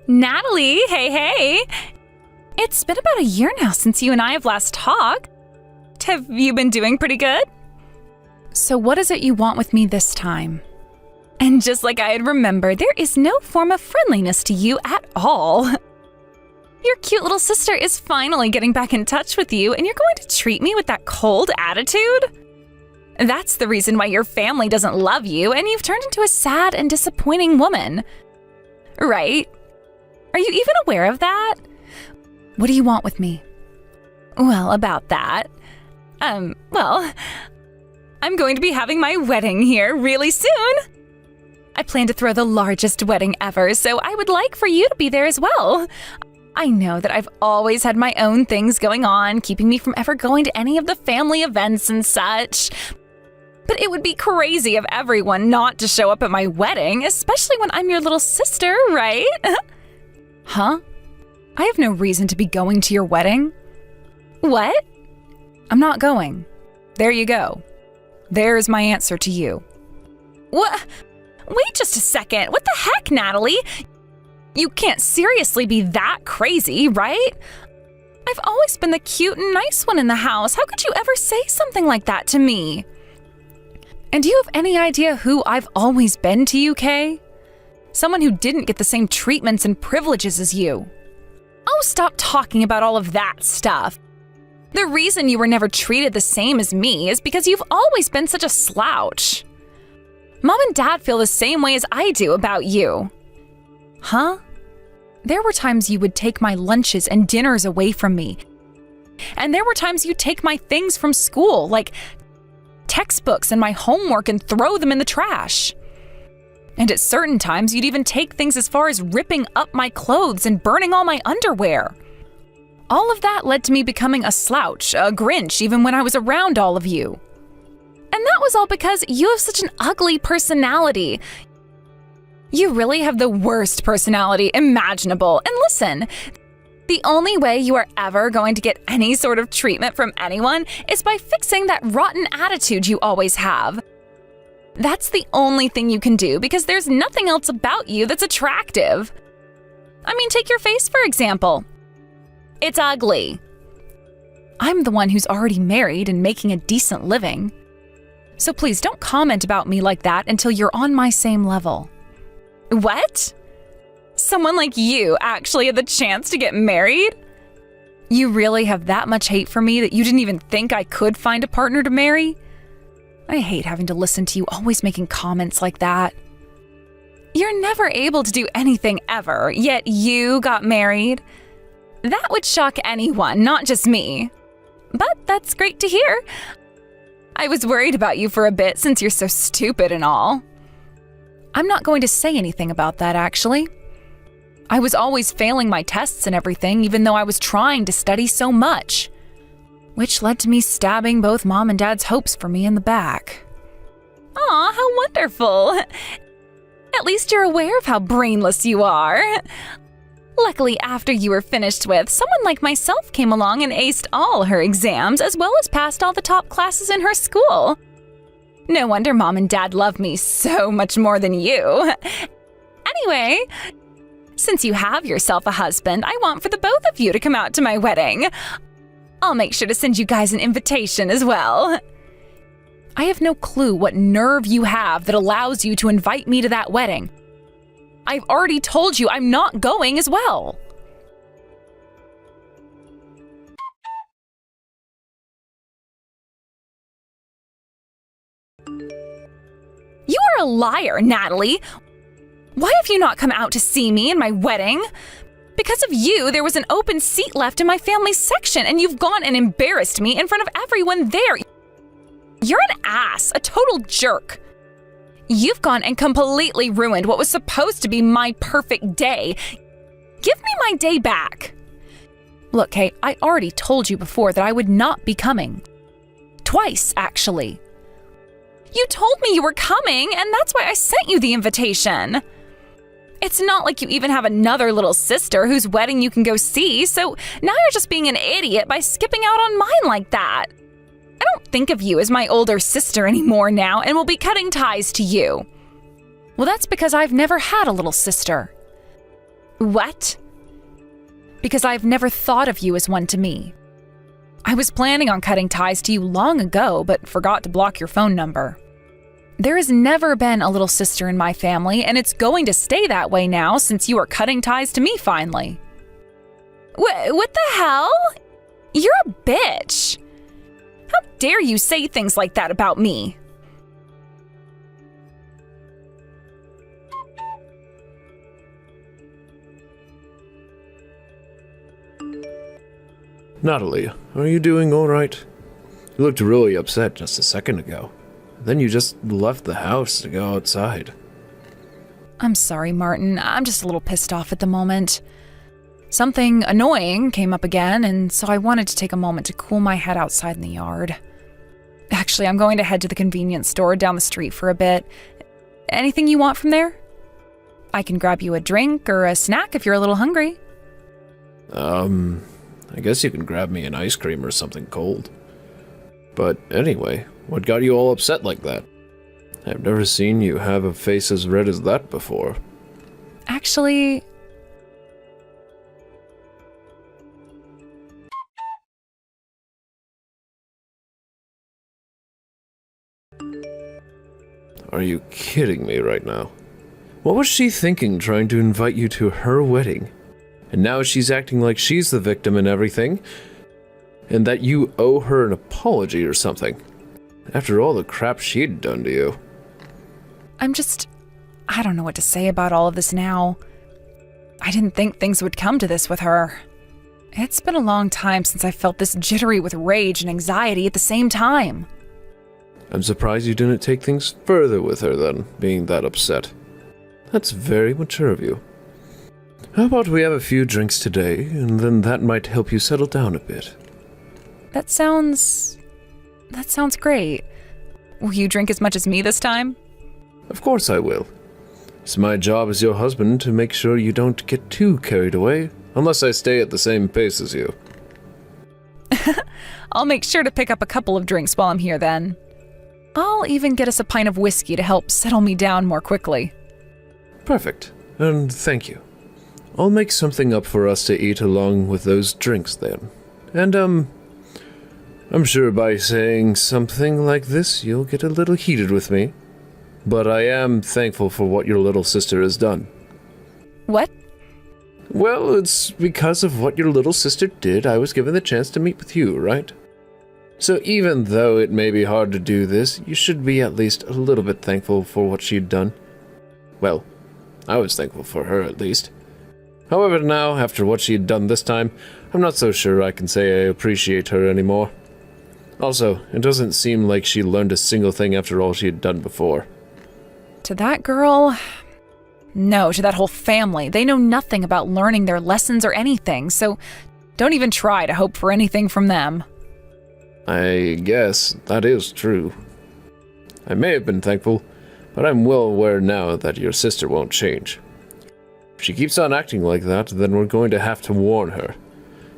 Natalie, hey. It's been about a year now since you and I have last talked. Have you been doing pretty good? So what is it you want with me this time? And just like I had remembered, there is no form of friendliness to you at all. Your cute little sister is finally getting back in touch with you, and you're going to treat me with that cold attitude? That's the reason why your family doesn't love you, and you've turned into a sad and disappointing woman. Right? Are you even aware of that? What do you want with me? Well, about that. I'm going to be having my wedding here really soon. I plan to throw the largest wedding ever, so I would like for you to be there as well. I know that I've always had my own things going on, keeping me from ever going to any of the family events and such. But it would be crazy of everyone not to show up at my wedding, especially when I'm your little sister, right? Huh? I have no reason to be going to your wedding. What? I'm not going. There you go. There's my answer to you. What? Wait just a second. What the heck, Natalie? You can't seriously be that crazy, right? I've always been the cute and nice one in the house. How could you ever say something like that to me? And do you have any idea who I've always been to you, Kay? Someone who didn't get the same treatments and privileges as you. Oh, stop talking about all of that stuff. The reason you were never treated the same as me is because you've always been such a slouch. Mom and Dad feel the same way as I do about you. Huh? There were times you would take my lunches and dinners away from me. And there were times you'd take my things from school, like textbooks and my homework, and throw them in the trash. And at certain times, you'd even take things as far as ripping up my clothes and burning all my underwear. All of that led to me becoming a slouch, a Grinch, even when I was around all of you. And that was all because you have such an ugly personality. You really have the worst personality imaginable. And listen, the only way you are ever going to get any sort of treatment from anyone is by fixing that rotten attitude you always have. That's the only thing you can do because there's nothing else about you that's attractive. I mean, take your face, for example. It's ugly. I'm the one who's already married and making a decent living. So please don't comment about me like that until you're on my same level. What? Someone like you actually had the chance to get married? You really have that much hate for me that you didn't even think I could find a partner to marry? I hate having to listen to you always making comments like that. You're never able to do anything ever, yet you got married. That would shock anyone, not just me. But that's great to hear. I was worried about you for a bit since you're so stupid and all. I'm not going to say anything about that, actually. I was always failing my tests and everything, even though I was trying to study so much. Which led to me stabbing both Mom and Dad's hopes for me in the back. Aw, how wonderful. At least you're aware of how brainless you are. Luckily, after you were finished with, someone like myself came along and aced all her exams, as well as passed all the top classes in her school. No wonder Mom and Dad love me so much more than you. Anyway, since you have yourself a husband, I want for the both of you to come out to my wedding. I'll make sure to send you guys an invitation as well. I have no clue what nerve you have that allows you to invite me to that wedding. I've already told you I'm not going as well. You are a liar, Natalie. Why have you not come out to see me in my wedding? Because of you, there was an open seat left in my family's section, and you've gone and embarrassed me in front of everyone there. You're an ass, a total jerk. You've gone and completely ruined what was supposed to be my perfect day. Give me my day back. Look, Kay, I already told you before that I would not be coming. Twice, actually. You told me you were coming, and that's why I sent you the invitation. It's not like you even have another little sister whose wedding you can go see, so now you're just being an idiot by skipping out on mine like that. I don't think of you as my older sister anymore now and will be cutting ties to you. Well, that's because I've never had a little sister. What? Because I've never thought of you as one to me. I was planning on cutting ties to you long ago, but forgot to block your phone number. There has never been a little sister in my family, and it's going to stay that way now since you are cutting ties to me finally. What the hell? You're a bitch. How dare you say things like that about me? Natalie, are you doing all right? You looked really upset just a second ago. Then you just left the house to go outside. I'm sorry, Martin. I'm just a little pissed off at the moment. Something annoying came up again, and so I wanted to take a moment to cool my head outside in the yard. Actually, I'm going to head to the convenience store down the street for a bit. Anything you want from there? I can grab you a drink or a snack if you're a little hungry. I guess you can grab me an ice cream or something cold. But anyway, what got you all upset like that? I've never seen you have a face as red as that before. Actually... Are you kidding me right now? What was she thinking trying to invite you to her wedding? And now she's acting like she's the victim and everything, and that you owe her an apology or something, after all the crap she'd done to you. I don't know what to say about all of this now. I didn't think things would come to this with her. It's been a long time since I felt this jittery with rage and anxiety at the same time. I'm surprised you didn't take things further with her then, being that upset. That's very mature of you. How about we have a few drinks today, and then that might help you settle down a bit. That sounds great. Will you drink as much as me this time? Of course I will. It's my job as your husband to make sure you don't get too carried away, unless I stay at the same pace as you. I'll make sure to pick up a couple of drinks while I'm here then. I'll even get us a pint of whiskey to help settle me down more quickly. Perfect, and thank you. I'll make something up for us to eat along with those drinks then. And, I'm sure by saying something like this, you'll get a little heated with me. But I am thankful for what your little sister has done. What? Well, it's because of what your little sister did I was given the chance to meet with you, right? So even though it may be hard to do this, you should be at least a little bit thankful for what she'd done. Well, I was thankful for her at least. However, now, after what she had done this time, I'm not so sure I can say I appreciate her anymore. Also, it doesn't seem like she learned a single thing after all she had done before. To that girl? No, to that whole family. They know nothing about learning their lessons or anything, so don't even try to hope for anything from them. I guess that is true. I may have been thankful, but I'm well aware now that your sister won't change. If she keeps on acting like that, then we're going to have to warn her.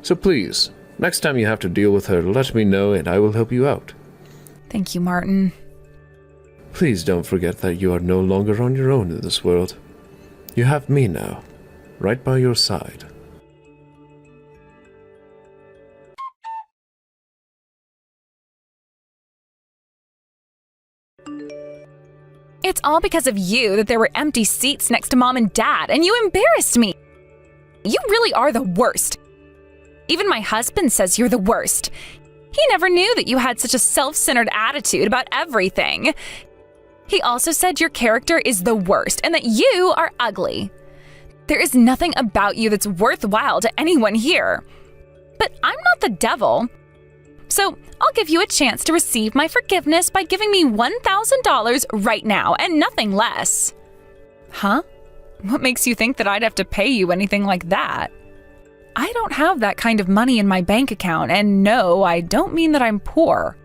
So please, next time you have to deal with her, let me know and I will help you out. Thank you, Martin. Please don't forget that you are no longer on your own in this world. You have me now, right by your side. It's all because of you that there were empty seats next to Mom and Dad, and you embarrassed me. You really are the worst. Even my husband says you're the worst. He never knew that you had such a self-centered attitude about everything. He also said your character is the worst and that you are ugly. There is nothing about you that's worthwhile to anyone here. But I'm not the devil. So I'll give you a chance to receive my forgiveness by giving me $1,000 right now and nothing less. Huh? What makes you think that I'd have to pay you anything like that? I don't have that kind of money in my bank account, and no, I don't mean that I'm poor.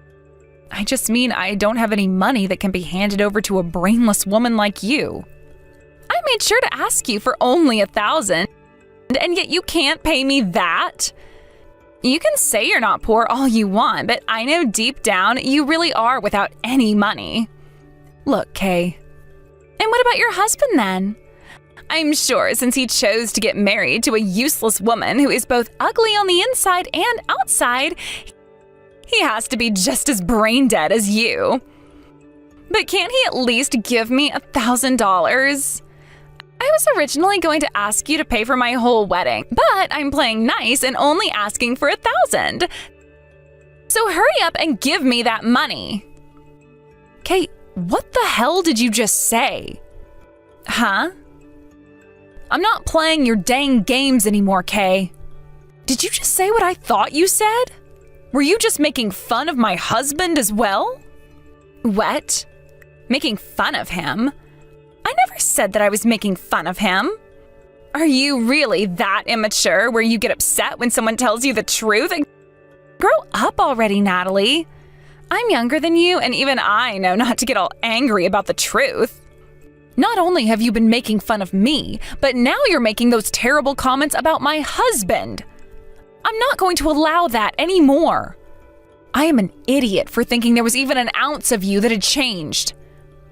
I just mean I don't have any money that can be handed over to a brainless woman like you. I made sure to ask you for only $1,000, and yet you can't pay me that? You can say you're not poor all you want, but I know deep down you really are without any money. Look, Kay. And what about your husband then? I'm sure since he chose to get married to a useless woman who is both ugly on the inside and outside, he has to be just as brain dead as you. But can't he at least give me $1,000? I was originally going to ask you to pay for my whole wedding, but I'm playing nice and only asking for $1,000. So hurry up and give me that money. Kate, what the hell did you just say? Huh? I'm not playing your dang games anymore, Kay. Did you just say what I thought you said? Were you just making fun of my husband as well? What? Making fun of him? I never said that I was making fun of him. Are you really that immature where you get upset when someone tells you the truth? Grow up already, Natalie. I'm younger than you, and even I know not to get all angry about the truth. Not only have you been making fun of me, but now you're making those terrible comments about my husband. I'm not going to allow that anymore. I am an idiot for thinking there was even an ounce of you that had changed.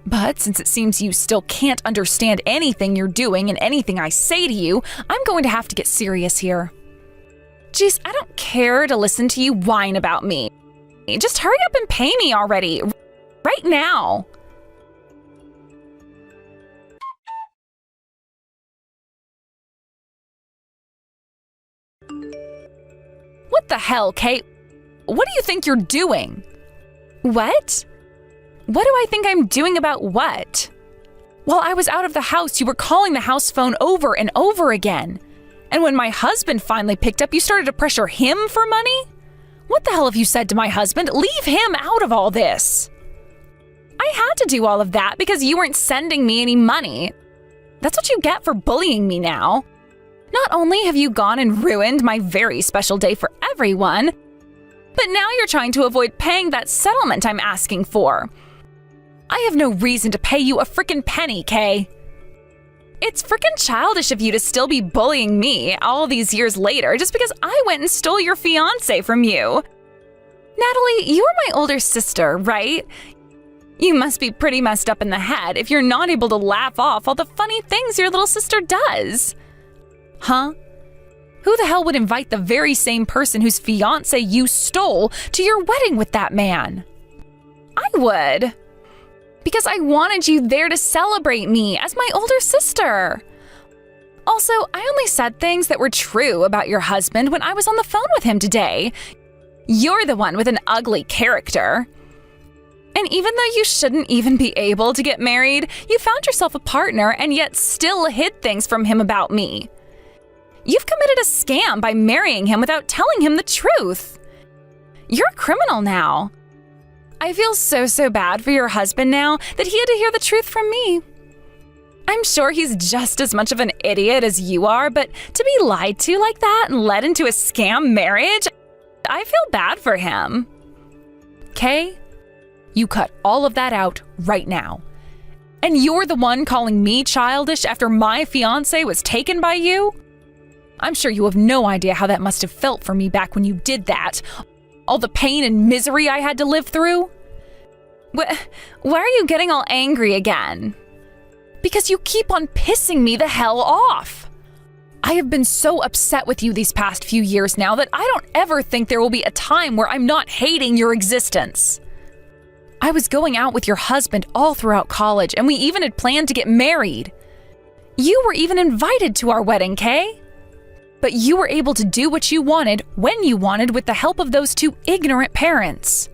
But since it seems you still can't understand anything you're doing and anything I say to you, I'm going to have to get serious here. Jeez, I don't care to listen to you whine about me. Just hurry up and pay me already. Right now. What the hell, Kate? What do you think you're doing? What? What do I think I'm doing about what? While I was out of the house, you were calling the house phone over and over again. And when my husband finally picked up, you started to pressure him for money? What the hell have you said to my husband? Leave him out of all this. I had to do all of that because you weren't sending me any money. That's what you get for bullying me now. Not only have you gone and ruined my very special day for everyone, but now you're trying to avoid paying that settlement I'm asking for. I have no reason to pay you a frickin' penny, Kay. It's frickin' childish of you to still be bullying me all these years later just because I went and stole your fiancé from you. Natalie, you're my older sister, right? You must be pretty messed up in the head if you're not able to laugh off all the funny things your little sister does. Huh? Who the hell would invite the very same person whose fiancé you stole to your wedding with that man? I would. Because I wanted you there to celebrate me as my older sister. Also, I only said things that were true about your husband when I was on the phone with him today. You're the one with an ugly character. And even though you shouldn't even be able to get married, you found yourself a partner and yet still hid things from him about me. You've committed a scam by marrying him without telling him the truth. You're a criminal now. I feel so bad for your husband now that he had to hear the truth from me. I'm sure he's just as much of an idiot as you are, but to be lied to like that and led into a scam marriage, I feel bad for him. Kay, you cut all of that out right now. And you're the one calling me childish after my fiancé was taken by you? I'm sure you have no idea how that must have felt for me back when you did that. All the pain and misery I had to live through. Why are you getting all angry again? Because you keep on pissing me the hell off. I have been so upset with you these past few years now that I don't ever think there will be a time where I'm not hating your existence. I was going out with your husband all throughout college, and we even had planned to get married. You were even invited to our wedding, Kay. But you were able to do what you wanted when you wanted with the help of those two ignorant parents.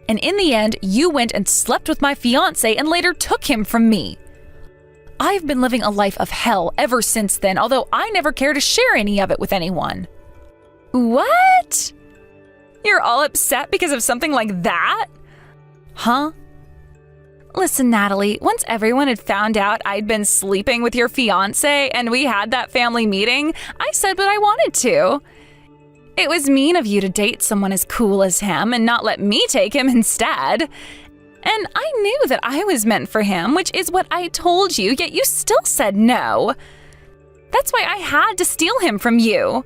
And in the end, you went and slept with my fiancé and later took him from me. I've been living a life of hell ever since then, although I never care to share any of it with anyone. What? You're all upset because of something like that? Huh? Listen, Natalie, once everyone had found out I'd been sleeping with your fiancé and we had that family meeting, I said what I wanted to. It was mean of you to date someone as cool as him and not let me take him instead. And I knew that I was meant for him, which is what I told you, yet you still said no. That's why I had to steal him from you.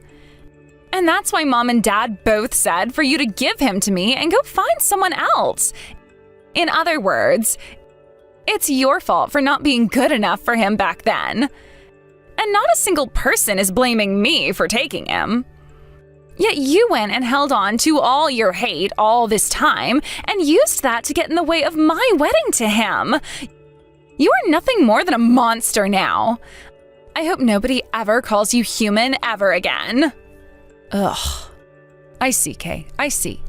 And that's why Mom and Dad both said for you to give him to me and go find someone else. In other words, it's your fault for not being good enough for him back then. And not a single person is blaming me for taking him. Yet you went and held on to all your hate all this time and used that to get in the way of my wedding to him. You are nothing more than a monster now. I hope nobody ever calls you human ever again. Ugh. I see, Kay. I see.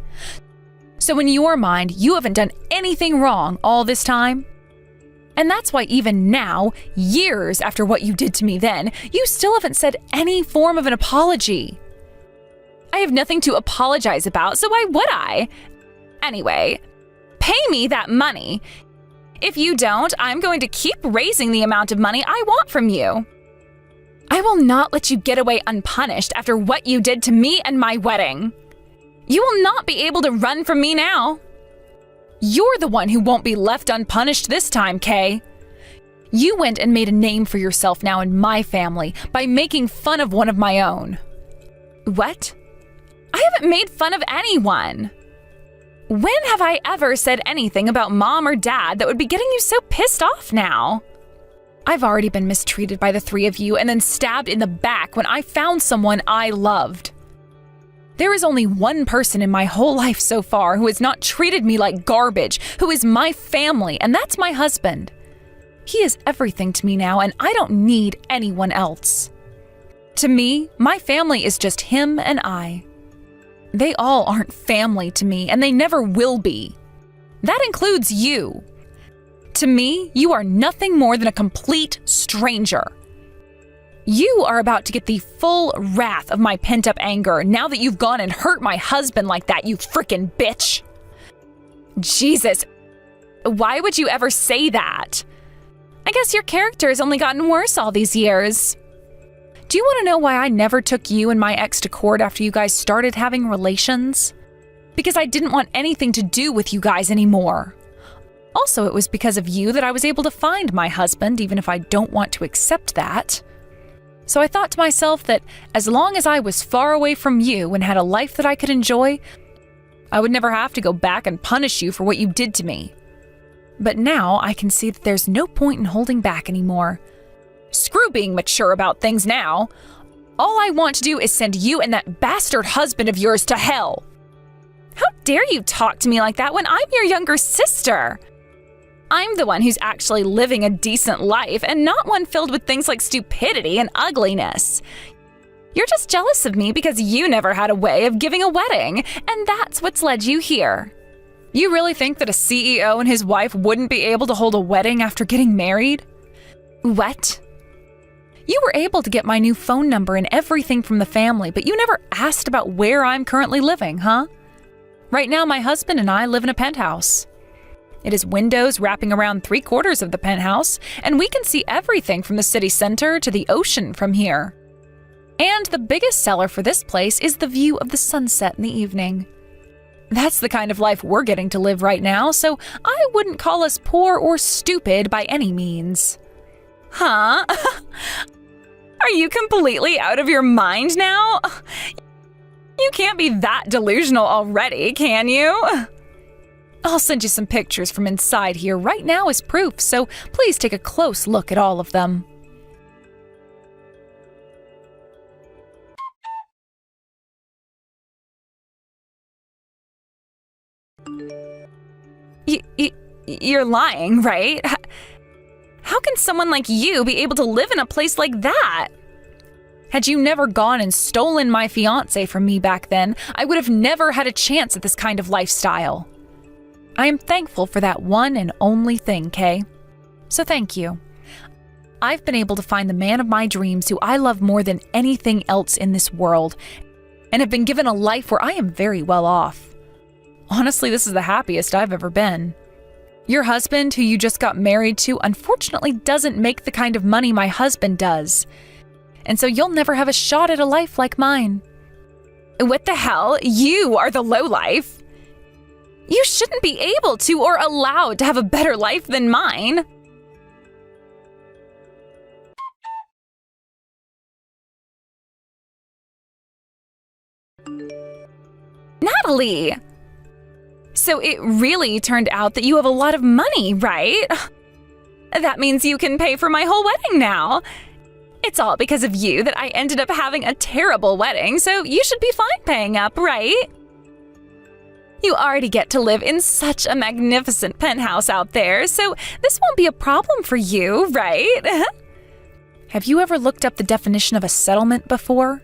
So in your mind, you haven't done anything wrong all this time? And that's why even now, years after what you did to me then, you still haven't said any form of an apology. I have nothing to apologize about, so why would I? Anyway, pay me that money. If you don't, I'm going to keep raising the amount of money I want from you. I will not let you get away unpunished after what you did to me and my wedding. You will not be able to run from me now. You're the one who won't be left unpunished this time, Kay. You went and made a name for yourself now in my family by making fun of one of my own. What? I haven't made fun of anyone. When have I ever said anything about mom or dad that would be getting you so pissed off now? I've already been mistreated by the three of you and then stabbed in the back when I found someone I loved. There is only one person in my whole life so far who has not treated me like garbage, who is my family, and that's my husband. He is everything to me now, and I don't need anyone else. To me, my family is just him and I. They all aren't family to me, and they never will be. That includes you. To me, you are nothing more than a complete stranger. You are about to get the full wrath of my pent-up anger now that you've gone and hurt my husband like that, you frickin' bitch. Jesus, why would you ever say that? I guess your character has only gotten worse all these years. Do you want to know why I never took you and my ex to court after you guys started having relations? Because I didn't want anything to do with you guys anymore. Also, it was because of you that I was able to find my husband, even if I don't want to accept that. So I thought to myself that as long as I was far away from you and had a life that I could enjoy, I would never have to go back and punish you for what you did to me. But now I can see that there's no point in holding back anymore. Screw being mature about things now. All I want to do is send you and that bastard husband of yours to hell. How dare you talk to me like that when I'm your younger sister? I'm the one who's actually living a decent life and not one filled with things like stupidity and ugliness. You're just jealous of me because you never had a way of giving a wedding, and that's what's led you here. You really think that a CEO and his wife wouldn't be able to hold a wedding after getting married? What? You were able to get my new phone number and everything from the family, but you never asked about where I'm currently living, huh? Right now, my husband and I live in a penthouse. It has windows wrapping around 3/4 of the penthouse, and we can see everything from the city center to the ocean from here. And the biggest seller for this place is the view of the sunset in the evening. That's the kind of life we're getting to live right now, so I wouldn't call us poor or stupid by any means. Huh? Are you completely out of your mind now? You can't be that delusional already, can you? I'll send you some pictures from inside here right now as proof, so please take a close look at all of them. You're lying, right? How can someone like you be able to live in a place like that? Had you never gone and stolen my fiancé from me back then, I would have never had a chance at this kind of lifestyle. I am thankful for that one and only thing, Kay. So thank you. I've been able to find the man of my dreams who I love more than anything else in this world, and have been given a life where I am very well off. Honestly, this is the happiest I've ever been. Your husband, who you just got married to, unfortunately doesn't make the kind of money my husband does. And so you'll never have a shot at a life like mine. What the hell? You are the lowlife. You shouldn't be able to or allowed to have a better life than mine. Natalie! So it really turned out that you have a lot of money, right? That means you can pay for my whole wedding now. It's all because of you that I ended up having a terrible wedding, so you should be fine paying up, right? You already get to live in such a magnificent penthouse out there, so this won't be a problem for you, right? Have you ever looked up the definition of a settlement before?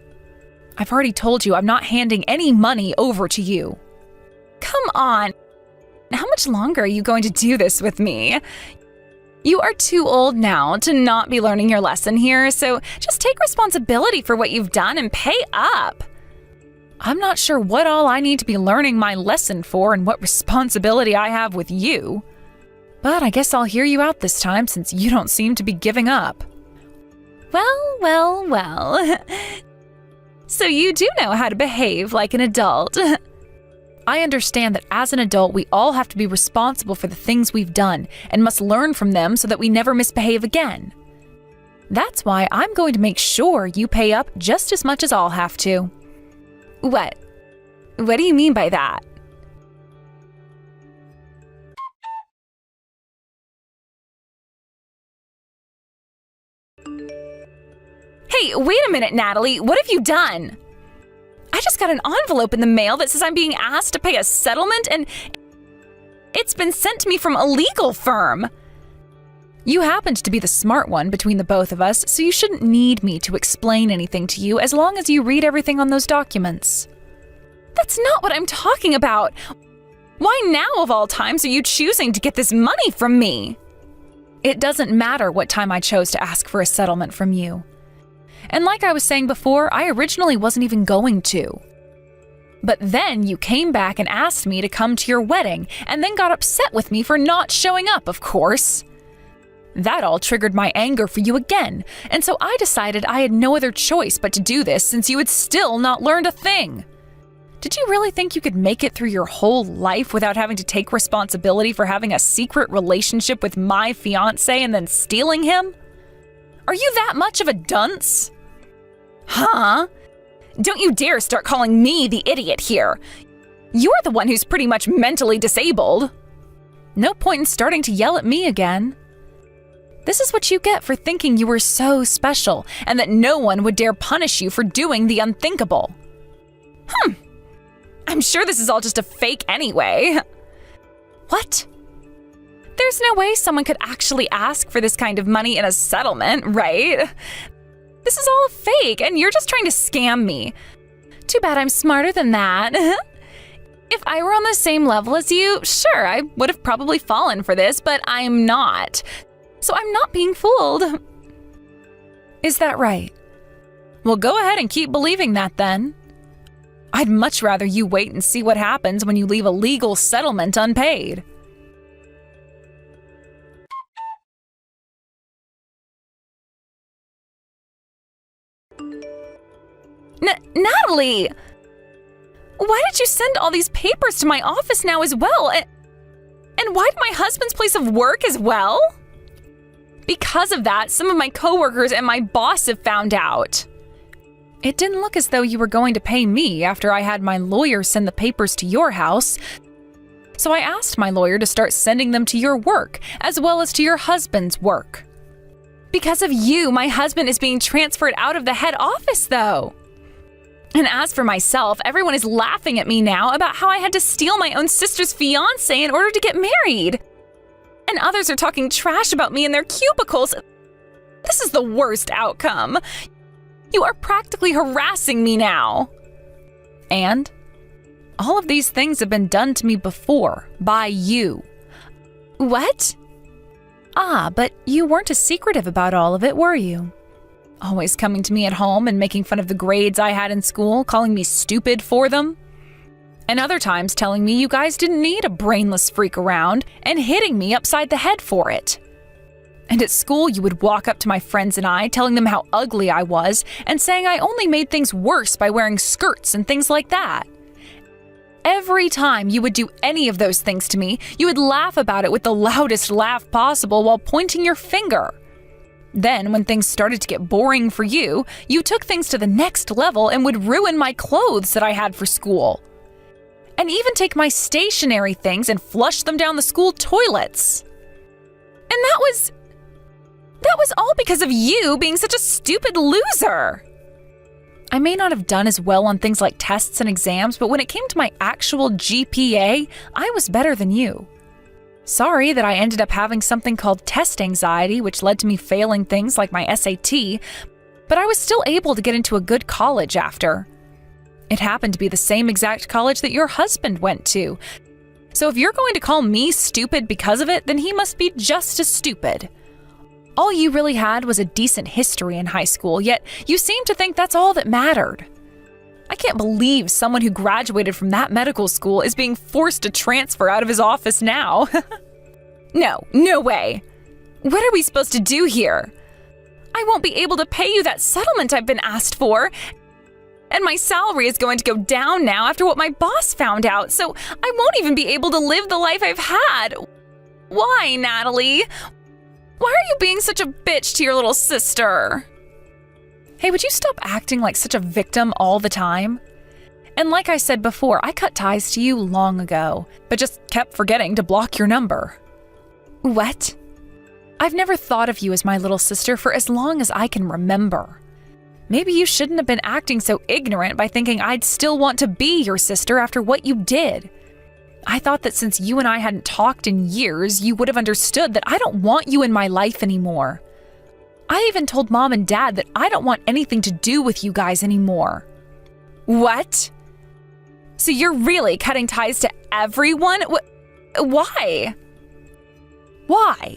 I've already told you I'm not handing any money over to you. Come on. How much longer are you going to do this with me? You are too old now to not be learning your lesson here, so just take responsibility for what you've done and pay up. I'm not sure what all I need to be learning my lesson for and what responsibility I have with you. But I guess I'll hear you out this time since you don't seem to be giving up. Well. So you do know how to behave like an adult. I understand that as an adult, we all have to be responsible for the things we've done and must learn from them so that we never misbehave again. That's why I'm going to make sure you pay up just as much as I'll have to. What? What do you mean by that? Hey, wait a minute, Natalie. What have you done? I just got an envelope in the mail that says I'm being asked to pay a settlement, and it's been sent to me from a legal firm. You happened to be the smart one between the both of us, so you shouldn't need me to explain anything to you as long as you read everything on those documents. That's not what I'm talking about. Why now of all times are you choosing to get this money from me? It doesn't matter what time I chose to ask for a settlement from you. And like I was saying before, I originally wasn't even going to. But then you came back and asked me to come to your wedding, and then got upset with me for not showing up, of course. That all triggered my anger for you again, and so I decided I had no other choice but to do this since you had still not learned a thing. Did you really think you could make it through your whole life without having to take responsibility for having a secret relationship with my fiancé and then stealing him? Are you that much of a dunce? Huh? Don't you dare start calling me the idiot here. You're the one who's pretty much mentally disabled. No point in starting to yell at me again. This is what you get for thinking you were so special and that no one would dare punish you for doing the unthinkable. I'm sure this is all just a fake anyway. What? There's no way someone could actually ask for this kind of money in a settlement, right? This is all a fake, and you're just trying to scam me. Too bad I'm smarter than that. If I were on the same level as you, sure, I would have probably fallen for this, but I'm not. So I'm not being fooled. Is that right? Well, go ahead and keep believing that then. I'd much rather you wait and see what happens when you leave a legal settlement unpaid. Natalie! Why did you send all these papers to my office now as well? And why to my husband's place of work as well? Because of that, some of my coworkers and my boss have found out. It didn't look as though you were going to pay me after I had my lawyer send the papers to your house. So I asked my lawyer to start sending them to your work, as well as to your husband's work. Because of you, my husband is being transferred out of the head office, though. And as for myself, everyone is laughing at me now about how I had to steal my own sister's fiancé in order to get married. And others are talking trash about me in their cubicles. This is the worst outcome. You are practically harassing me now. And all of these things have been done to me before, by you. What? But you weren't as secretive about all of it, were you? Always coming to me at home and making fun of the grades I had in school, calling me stupid for them. And other times telling me you guys didn't need a brainless freak around and hitting me upside the head for it. And at school, you would walk up to my friends and I, telling them how ugly I was and saying I only made things worse by wearing skirts and things like that. Every time you would do any of those things to me, you would laugh about it with the loudest laugh possible while pointing your finger. Then, when things started to get boring for you, you took things to the next level and would ruin my clothes that I had for school. And even take my stationery things and flush them down the school toilets. And that was... That was all because of you being such a stupid loser. I may not have done as well on things like tests and exams, but when it came to my actual GPA, I was better than you. Sorry that I ended up having something called test anxiety, which led to me failing things like my SAT, but I was still able to get into a good college after. It happened to be the same exact college that your husband went to. So if you're going to call me stupid because of it, then he must be just as stupid. All you really had was a decent history in high school, yet you seem to think that's all that mattered. I can't believe someone who graduated from that medical school is being forced to transfer out of his office now. No way. What are we supposed to do here? I won't be able to pay you that settlement I've been asked for, and my salary is going to go down now after what my boss found out, so I won't even be able to live the life I've had. Why, Natalie? Why are you being such a bitch to your little sister? Hey, would you stop acting like such a victim all the time? And like I said before, I cut ties to you long ago, but just kept forgetting to block your number. What? I've never thought of you as my little sister for as long as I can remember. Maybe you shouldn't have been acting so ignorant by thinking I'd still want to be your sister after what you did. I thought that since you and I hadn't talked in years, you would have understood that I don't want you in my life anymore. I even told Mom and Dad that I don't want anything to do with you guys anymore. What? So you're really cutting ties to everyone? Why? Why?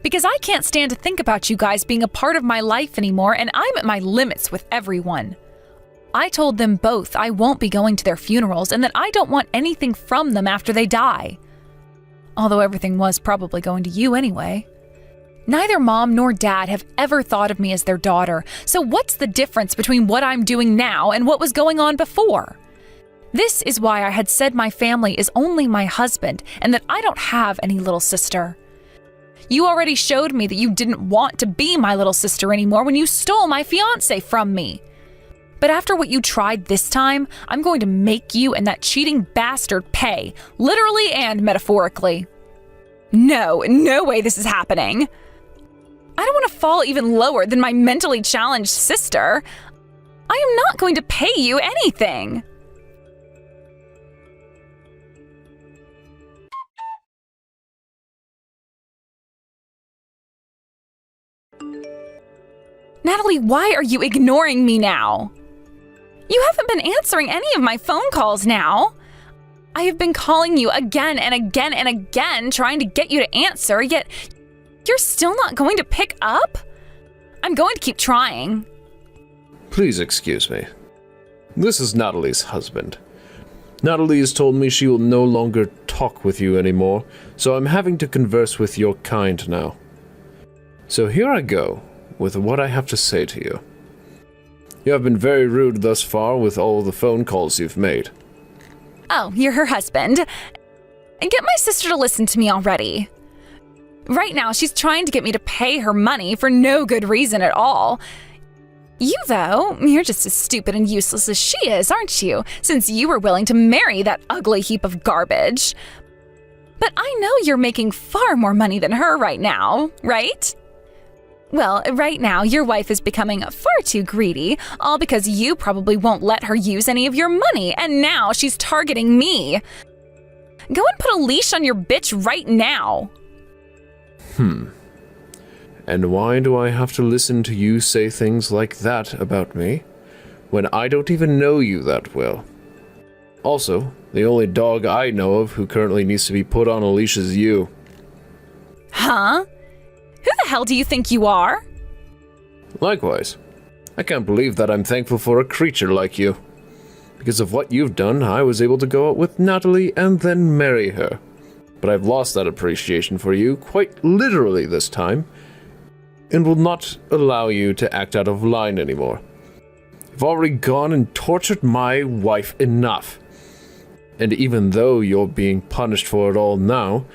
Because I can't stand to think about you guys being a part of my life anymore, and I'm at my limits with everyone. I told them both I won't be going to their funerals and that I don't want anything from them after they die. Although everything was probably going to you anyway. Neither Mom nor Dad have ever thought of me as their daughter, so what's the difference between what I'm doing now and what was going on before? This is why I had said my family is only my husband and that I don't have any little sister. You already showed me that you didn't want to be my little sister anymore when you stole my fiancé from me. But after what you tried this time, I'm going to make you and that cheating bastard pay, literally and metaphorically. No way this is happening. I don't want to fall even lower than my mentally challenged sister. I am not going to pay you anything. Natalie, why are you ignoring me now? You haven't been answering any of my phone calls now. I have been calling you again and again and again trying to get you to answer, yet you're still not going to pick up? I'm going to keep trying. Please excuse me. This is Natalie's husband. Natalie has told me she will no longer talk with you anymore, so I'm having to converse with your kind now. So here I go with what I have to say to you. You have been very rude thus far with all the phone calls you've made. Oh, you're her husband. And get my sister to listen to me already. Right now, she's trying to get me to pay her money for no good reason at all. You, though, you're just as stupid and useless as she is, aren't you? Since you were willing to marry that ugly heap of garbage. But I know you're making far more money than her right now, right? Well, right now, your wife is becoming far too greedy, all because you probably won't let her use any of your money, and now she's targeting me. Go and put a leash on your bitch right now. And why do I have to listen to you say things like that about me, when I don't even know you that well? Also, the only dog I know of who currently needs to be put on a leash is you. Huh? Who the hell do you think you are? Likewise. I can't believe that I'm thankful for a creature like you. Because of what you've done, I was able to go out with Natalie and then marry her. But I've lost that appreciation for you, quite literally this time, and will not allow you to act out of line anymore. You've already gone and tortured my wife enough. And even though you're being punished for it all now,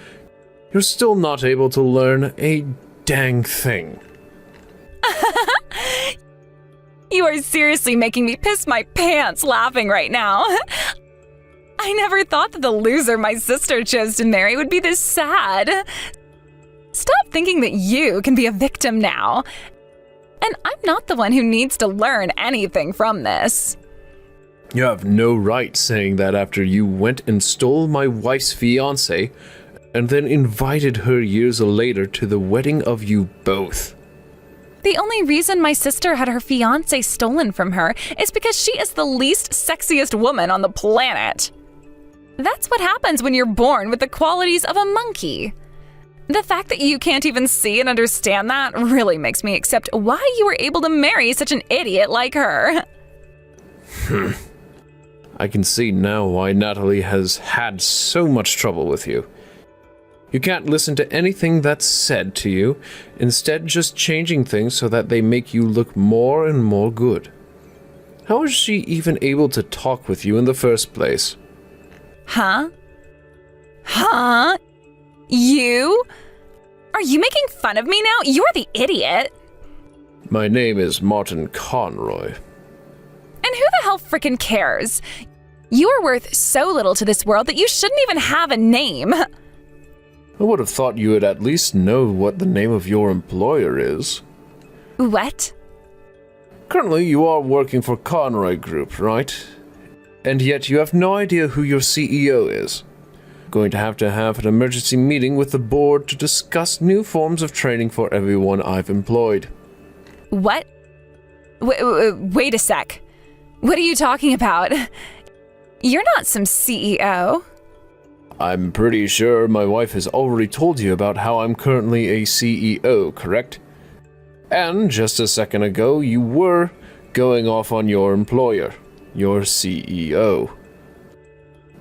you're still not able to learn a dang thing. You are seriously making me piss my pants laughing right now. I never thought that the loser my sister chose to marry would be this sad. Stop thinking that you can be a victim now. And I'm not the one who needs to learn anything from this. You have no right saying that after you went and stole my wife's fiancé and then invited her years later to the wedding of you both. The only reason my sister had her fiancé stolen from her is because she is the least sexiest woman on the planet. That's what happens when you're born with the qualities of a monkey. The fact that you can't even see and understand that really makes me accept why you were able to marry such an idiot like her. I can see now why Natalie has had so much trouble with you. You can't listen to anything that's said to you, instead just changing things so that they make you look more and more good. How is she even able to talk with you in the first place? Huh? You? Are you making fun of me now? You're the idiot. My name is Martin Conroy. And who the hell frickin' cares? You are worth so little to this world that you shouldn't even have a name. I would have thought you would at least know what the name of your employer is. What? Currently, you are working for Conroy Group, right? And yet you have no idea who your CEO is. Going to have an emergency meeting with the board to discuss new forms of training for everyone I've employed. What? Wait a sec. What are you talking about? You're not some CEO. I'm pretty sure my wife has already told you about how I'm currently a CEO, correct? And just a second ago, you were going off on your employer, your CEO.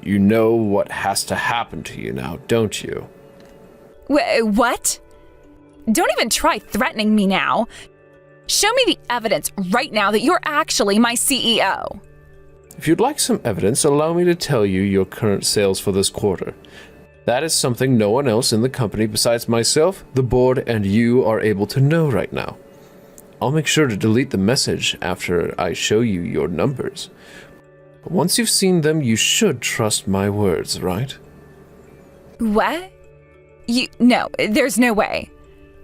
You know what has to happen to you now, don't you? What? Don't even try threatening me now. Show me the evidence right now that you're actually my CEO. If you'd like some evidence, allow me to tell you your current sales for this quarter. That is something no one else in the company besides myself, the board, and you are able to know right now. I'll make sure to delete the message after I show you your numbers. But once you've seen them, you should trust my words, right? What? No, there's no way.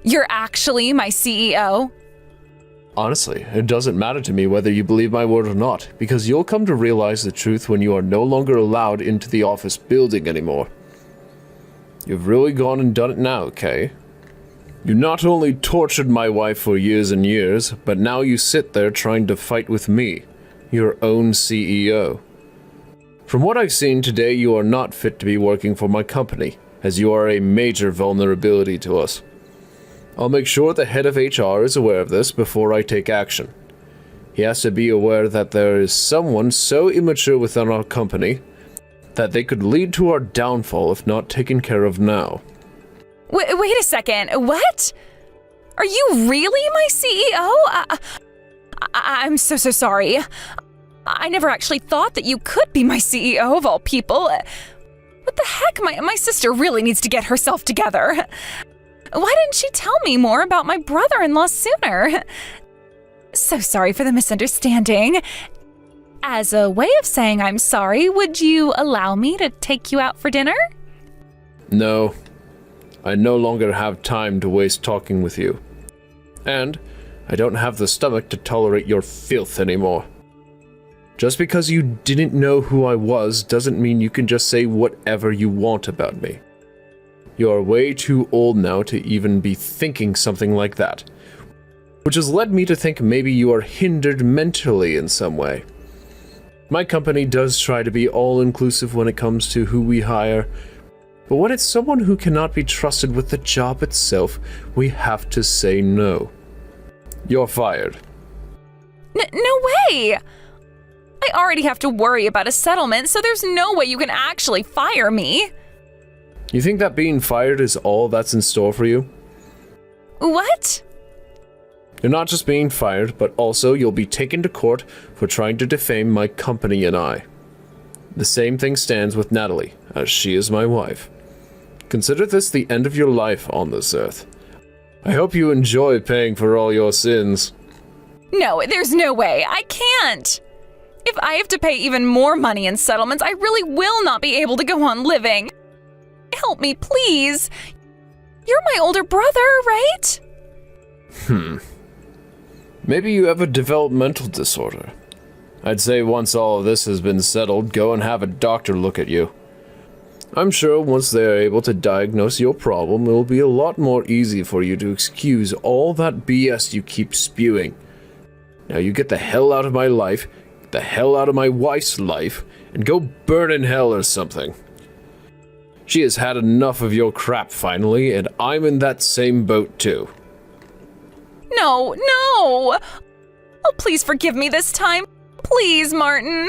You're actually my CEO? Honestly, it doesn't matter to me whether you believe my word or not, because you'll come to realize the truth when you are no longer allowed into the office building anymore. You've really gone and done it now, Kay. You not only tortured my wife for years and years, but now you sit there trying to fight with me, your own CEO. From what I've seen today, you are not fit to be working for my company, as you are a major vulnerability to us. I'll make sure the head of HR is aware of this before I take action. He has to be aware that there is someone so immature within our company that they could lead to our downfall if not taken care of now. Wait a second, what? Are you really my CEO? I'm so sorry. I never actually thought that you could be my CEO of all people. What the heck? My sister really needs to get herself together. Why didn't she tell me more about my brother-in-law sooner? So sorry for the misunderstanding. As a way of saying I'm sorry, would you allow me to take you out for dinner? No. I no longer have time to waste talking with you. And I don't have the stomach to tolerate your filth anymore. Just because you didn't know who I was doesn't mean you can just say whatever you want about me. You are way too old now to even be thinking something like that, which has led me to think maybe you are hindered mentally in some way. My company does try to be all-inclusive when it comes to who we hire, but when it's someone who cannot be trusted with the job itself, we have to say no. You're fired. No way! I already have to worry about a settlement, so there's no way you can actually fire me. You think that being fired is all that's in store for you? What? You're not just being fired, but also you'll be taken to court for trying to defame my company and I. The same thing stands with Natalie, as she is my wife. Consider this the end of your life on this earth. I hope you enjoy paying for all your sins. No, there's no way. I can't. If I have to pay even more money in settlements, I really will not be able to go on living. Help me, please. You're my older brother, right? Maybe you have a developmental disorder. I'd say once all of this has been settled, go and have a doctor look at you. I'm sure once they are able to diagnose your problem, it will be a lot more easy for you to excuse all that BS you keep spewing. Now you get the hell out of my life, get the hell out of my wife's life, and go burn in hell or something. She has had enough of your crap finally, and I'm in that same boat too. No! Oh, please forgive me this time. Please, Martin.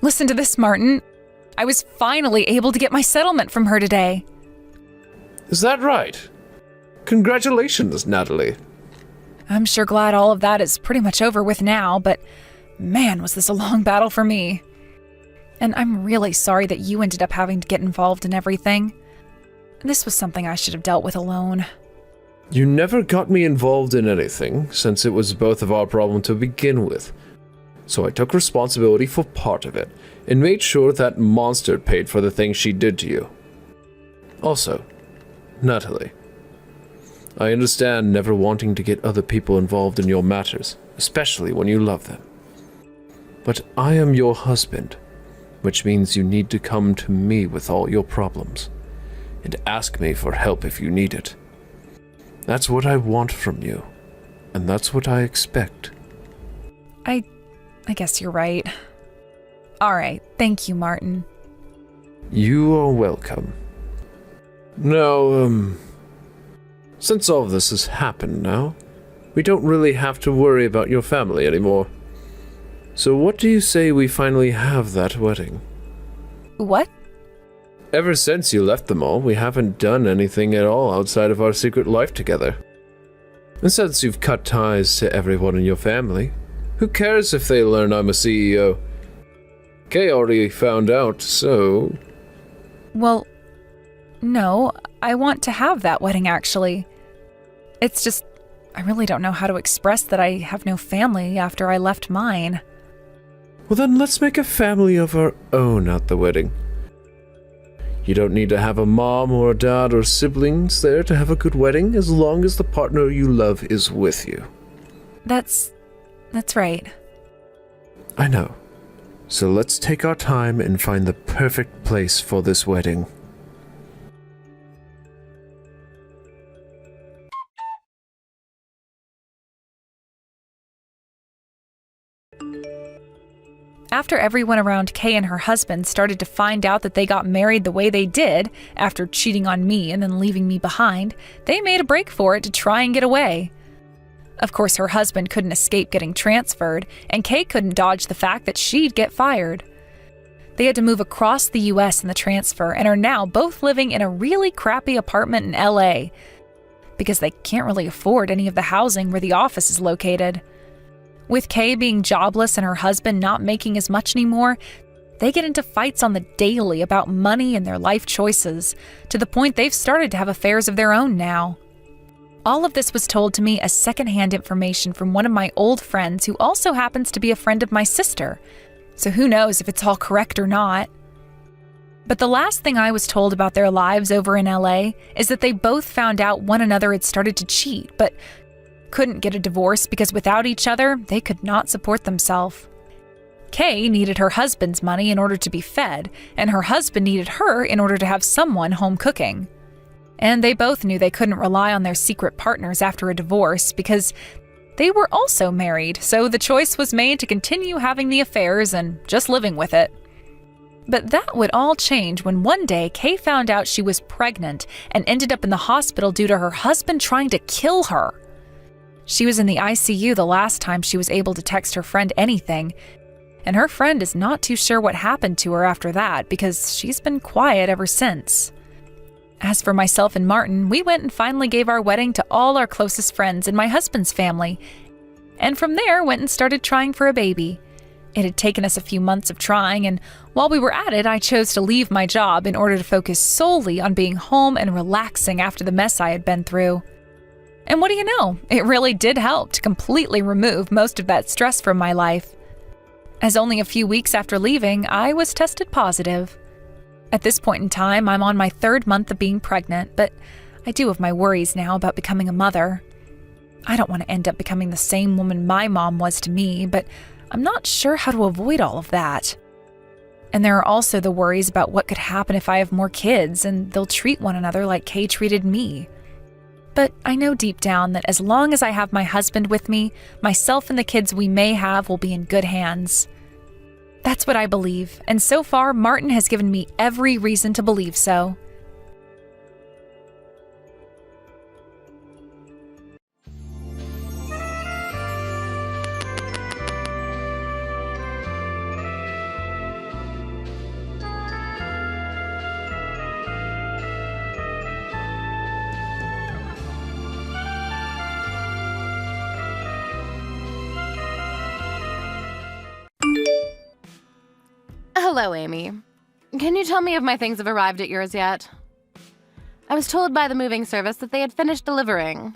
Listen to this, Martin. I was finally able to get my settlement from her today. Is that right? Congratulations, Natalie. I'm sure glad all of that is pretty much over with now, but man, was this a long battle for me. And I'm really sorry that you ended up having to get involved in everything. This was something I should have dealt with alone. You never got me involved in anything, since it was both of our problem to begin with. So I took responsibility for part of it, and made sure that monster paid for the things she did to you. Also, Natalie, I understand never wanting to get other people involved in your matters, especially when you love them. But I am your husband, which means you need to come to me with all your problems, and ask me for help if you need it. That's what I want from you, and that's what I expect. I guess you're right. All right, thank you, Martin. You are welcome. Now, since all of this has happened now, we don't really have to worry about your family anymore. So what do you say we finally have that wedding? What? Ever since you left them all, we haven't done anything at all outside of our secret life together. And since you've cut ties to everyone in your family, who cares if they learn I'm a CEO? Kay already found out, so... Well, no, I want to have that wedding, actually. It's just, I really don't know how to express that I have no family after I left mine. Well then let's make a family of our own at the wedding. You don't need to have a mom or a dad or siblings there to have a good wedding, as long as the partner you love is with you. That's right. I know. So let's take our time and find the perfect place for this wedding. After everyone around Kay and her husband started to find out that they got married the way they did, after cheating on me and then leaving me behind, they made a break for it to try and get away. Of course, her husband couldn't escape getting transferred, and Kay couldn't dodge the fact that she'd get fired. They had to move across the US in the transfer and are now both living in a really crappy apartment in LA because they can't really afford any of the housing where the office is located. With Kay being jobless and her husband not making as much anymore, they get into fights on the daily about money and their life choices, to the point they've started to have affairs of their own now. All of this was told to me as secondhand information from one of my old friends who also happens to be a friend of my sister, so who knows if it's all correct or not. But the last thing I was told about their lives over in LA is that they both found out one another had started to cheat, but couldn't get a divorce because without each other, they could not support themselves. Kay needed her husband's money in order to be fed, and her husband needed her in order to have someone home cooking. And they both knew they couldn't rely on their secret partners after a divorce because they were also married, so the choice was made to continue having the affairs and just living with it. But that would all change when one day Kay found out she was pregnant and ended up in the hospital due to her husband trying to kill her. She was in the ICU the last time she was able to text her friend anything, and her friend is not too sure what happened to her after that because she's been quiet ever since. As for myself and Martin, we went and finally gave our wedding to all our closest friends and my husband's family, and from there went and started trying for a baby. It had taken us a few months of trying, and while we were at it, I chose to leave my job in order to focus solely on being home and relaxing after the mess I had been through. And what do you know? It really did help to completely remove most of that stress from my life. As only a few weeks after leaving, I was tested positive. At this point in time, I'm on my 3rd month of being pregnant, but I do have my worries now about becoming a mother. I don't want to end up becoming the same woman my mom was to me, but I'm not sure how to avoid all of that. And there are also the worries about what could happen if I have more kids and they'll treat one another like Kay treated me. But I know deep down that as long as I have my husband with me, myself and the kids we may have will be in good hands. That's what I believe, and so far Martin has given me every reason to believe so. Hello, Amy. Can you tell me if my things have arrived at yours yet? I was told by the moving service that they had finished delivering.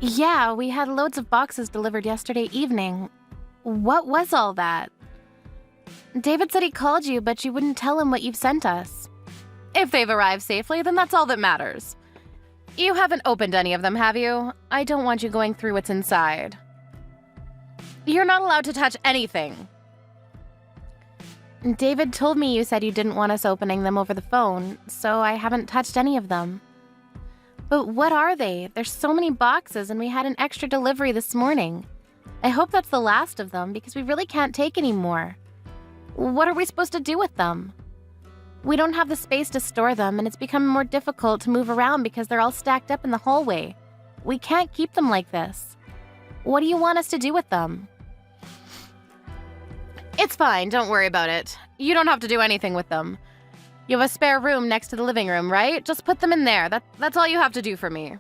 Yeah, we had loads of boxes delivered yesterday evening. What was all that? David said he called you, but you wouldn't tell him what you've sent us. If they've arrived safely, then that's all that matters. You haven't opened any of them, have you? I don't want you going through what's inside. You're not allowed to touch anything. David told me you said you didn't want us opening them over the phone, so I haven't touched any of them. But what are they? There's so many boxes and we had an extra delivery this morning. I hope that's the last of them because we really can't take any more. What are we supposed to do with them? We don't have the space to store them and it's become more difficult to move around because they're all stacked up in the hallway. We can't keep them like this. What do you want us to do with them? It's fine, don't worry about it. You don't have to do anything with them. You have a spare room next to the living room, right? Just put them in there. That's all you have to do for me.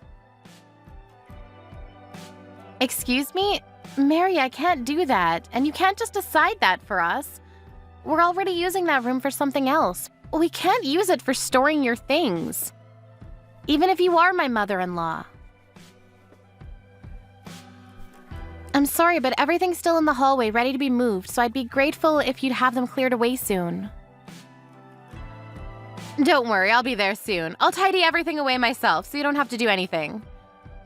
Excuse me? Mary, I can't do that, and you can't just decide that for us. We're already using that room for something else. We can't use it for storing your things. Even if you are my mother-in-law. I'm sorry, but everything's still in the hallway, ready to be moved, so I'd be grateful if you'd have them cleared away soon. Don't worry, I'll be there soon. I'll tidy everything away myself, so you don't have to do anything.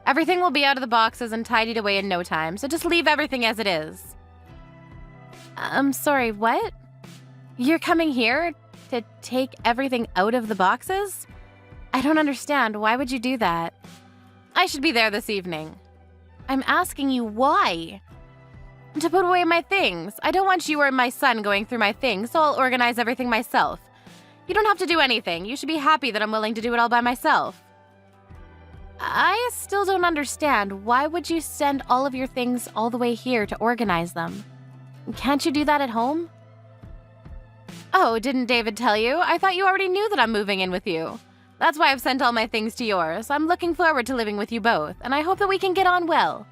Everything will be out of the boxes and tidied away in no time, so just leave everything as it is. I'm sorry, what? You're coming here to take everything out of the boxes? I don't understand. Why would you do that? I should be there this evening. I'm asking you why? To put away my things. I don't want you or my son going through my things, so I'll organize everything myself. You don't have to do anything. You should be happy that I'm willing to do it all by myself. I still don't understand. Why would you send all of your things all the way here to organize them? Can't you do that at home? Oh, didn't David tell you? I thought you already knew that I'm moving in with you. That's why I've sent all my things to yours. I'm looking forward to living with you both, and I hope that we can get on well.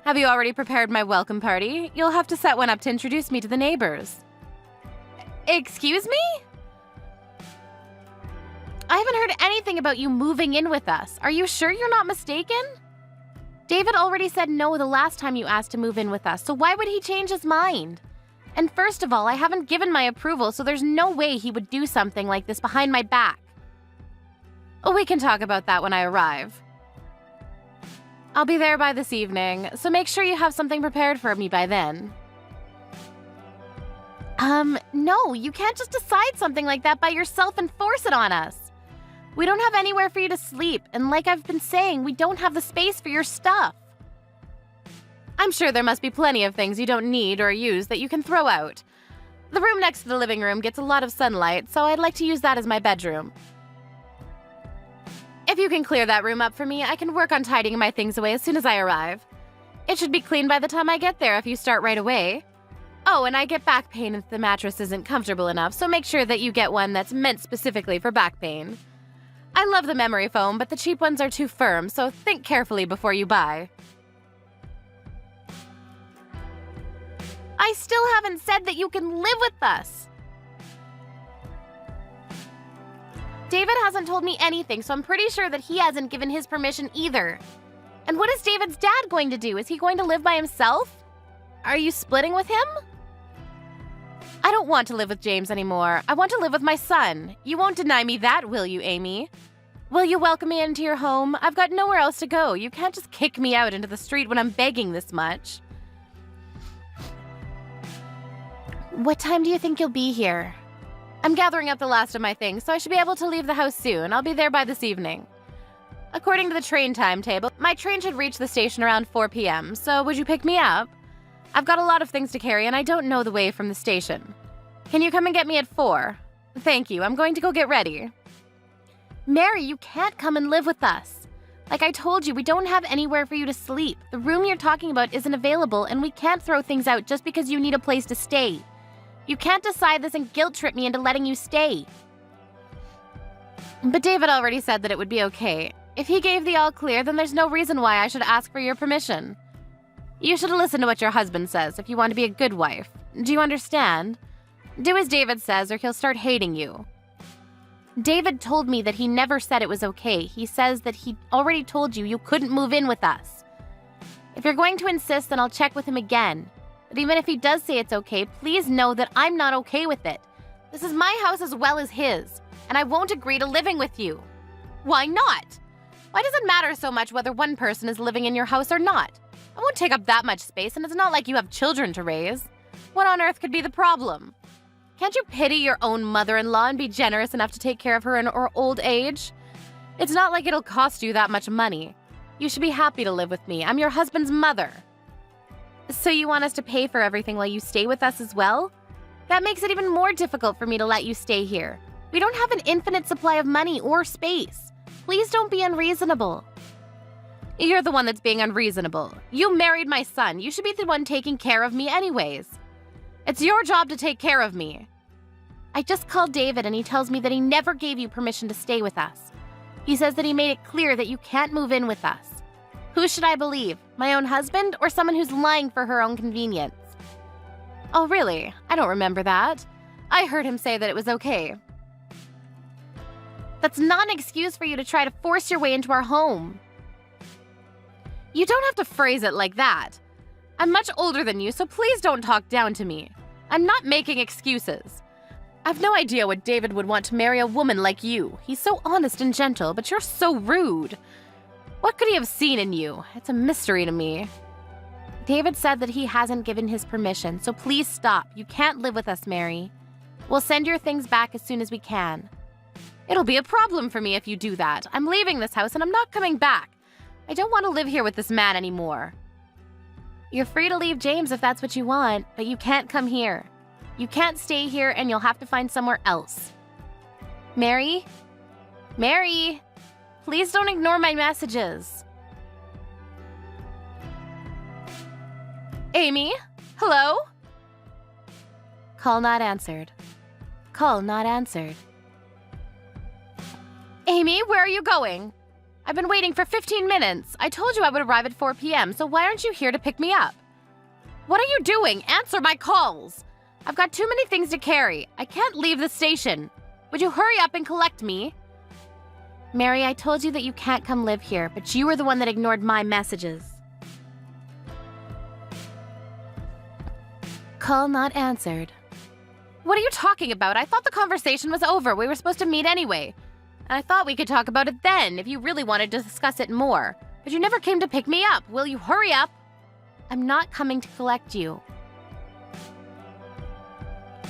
Have you already prepared my welcome party? You'll have to set one up to introduce me to the neighbors. Excuse me? I haven't heard anything about you moving in with us. Are you sure you're not mistaken? David already said no the last time you asked to move in with us, so why would he change his mind? And first of all, I haven't given my approval, so there's no way he would do something like this behind my back. We can talk about that when I arrive. I'll be there by this evening, so make sure you have something prepared for me by then. No, you can't just decide something like that by yourself and force it on us. We don't have anywhere for you to sleep, and like I've been saying, we don't have the space for your stuff. I'm sure there must be plenty of things you don't need or use that you can throw out. The room next to the living room gets a lot of sunlight, so I'd like to use that as my bedroom. If you can clear that room up for me, I can work on tidying my things away as soon as I arrive. It should be clean by the time I get there if you start right away. Oh, and I get back pain if the mattress isn't comfortable enough, so make sure that you get one that's meant specifically for back pain. I love the memory foam, but the cheap ones are too firm, so think carefully before you buy. I still haven't said that you can live with us. David hasn't told me anything, so I'm pretty sure that he hasn't given his permission either. And what is David's dad going to do? Is he going to live by himself? Are you splitting with him? I don't want to live with James anymore. I want to live with my son. You won't deny me that, will you, Amy? Will you welcome me into your home? I've got nowhere else to go. You can't just kick me out into the street when I'm begging this much. What time do you think you'll be here? I'm gathering up the last of my things, so I should be able to leave the house soon. I'll be there by this evening. According to the train timetable, my train should reach the station around 4 p.m., so would you pick me up? I've got a lot of things to carry, and I don't know the way from the station. Can you come and get me at 4? Thank you. I'm going to go get ready. Mary, you can't come and live with us. Like I told you, we don't have anywhere for you to sleep. The room you're talking about isn't available, and we can't throw things out just because you need a place to stay. You can't decide this and guilt-trip me into letting you stay. But David already said that it would be okay. If he gave the all clear, then there's no reason why I should ask for your permission. You should listen to what your husband says if you want to be a good wife. Do you understand? Do as David says or he'll start hating you. David told me that he never said it was okay. He says that he already told you couldn't move in with us. If you're going to insist, then I'll check with him again. But even if he does say it's okay, please know that I'm not okay with it. This is my house as well as his, and I won't agree to living with you. Why not? Why does it matter so much whether one person is living in your house or not? I won't take up that much space, and it's not like you have children to raise. What on earth could be the problem? Can't you pity your own mother-in-law and be generous enough to take care of her in her old age? It's not like it'll cost you that much money. You should be happy to live with me. I'm your husband's mother. So you want us to pay for everything while you stay with us as well? That makes it even more difficult for me to let you stay here. We don't have an infinite supply of money or space. Please don't be unreasonable. You're the one that's being unreasonable. You married my son. You should be the one taking care of me anyways. It's your job to take care of me. I just called David and he tells me that he never gave you permission to stay with us. He says that he made it clear that you can't move in with us. Who should I believe? My own husband or someone who's lying for her own convenience? Oh, really? I don't remember that. I heard him say that it was okay. That's not an excuse for you to try to force your way into our home. You don't have to phrase it like that. I'm much older than you, so please don't talk down to me. I'm not making excuses. I've no idea what David would want to marry a woman like you. He's so honest and gentle, but you're so rude. What could he have seen in you? It's a mystery to me. David said that he hasn't given his permission, so please stop. You can't live with us, Mary. We'll send your things back as soon as we can. It'll be a problem for me if you do that. I'm leaving this house and I'm not coming back. I don't want to live here with this man anymore. You're free to leave James if that's what you want, but you can't come here. You can't stay here and you'll have to find somewhere else. Mary? Mary? Please don't ignore my messages. Amy? Hello? Call not answered. Call not answered. Amy, where are you going? I've been waiting for 15 minutes. I told you I would arrive at 4 p.m., so why aren't you here to pick me up? What are you doing? Answer my calls. I've got too many things to carry. I can't leave the station. Would you hurry up and collect me? Mary, I told you that you can't come live here, but you were the one that ignored my messages. Call not answered. What are you talking about? I thought the conversation was over. We were supposed to meet anyway. And I thought we could talk about it then, if you really wanted to discuss it more. But you never came to pick me up. Will you hurry up? I'm not coming to collect you.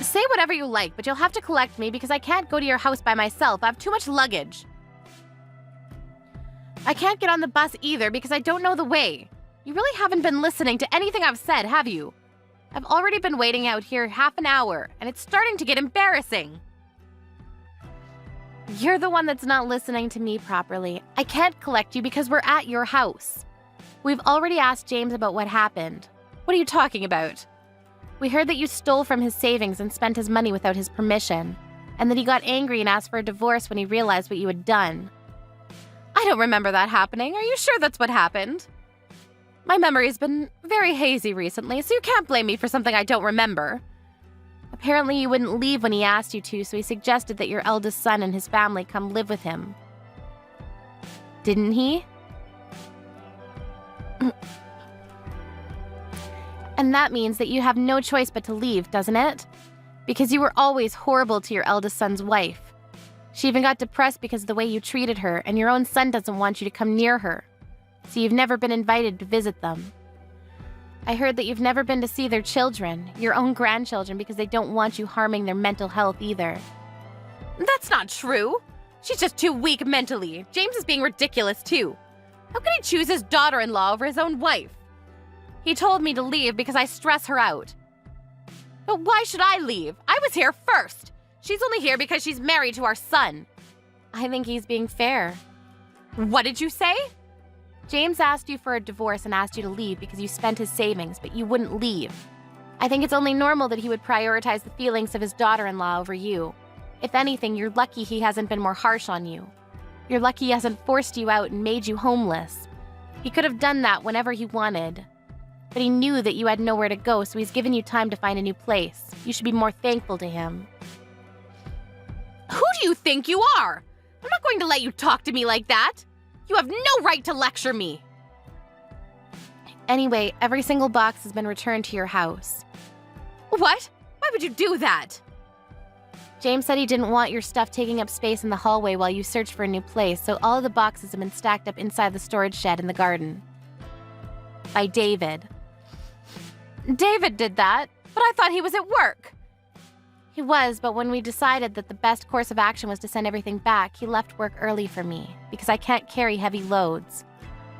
Say whatever you like, but you'll have to collect me because I can't go to your house by myself. I have too much luggage. I can't get on the bus either because I don't know the way. You really haven't been listening to anything I've said, have you? I've already been waiting out here half an hour, and it's starting to get embarrassing. You're the one that's not listening to me properly. I can't collect you because we're at your house. We've already asked James about what happened. What are you talking about? We heard that you stole from his savings and spent his money without his permission, and that he got angry and asked for a divorce when he realized what you had done. I don't remember that happening. Are you sure that's what happened? My memory's been very hazy recently, so you can't blame me for something I don't remember. Apparently you wouldn't leave when he asked you to, so he suggested that your eldest son and his family come live with him. Didn't he? And that means that you have no choice but to leave, doesn't it? Because you were always horrible to your eldest son's wife. She even got depressed because of the way you treated her, and your own son doesn't want you to come near her. So you've never been invited to visit them. I heard that you've never been to see their children, your own grandchildren, because they don't want you harming their mental health either. That's not true. She's just too weak mentally. James is being ridiculous too. How can he choose his daughter-in-law over his own wife? He told me to leave because I stress her out. But why should I leave? I was here first. She's only here because she's married to our son. I think he's being fair. What did you say? James asked you for a divorce and asked you to leave because you spent his savings, but you wouldn't leave. I think it's only normal that he would prioritize the feelings of his daughter-in-law over you. If anything, you're lucky he hasn't been more harsh on you. You're lucky he hasn't forced you out and made you homeless. He could have done that whenever he wanted. But he knew that you had nowhere to go, so he's given you time to find a new place. You should be more thankful to him. Who do you think you are? I'm not going to let you talk to me like that. You have no right to lecture me. Anyway, every single box has been returned to your house. What? Why would you do that? James said he didn't want your stuff taking up space in the hallway while you searched for a new place, so all of the boxes have been stacked up inside the storage shed in the garden. By David. David did that, but I thought he was at work. He was, but when we decided that the best course of action was to send everything back, he left work early for me, because I can't carry heavy loads.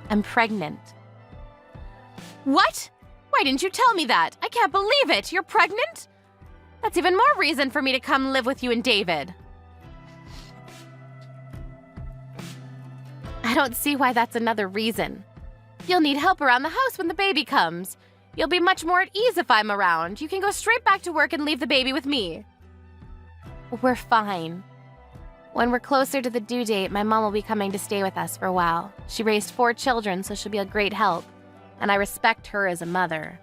I'm pregnant. What? Why didn't you tell me that? I can't believe it! You're pregnant? That's even more reason for me to come live with you and David. I don't see why that's another reason. You'll need help around the house when the baby comes. You'll be much more at ease if I'm around. You can go straight back to work and leave the baby with me. We're fine. When we're closer to the due date, my mom will be coming to stay with us for a while. She raised 4 children, so she'll be a great help. And I respect her as a mother.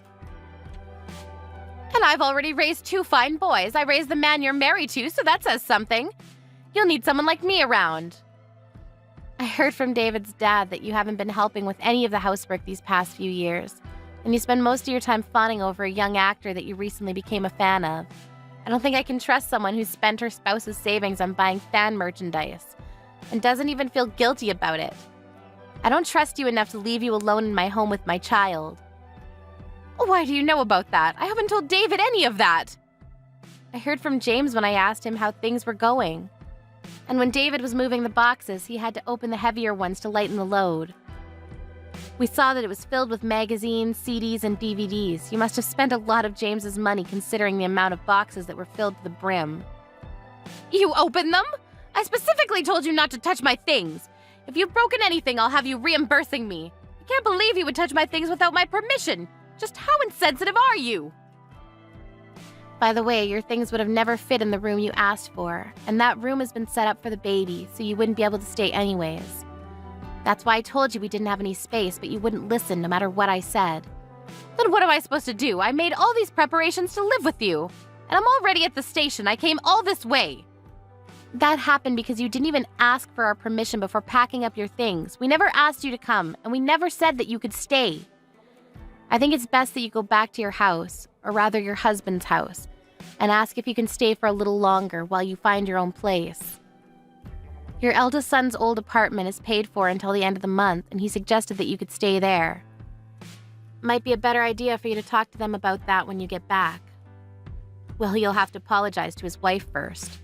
And I've already raised 2 fine boys. I raised the man you're married to, so that says something. You'll need someone like me around. I heard from David's dad that you haven't been helping with any of the housework these past few years. And you spend most of your time fawning over a young actor that you recently became a fan of. I don't think I can trust someone who's spent her spouse's savings on buying fan merchandise and doesn't even feel guilty about it. I don't trust you enough to leave you alone in my home with my child. Why do you know about that? I haven't told David any of that. I heard from James when I asked him how things were going. And when David was moving the boxes, he had to open the heavier ones to lighten the load. We saw that it was filled with magazines, CDs, and DVDs. You must have spent a lot of James's money considering the amount of boxes that were filled to the brim. You opened them? I specifically told you not to touch my things. If you've broken anything, I'll have you reimbursing me. I can't believe you would touch my things without my permission. Just how insensitive are you? By the way, your things would have never fit in the room you asked for, and that room has been set up for the baby, so you wouldn't be able to stay anyways. That's why I told you we didn't have any space, but you wouldn't listen no matter what I said. Then what am I supposed to do? I made all these preparations to live with you, and I'm already at the station. I came all this way. That happened because you didn't even ask for our permission before packing up your things. We never asked you to come, and we never said that you could stay. I think it's best that you go back to your house, or rather your husband's house, and ask if you can stay for a little longer while you find your own place. Your eldest son's old apartment is paid for until the end of the month, and he suggested that you could stay there. Might be a better idea for you to talk to them about that when you get back. Well, you'll have to apologize to his wife first.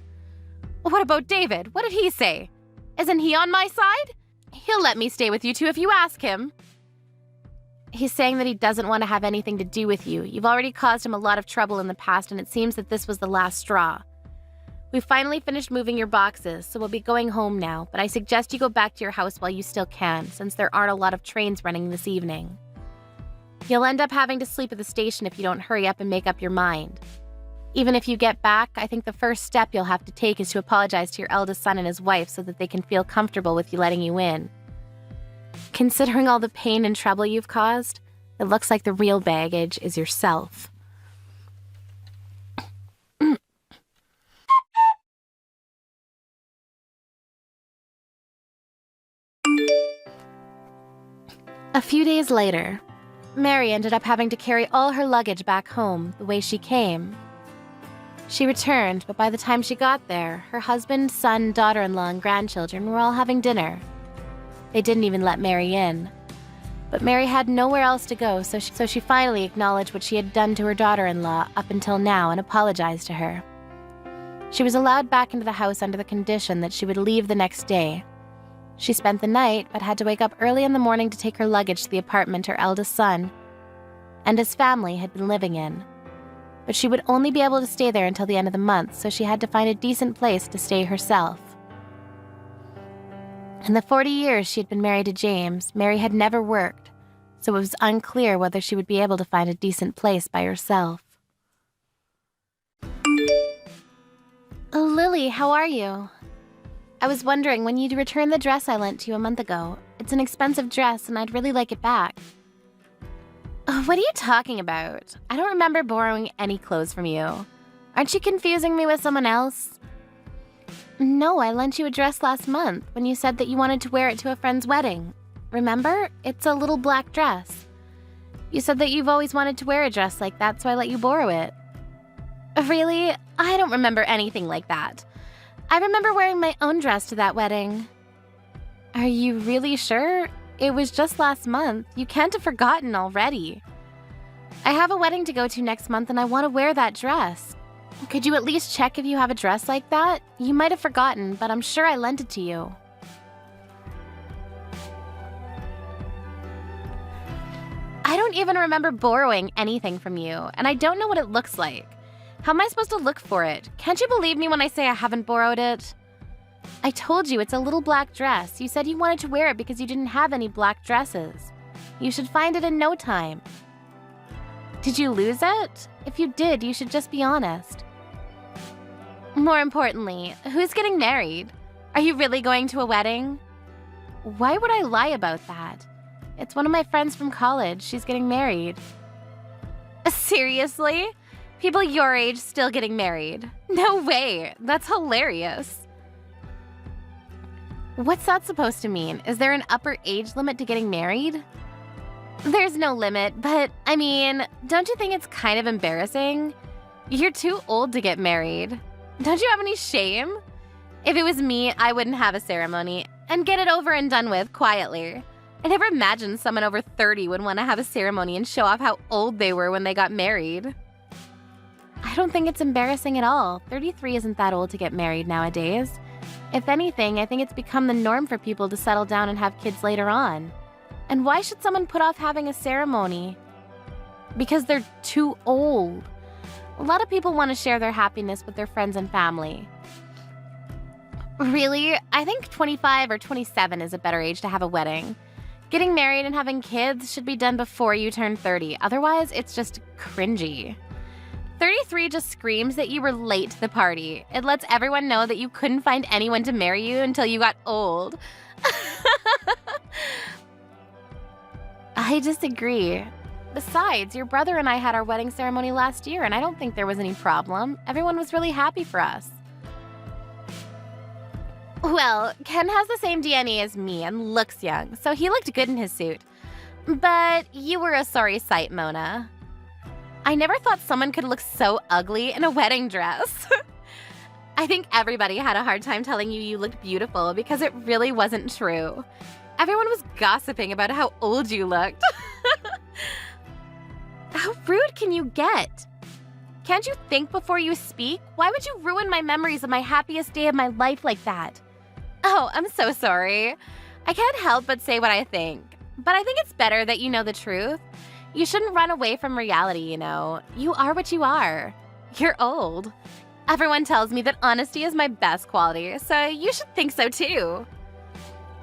What about David? What did he say? Isn't he on my side? He'll let me stay with you two if you ask him. He's saying that he doesn't want to have anything to do with you. You've already caused him a lot of trouble in the past, and it seems that this was the last straw. We've finally finished moving your boxes, so we'll be going home now, but I suggest you go back to your house while you still can, since there aren't a lot of trains running this evening. You'll end up having to sleep at the station if you don't hurry up and make up your mind. Even if you get back, I think the first step you'll have to take is to apologize to your eldest son and his wife so that they can feel comfortable with you letting you in. Considering all the pain and trouble you've caused, it looks like the real baggage is yourself. A few days later, Mary ended up having to carry all her luggage back home the way she came. She returned, but by the time she got there, her husband, son, daughter-in-law, and grandchildren were all having dinner. They didn't even let Mary in. But Mary had nowhere else to go, so she finally acknowledged what she had done to her daughter-in-law up until now and apologized to her. She was allowed back into the house under the condition that she would leave the next day. She spent the night, but had to wake up early in the morning to take her luggage to the apartment her eldest son and his family had been living in. But she would only be able to stay there until the end of the month, so she had to find a decent place to stay herself. In the 40 years she had been married to James, Mary had never worked, so it was unclear whether she would be able to find a decent place by herself. Oh, Lily, how are you? I was wondering when you'd return the dress I lent you a month ago. It's an expensive dress, and I'd really like it back. What are you talking about? I don't remember borrowing any clothes from you. Aren't you confusing me with someone else? No, I lent you a dress last month when you said that you wanted to wear it to a friend's wedding. Remember? It's a little black dress. You said that you've always wanted to wear a dress like that, so I let you borrow it. Really? I don't remember anything like that. I remember wearing my own dress to that wedding. Are you really sure? It was just last month. You can't have forgotten already. I have a wedding to go to next month and I want to wear that dress. Could you at least check if you have a dress like that? You might have forgotten, but I'm sure I lent it to you. I don't even remember borrowing anything from you, and I don't know what it looks like. How am I supposed to look for it? Can't you believe me when I say I haven't borrowed it? I told you it's a little black dress. You said you wanted to wear it because you didn't have any black dresses. You should find it in no time. Did you lose it? If you did, you should just be honest. More importantly, who's getting married? Are you really going to a wedding? Why would I lie about that? It's one of my friends from college. She's getting married. Seriously? People your age still getting married? No way. That's hilarious. What's that supposed to mean? Is there an upper age limit to getting married? There's no limit, but I mean, don't you think it's kind of embarrassing? You're too old to get married. Don't you have any shame? If it was me, I wouldn't have a ceremony and get it over and done with quietly. I never imagined someone over 30 would want to have a ceremony and show off how old they were when they got married. I don't think it's embarrassing at all. 33 isn't that old to get married nowadays. If anything, I think it's become the norm for people to settle down and have kids later on. And why should someone put off having a ceremony? Because they're too old. A lot of people want to share their happiness with their friends and family. Really? I think 25 or 27 is a better age to have a wedding. Getting married and having kids should be done before you turn 30. Otherwise, it's just cringy. 33 just screams that you were late to the party. It lets everyone know that you couldn't find anyone to marry you until you got old. I disagree. Besides, your brother and I had our wedding ceremony last year, and I don't think there was any problem. Everyone was really happy for us. Well, Ken has the same DNA as me and looks young, so he looked good in his suit. But you were a sorry sight, Mona. I never thought someone could look so ugly in a wedding dress. I think everybody had a hard time telling you looked beautiful because it really wasn't true. Everyone was gossiping about how old you looked. How rude can you get? Can't you think before you speak? Why would you ruin my memories of my happiest day of my life like that? Oh, I'm so sorry. I can't help but say what I think. But I think it's better that you know the truth. You shouldn't run away from reality, you know. You are what you are. You're old. Everyone tells me that honesty is my best quality, so you should think so too.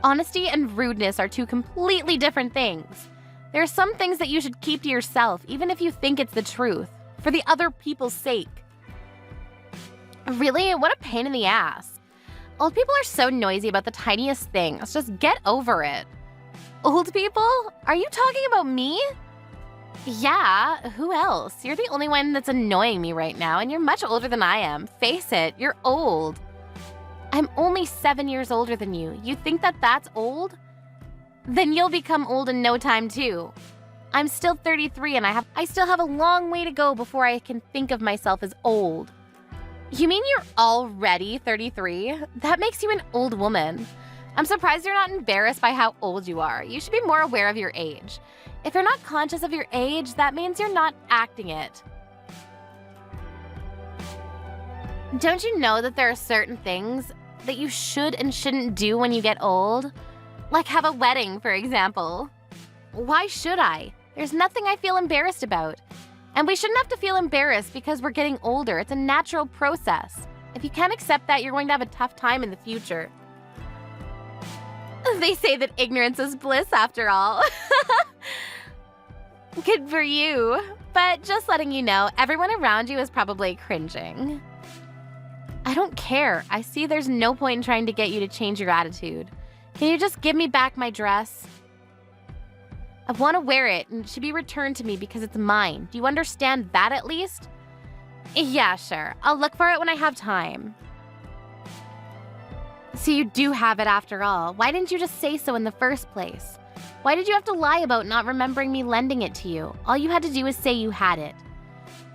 Honesty and rudeness are two completely different things. There are some things that you should keep to yourself, even if you think it's the truth, for the other people's sake. Really? What a pain in the ass. Old people are so noisy about the tiniest things. Just get over it. Old people? Are you talking about me? Yeah, who else? You're the only one that's annoying me right now, and you're much older than I am. Face it, you're old. I'm only 7 years older than you. You think that that's old? Then you'll become old in no time too. I'm still 33 and I still have a long way to go before I can think of myself as old. You mean you're already 33? That makes you an old woman. I'm surprised you're not embarrassed by how old you are. You should be more aware of your age. If you're not conscious of your age, that means you're not acting it. Don't you know that there are certain things that you should and shouldn't do when you get old? Like have a wedding, for example. Why should I? There's nothing I feel embarrassed about. And we shouldn't have to feel embarrassed because we're getting older. It's a natural process. If you can't accept that, you're going to have a tough time in the future. They say that ignorance is bliss after all. Good for you. But just letting you know, everyone around you is probably cringing. I don't care. I see there's no point in trying to get you to change your attitude. Can you just give me back my dress? I want to wear it and it should be returned to me because it's mine. Do you understand that at least? Yeah, sure. I'll look for it when I have time. So you do have it after all. Why didn't you just say so in the first place? Why did you have to lie about not remembering me lending it to you? All you had to do was say you had it.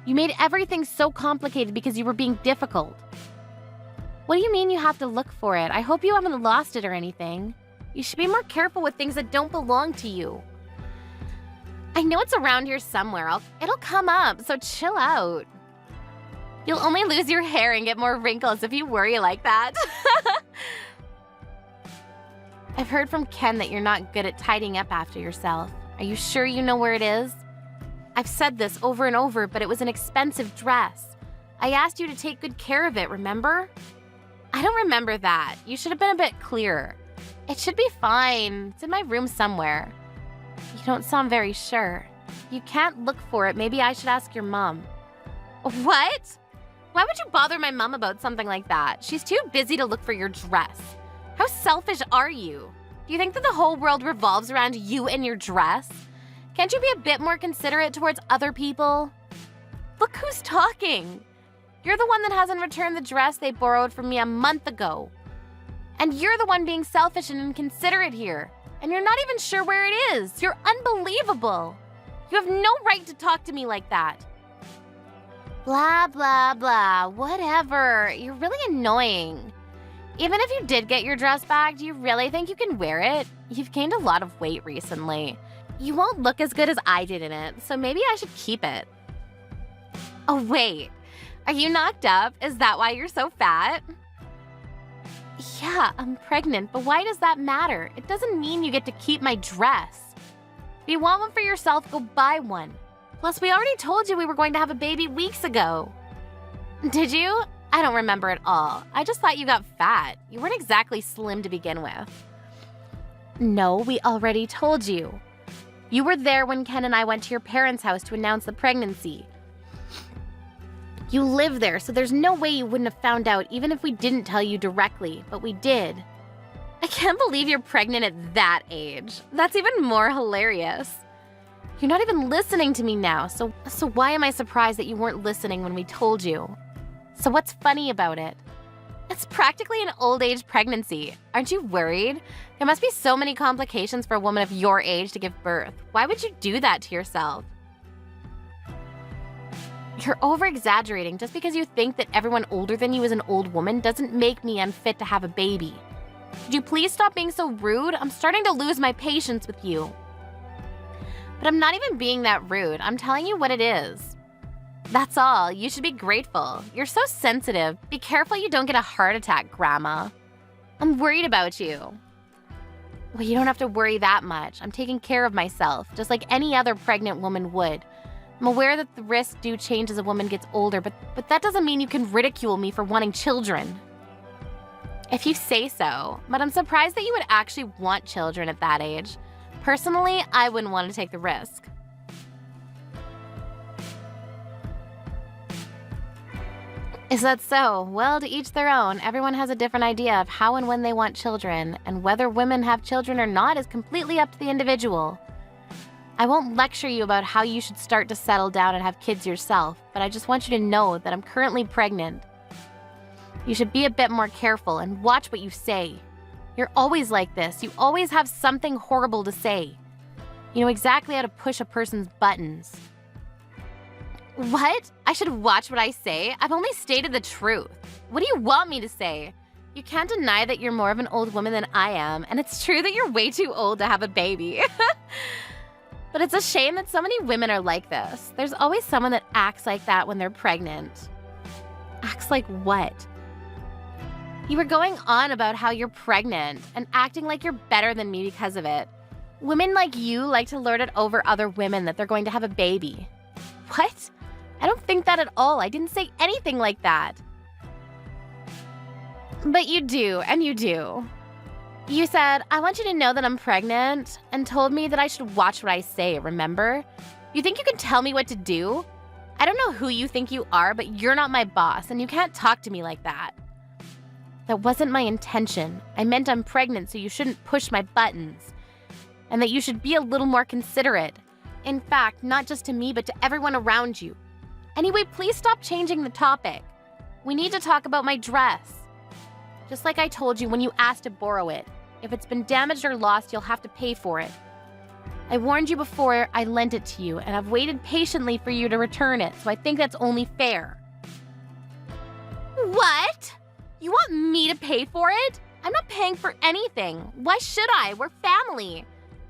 You made everything so complicated because you were being difficult. What do you mean you have to look for it? I hope you haven't lost it or anything. You should be more careful with things that don't belong to you. I know it's around here somewhere. It'll come up, so chill out. You'll only lose your hair and get more wrinkles if you worry like that. I've heard from Ken that you're not good at tidying up after yourself. Are you sure you know where it is? I've said this over and over, but it was an expensive dress. I asked you to take good care of it, remember? I don't remember that. You should have been a bit clearer. It should be fine. It's in my room somewhere. You don't sound very sure. You can't look for it. Maybe I should ask your mom. What? Why would you bother my mom about something like that? She's too busy to look for your dress. How selfish are you? Do you think that the whole world revolves around you and your dress? Can't you be a bit more considerate towards other people? Look who's talking. You're the one that hasn't returned the dress they borrowed from me a month ago. And you're the one being selfish and inconsiderate here. And you're not even sure where it is. You're unbelievable. You have no right to talk to me like that. Blah, blah, blah. Whatever. You're really annoying. Even if you did get your dress back, do you really think you can wear it? You've gained a lot of weight recently. You won't look as good as I did in it, so maybe I should keep it. Oh, wait. Are you knocked up? Is that why you're so fat? Yeah, I'm pregnant, but why does that matter? It doesn't mean you get to keep my dress. If you want one for yourself, go buy one. Plus, we already told you we were going to have a baby weeks ago. Did you? I don't remember at all. I just thought you got fat. You weren't exactly slim to begin with. No, we already told you. You were there when Ken and I went to your parents' house to announce the pregnancy. You live there, so there's no way you wouldn't have found out even if we didn't tell you directly, but we did. I can't believe you're pregnant at that age. That's even more hilarious. You're not even listening to me now, so why am I surprised that you weren't listening when we told you? So what's funny about it? It's practically an old age pregnancy. Aren't you worried? There must be so many complications for a woman of your age to give birth. Why would you do that to yourself? You're over-exaggerating. Just because you think that everyone older than you is an old woman doesn't make me unfit to have a baby. Could you please stop being so rude? I'm starting to lose my patience with you. But I'm not even being that rude. I'm telling you what it is. That's all. You should be grateful. You're so sensitive. Be careful you don't get a heart attack, Grandma. I'm worried about you. Well, you don't have to worry that much. I'm taking care of myself, just like any other pregnant woman would. I'm aware that the risks do change as a woman gets older, but that doesn't mean you can ridicule me for wanting children. If you say so, but I'm surprised that you would actually want children at that age. Personally, I wouldn't want to take the risk. Is that so? Well, to each their own. Everyone has a different idea of how and when they want children, and whether women have children or not is completely up to the individual. I won't lecture you about how you should start to settle down and have kids yourself, but I just want you to know that I'm currently pregnant. You should be a bit more careful and watch what you say. You're always like this. You always have something horrible to say. You know exactly how to push a person's buttons. What? I should watch what I say? I've only stated the truth. What do you want me to say? You can't deny that you're more of an old woman than I am, and it's true that you're way too old to have a baby. But it's a shame that so many women are like this. There's always someone that acts like that when they're pregnant. Acts like what? You were going on about how you're pregnant and acting like you're better than me because of it. Women like you like to lord it over other women that they're going to have a baby. What? I don't think that at all. I didn't say anything like that. But you do, and you do. You said, I want you to know that I'm pregnant, and told me that I should watch what I say, remember? You think you can tell me what to do? I don't know who you think you are, but you're not my boss, and you can't talk to me like that. That wasn't my intention. I meant I'm pregnant, so you shouldn't push my buttons. And that you should be a little more considerate. In fact, not just to me, but to everyone around you. Anyway, please stop changing the topic. We need to talk about my dress. Just like I told you when you asked to borrow it. If it's been damaged or lost, you'll have to pay for it. I warned you before I lent it to you, and I've waited patiently for you to return it, so I think that's only fair. What? You want me to pay for it? I'm not paying for anything. Why should I? We're family.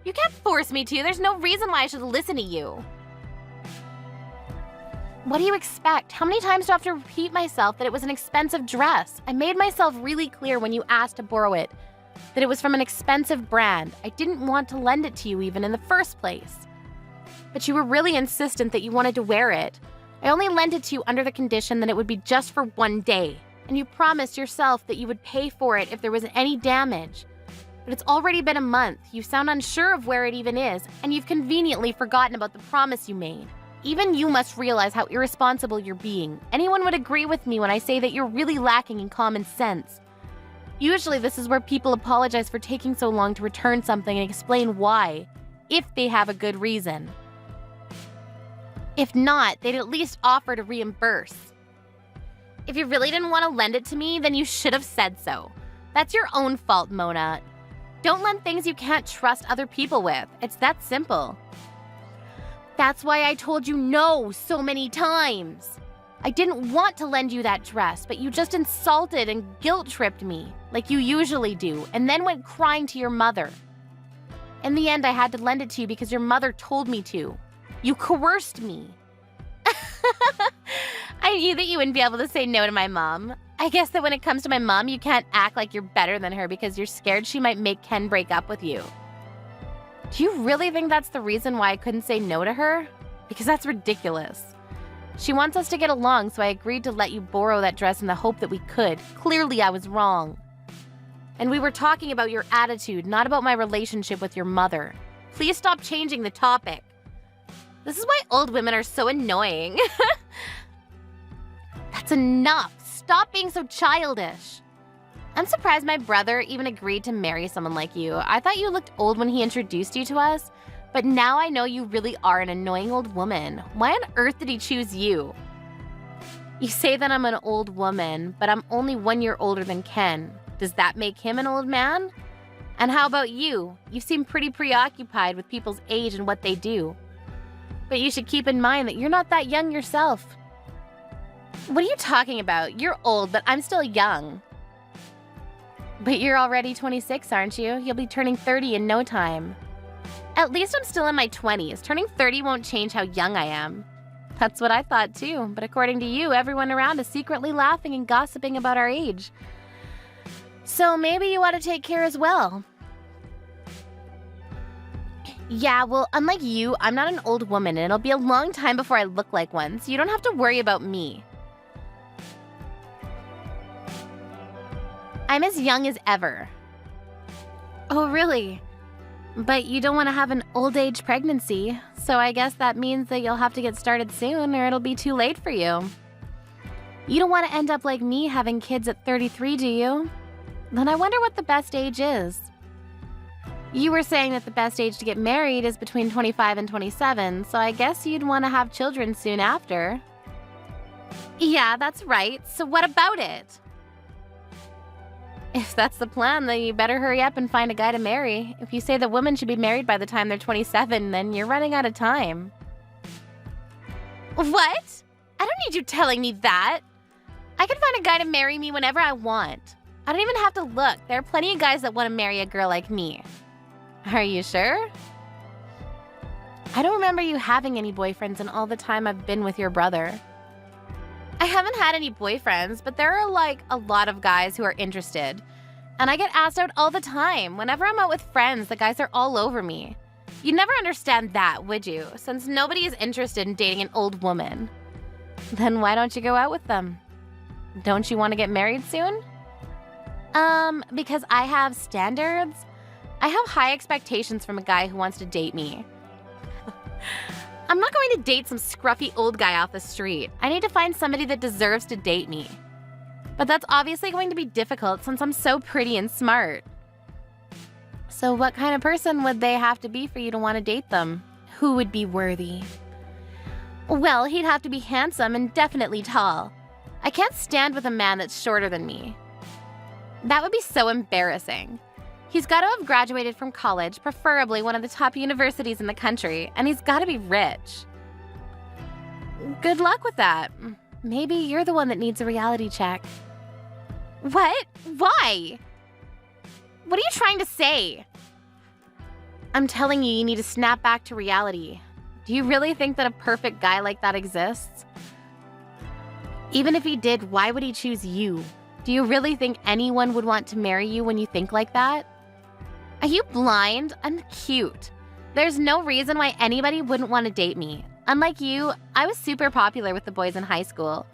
You can't force me to. There's no reason why I should listen to you. What do you expect? How many times do I have to repeat myself that it was an expensive dress? I made myself really clear when you asked to borrow it that it was from an expensive brand. I didn't want to lend it to you even in the first place. But you were really insistent that you wanted to wear it. I only lent it to you under the condition that it would be just for one day. And you promised yourself that you would pay for it if there was any damage. But it's already been a month. You sound unsure of where it even is, and you've conveniently forgotten about the promise you made. Even you must realize how irresponsible you're being. Anyone would agree with me when I say that you're really lacking in common sense. Usually this is where people apologize for taking so long to return something and explain why, if they have a good reason. If not, they'd at least offer to reimburse. If you really didn't want to lend it to me, then you should have said so. That's your own fault, Mona. Don't lend things you can't trust other people with. It's that simple. That's why I told you no so many times. I didn't want to lend you that dress, but you just insulted and guilt-tripped me, like you usually do, and then went crying to your mother. In the end, I had to lend it to you because your mother told me to. You coerced me. I knew that you wouldn't be able to say no to my mom. I guess that when it comes to my mom, you can't act like you're better than her because you're scared she might make Ken break up with you. Do you really think that's the reason why I couldn't say no to her? Because that's ridiculous. She wants us to get along, so I agreed to let you borrow that dress in the hope that we could. Clearly, I was wrong. And we were talking about your attitude, not about my relationship with your mother. Please stop changing the topic. This is why old women are so annoying. That's enough. Stop being so childish. I'm surprised my brother even agreed to marry someone like you. I thought you looked old when he introduced you to us, but now I know you really are an annoying old woman. Why on earth did he choose you? You say that I'm an old woman, but I'm only 1 year older than Ken. Does that make him an old man? And how about you? You seem pretty preoccupied with people's age and what they do. But you should keep in mind that you're not that young yourself. What are you talking about? You're old, but I'm still young. But you're already 26, aren't you? You'll be turning 30 in no time. At least I'm still in my 20s. Turning 30 won't change how young I am. That's what I thought too, but according to you, everyone around is secretly laughing and gossiping about our age. So maybe you ought to take care as well. Yeah, well, unlike you, I'm not an old woman, and it'll be a long time before I look like one, so you don't have to worry about me. I'm as young as ever. Oh, really? But you don't want to have an old age pregnancy, so I guess that means that you'll have to get started soon or it'll be too late for you. You don't want to end up like me having kids at 33, do you? Then I wonder what the best age is. You were saying that the best age to get married is between 25 and 27, so I guess you'd want to have children soon after. Yeah, that's right. So what about it? If that's the plan, then you better hurry up and find a guy to marry. If you say that women should be married by the time they're 27, then you're running out of time. What? I don't need you telling me that. I can find a guy to marry me whenever I want. I don't even have to look. There are plenty of guys that want to marry a girl like me. Are you sure? I don't remember you having any boyfriends in all the time I've been with your brother. I haven't had any boyfriends, but there are a lot of guys who are interested. And I get asked out all the time. Whenever I'm out with friends, the guys are all over me. You'd never understand that, would you? Since nobody is interested in dating an old woman. Then why don't you go out with them? Don't you want to get married soon? Because I have standards. I have high expectations from a guy who wants to date me. I'm not going to date some scruffy old guy off the street. I need to find somebody that deserves to date me. But that's obviously going to be difficult since I'm so pretty and smart. So what kind of person would they have to be for you to want to date them? Who would be worthy? Well, he'd have to be handsome and definitely tall. I can't stand with a man that's shorter than me. That would be so embarrassing. He's got to have graduated from college, preferably one of the top universities in the country, and he's got to be rich. Good luck with that. Maybe you're the one that needs a reality check. What? Why? What are you trying to say? I'm telling you, you need to snap back to reality. Do you really think that a perfect guy like that exists? Even if he did, why would he choose you? Do you really think anyone would want to marry you when you think like that? Are you blind? I'm cute. There's no reason why anybody wouldn't want to date me. Unlike you, I was super popular with the boys in high school.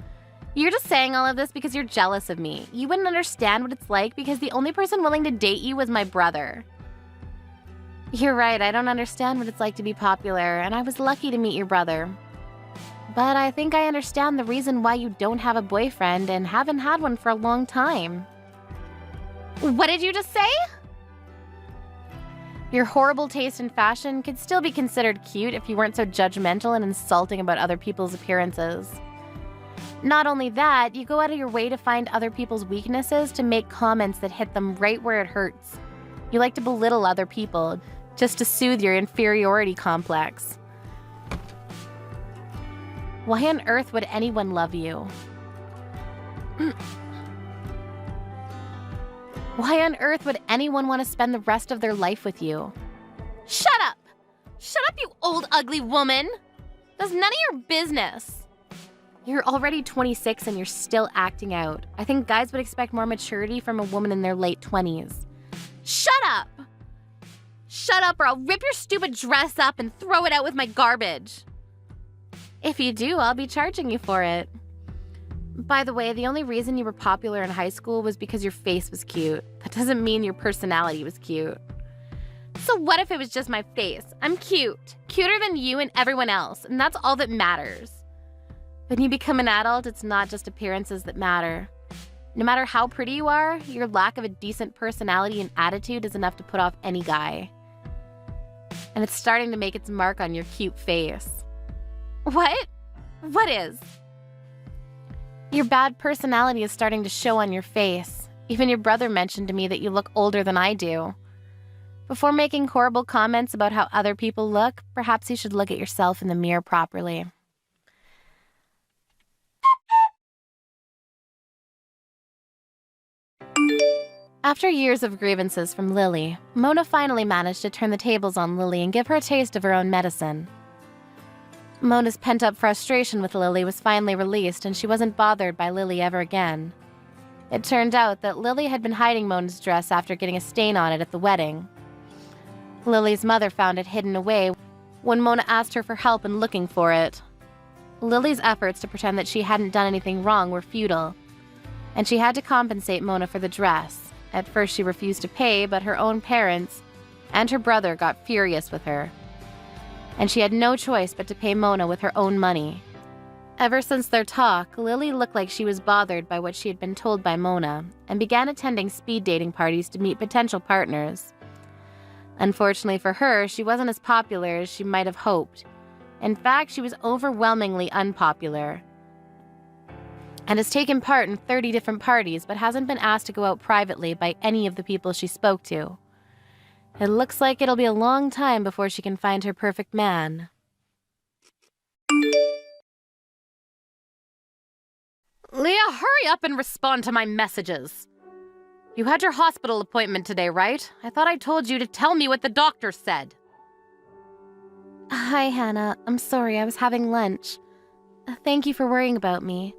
You're just saying all of this because you're jealous of me. You wouldn't understand what it's like because the only person willing to date you was my brother. You're right, I don't understand what it's like to be popular, and I was lucky to meet your brother. But I think I understand the reason why you don't have a boyfriend and haven't had one for a long time. What did you just say? Your horrible taste in fashion could still be considered cute if you weren't so judgmental and insulting about other people's appearances. Not only that, you go out of your way to find other people's weaknesses to make comments that hit them right where it hurts. You like to belittle other people just to soothe your inferiority complex. Why on earth would anyone love you? Why on earth would anyone want to spend the rest of their life with you? Shut up! Shut up, you old ugly woman! That's none of your business. You're already 26 and you're still acting out. I think guys would expect more maturity from a woman in their late 20s. Shut up! Shut up or I'll rip your stupid dress up and throw it out with my garbage. If you do, I'll be charging you for it. By the way, the only reason you were popular in high school was because your face was cute. That doesn't mean your personality was cute. So what if it was just my face? I'm cute. Cuter than you and everyone else, and that's all that matters. When you become an adult, it's not just appearances that matter. No matter how pretty you are, your lack of a decent personality and attitude is enough to put off any guy. And it's starting to make its mark on your cute face. What? What is? Your bad personality is starting to show on your face. Even your brother mentioned to me that you look older than I do. Before making horrible comments about how other people look, perhaps you should look at yourself in the mirror properly. After years of grievances from Lily, Mona finally managed to turn the tables on Lily and give her a taste of her own medicine. Mona's pent-up frustration with Lily was finally released, and she wasn't bothered by Lily ever again. It turned out that Lily had been hiding Mona's dress after getting a stain on it at the wedding. Lily's mother found it hidden away when Mona asked her for help in looking for it. Lily's efforts to pretend that she hadn't done anything wrong were futile, and she had to compensate Mona for the dress. At first she refused to pay, but her own parents and her brother got furious with her, and she had no choice but to pay Mona with her own money. Ever since their talk, Lily looked like she was bothered by what she had been told by Mona, and began attending speed dating parties to meet potential partners. Unfortunately for her, she wasn't as popular as she might have hoped. In fact, she was overwhelmingly unpopular. and has taken part in 30 different parties but hasn't been asked to go out privately by any of the people she spoke to. It looks like it'll be a long time before she can find her perfect man. Leah, hurry up and respond to my messages. You had your hospital appointment today, right? I thought I told you to tell me what the doctor said. Hi, Hannah. I'm sorry, I was having lunch. Thank you for worrying about me.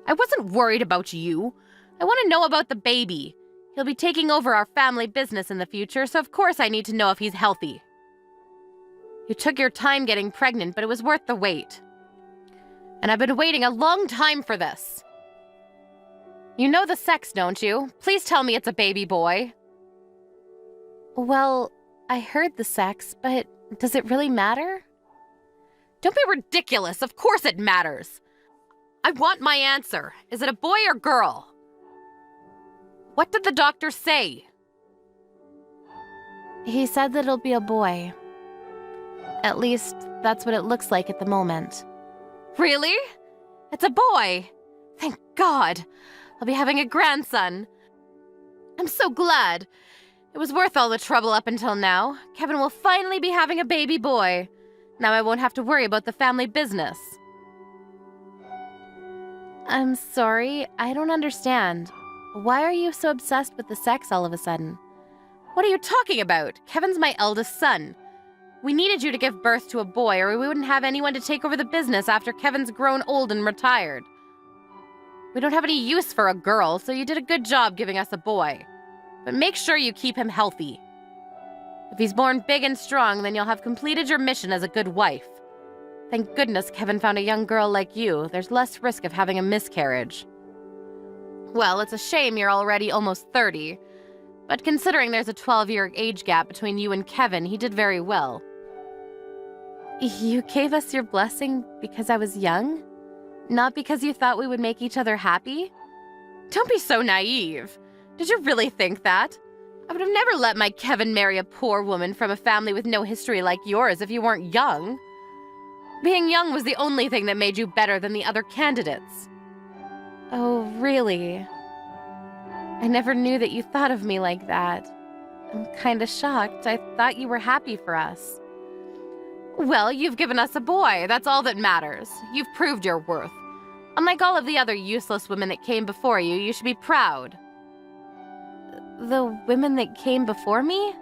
I wasn't worried about you. I want to know about the baby. He'll be taking over our family business in the future, so of course I need to know if he's healthy. You took your time getting pregnant, but it was worth the wait. And I've been waiting a long time for this. You know the sex, don't you? Please tell me it's a baby boy. Well, I heard the sex, but does it really matter? Don't be ridiculous. Of course it matters. I want my answer. Is it a boy or girl? What did the doctor say? He said that it'll be a boy. At least, that's what it looks like at the moment. Really? It's a boy. Thank God. I'll be having a grandson. I'm so glad. It was worth all the trouble up until now. Kevin will finally be having a baby boy. Now I won't have to worry about the family business. I'm sorry, I don't understand. Why are you so obsessed with the sex all of a sudden? What are you talking about? Kevin's my eldest son. We needed you to give birth to a boy, or we wouldn't have anyone to take over the business after Kevin's grown old and retired. We don't have any use for a girl, so you did a good job giving us a boy. But make sure you keep him healthy. If he's born big and strong, then you'll have completed your mission as a good wife. Thank goodness Kevin found a young girl like you. There's less risk of having a miscarriage. Well, it's a shame you're already almost 30. But considering there's a 12-year age gap between you and Kevin, he did very well. You gave us your blessing because I was young? Not because you thought we would make each other happy? Don't be so naive. Did you really think that? I would have never let my Kevin marry a poor woman from a family with no history like yours if you weren't young. Being young was the only thing that made you better than the other candidates. Oh, really? I never knew that you thought of me like that. I'm kinda shocked. I thought you were happy for us. Well, you've given us a boy. That's all that matters. You've proved your worth. Unlike all of the other useless women that came before you, you should be proud. The women that came before me?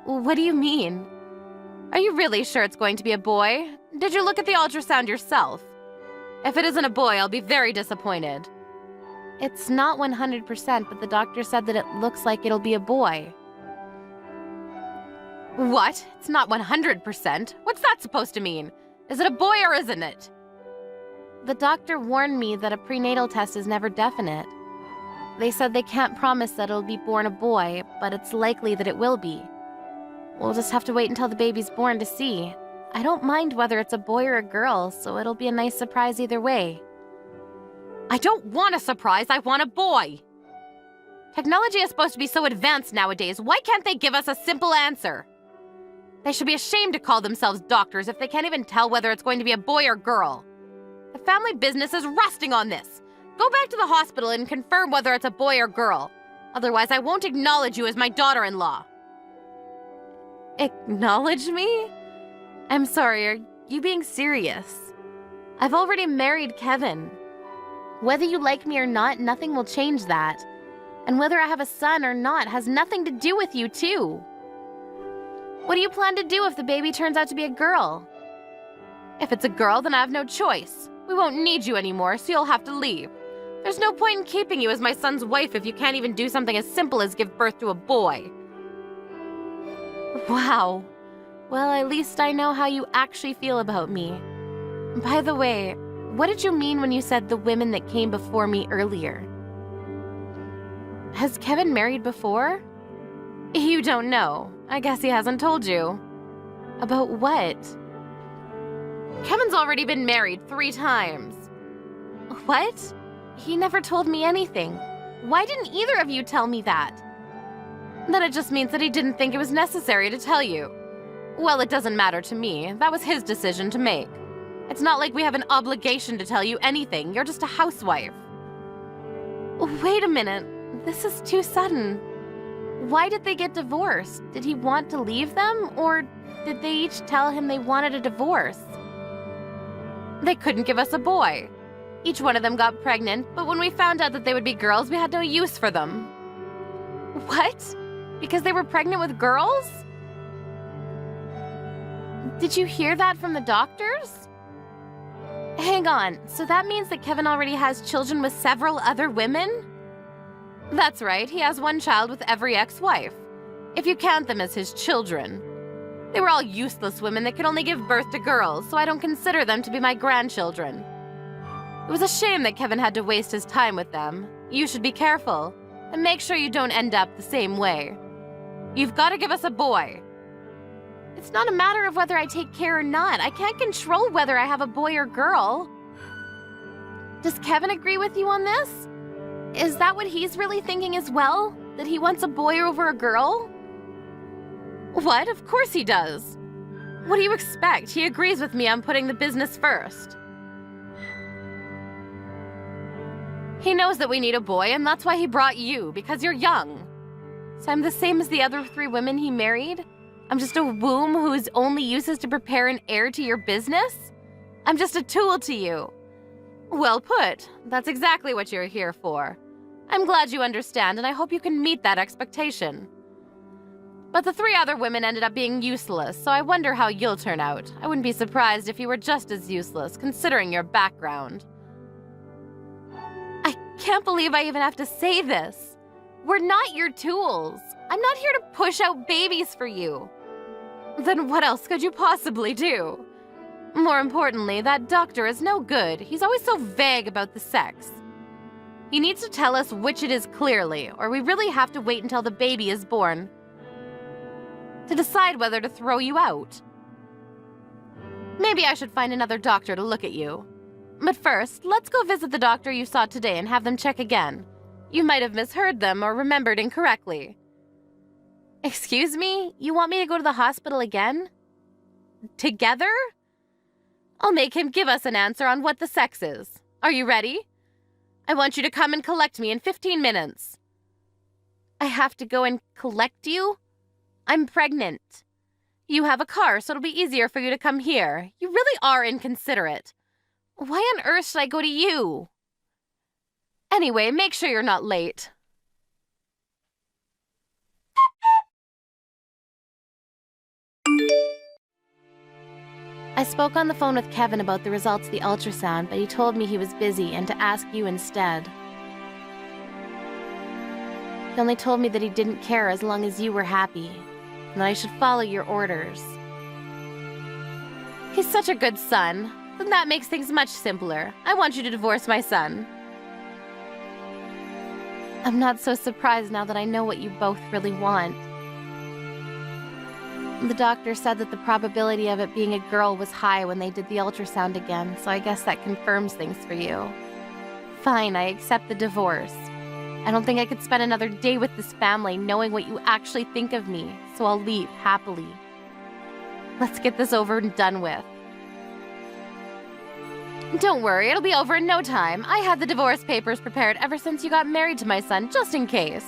What do you mean? Are you really sure it's going to be a boy? Did you look at the ultrasound yourself? If it isn't a boy, I'll be very disappointed. It's not 100%, but the doctor said that it looks like it'll be a boy. What? It's not 100%? What's that supposed to mean? Is it a boy or isn't it? The doctor warned me that a prenatal test is never definite. They said they can't promise that it'll be born a boy, but it's likely that it will be. We'll just have to wait until the baby's born to see. I don't mind whether it's a boy or a girl, so it'll be a nice surprise either way. I don't want a surprise, I want a boy! Technology is supposed to be so advanced nowadays, why can't they give us a simple answer? They should be ashamed to call themselves doctors if they can't even tell whether it's going to be a boy or girl. The family business is resting on this. Go back to the hospital and confirm whether it's a boy or girl. Otherwise, I won't acknowledge you as my daughter-in-law. Acknowledge me? I'm sorry, are you being serious? I've already married Kevin. Whether you like me or not, nothing will change that. And whether I have a son or not has nothing to do with you, too. What do you plan to do if the baby turns out to be a girl? If it's a girl, then I have no choice. We won't need you anymore, so you'll have to leave. There's no point in keeping you as my son's wife if you can't even do something as simple as give birth to a boy. Wow. Well, at least I know how you actually feel about me. By the way, what did you mean when you said the women that came before me earlier? Has Kevin married before? You don't know. I guess he hasn't told you. About what? Kevin's already been married 3 times. What? He never told me anything. Why didn't either of you tell me that? Then it just means that he didn't think it was necessary to tell you. Well, it doesn't matter to me. That was his decision to make. It's not like we have an obligation to tell you anything. You're just a housewife. Wait a minute. This is too sudden. Why did they get divorced? Did he want to leave them, or did they each tell him they wanted a divorce? They couldn't give us a boy. Each one of them got pregnant, but when we found out that they would be girls, we had no use for them. What? Because they were pregnant with girls? Did you hear that from the doctors? Hang on, so that means that Kevin already has children with several other women? That's right, he has one child with every ex-wife, if you count them as his children. They were all useless women that could only give birth to girls, so I don't consider them to be my grandchildren. It was a shame that Kevin had to waste his time with them. You should be careful, and make sure you don't end up the same way. You've got to give us a boy. It's not a matter of whether I take care or not. I can't control whether I have a boy or girl. Does Kevin agree with you on this? Is that what he's really thinking as well? That he wants a boy over a girl? What? Of course he does. What do you expect? He agrees with me on putting the business first. He knows that we need a boy, and that's why he brought you, because you're young. So I'm the same as the other 3 women he married? I'm just a womb whose only use is to prepare an heir to your business? I'm just a tool to you. Well put. That's exactly what you're here for. I'm glad you understand, and I hope you can meet that expectation. But the 3 other women ended up being useless, so I wonder how you'll turn out. I wouldn't be surprised if you were just as useless, considering your background. I can't believe I even have to say this. We're not your tools. I'm not here to push out babies for you. Then what else could you possibly do? More importantly, that doctor is no good. He's always so vague about the sex. He needs to tell us which it is clearly, or we really have to wait until the baby is born to decide whether to throw you out. Maybe I should find another doctor to look at you. But first, let's go visit the doctor you saw today and have them check again. You might have misheard them or remembered incorrectly. Excuse me? You want me to go to the hospital again? Together? I'll make him give us an answer on what the sex is. Are you ready? I want you to come and collect me in 15 minutes. I have to go and collect you? I'm pregnant. You have a car, so it'll be easier for you to come here. You really are inconsiderate. Why on earth should I go to you? Anyway, make sure you're not late. I spoke on the phone with Kevin about the results of the ultrasound, but he told me he was busy and to ask you instead. He only told me that he didn't care as long as you were happy, and that I should follow your orders. He's such a good son. Then that makes things much simpler. I want you to divorce my son. I'm not so surprised now that I know what you both really want. The doctor said that the probability of it being a girl was high when they did the ultrasound again, so I guess that confirms things for you. Fine, I accept the divorce. I don't think I could spend another day with this family knowing what you actually think of me, so I'll leave happily. Let's get this over and done with. Don't worry, it'll be over in no time. I had the divorce papers prepared ever since you got married to my son, just in case.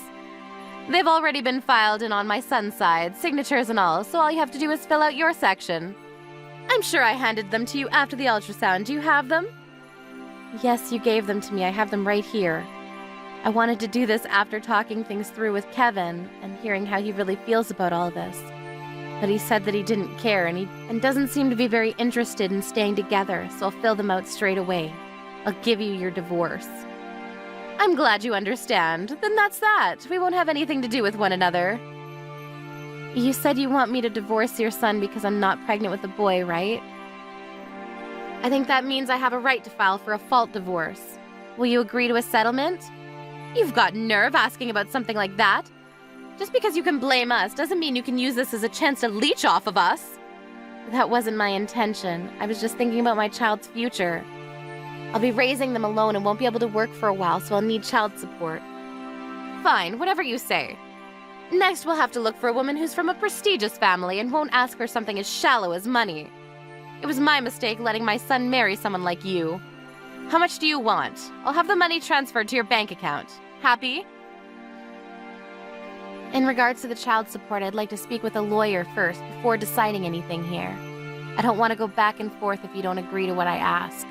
They've already been filed in on my son's side, signatures and all, so all you have to do is fill out your section. I'm sure I handed them to you after the ultrasound. Do you have them? Yes, you gave them to me. I have them right here. I wanted to do this after talking things through with Kevin and hearing how he really feels about all this. But he said that he didn't care and doesn't seem to be very interested in staying together, so I'll fill them out straight away. I'll give you your divorce. I'm glad you understand. Then that's that. We won't have anything to do with one another. You said you want me to divorce your son because I'm not pregnant with a boy, right? I think that means I have a right to file for a fault divorce. Will you agree to a settlement? You've got nerve asking about something like that. Just because you can blame us doesn't mean you can use this as a chance to leech off of us. That wasn't my intention. I was just thinking about my child's future. I'll be raising them alone and won't be able to work for a while, so I'll need child support. Fine, whatever you say. Next, we'll have to look for a woman who's from a prestigious family and won't ask for something as shallow as money. It was my mistake letting my son marry someone like you. How much do you want? I'll have the money transferred to your bank account. Happy? In regards to the child support, I'd like to speak with a lawyer first before deciding anything here. I don't want to go back and forth if you don't agree to what I ask.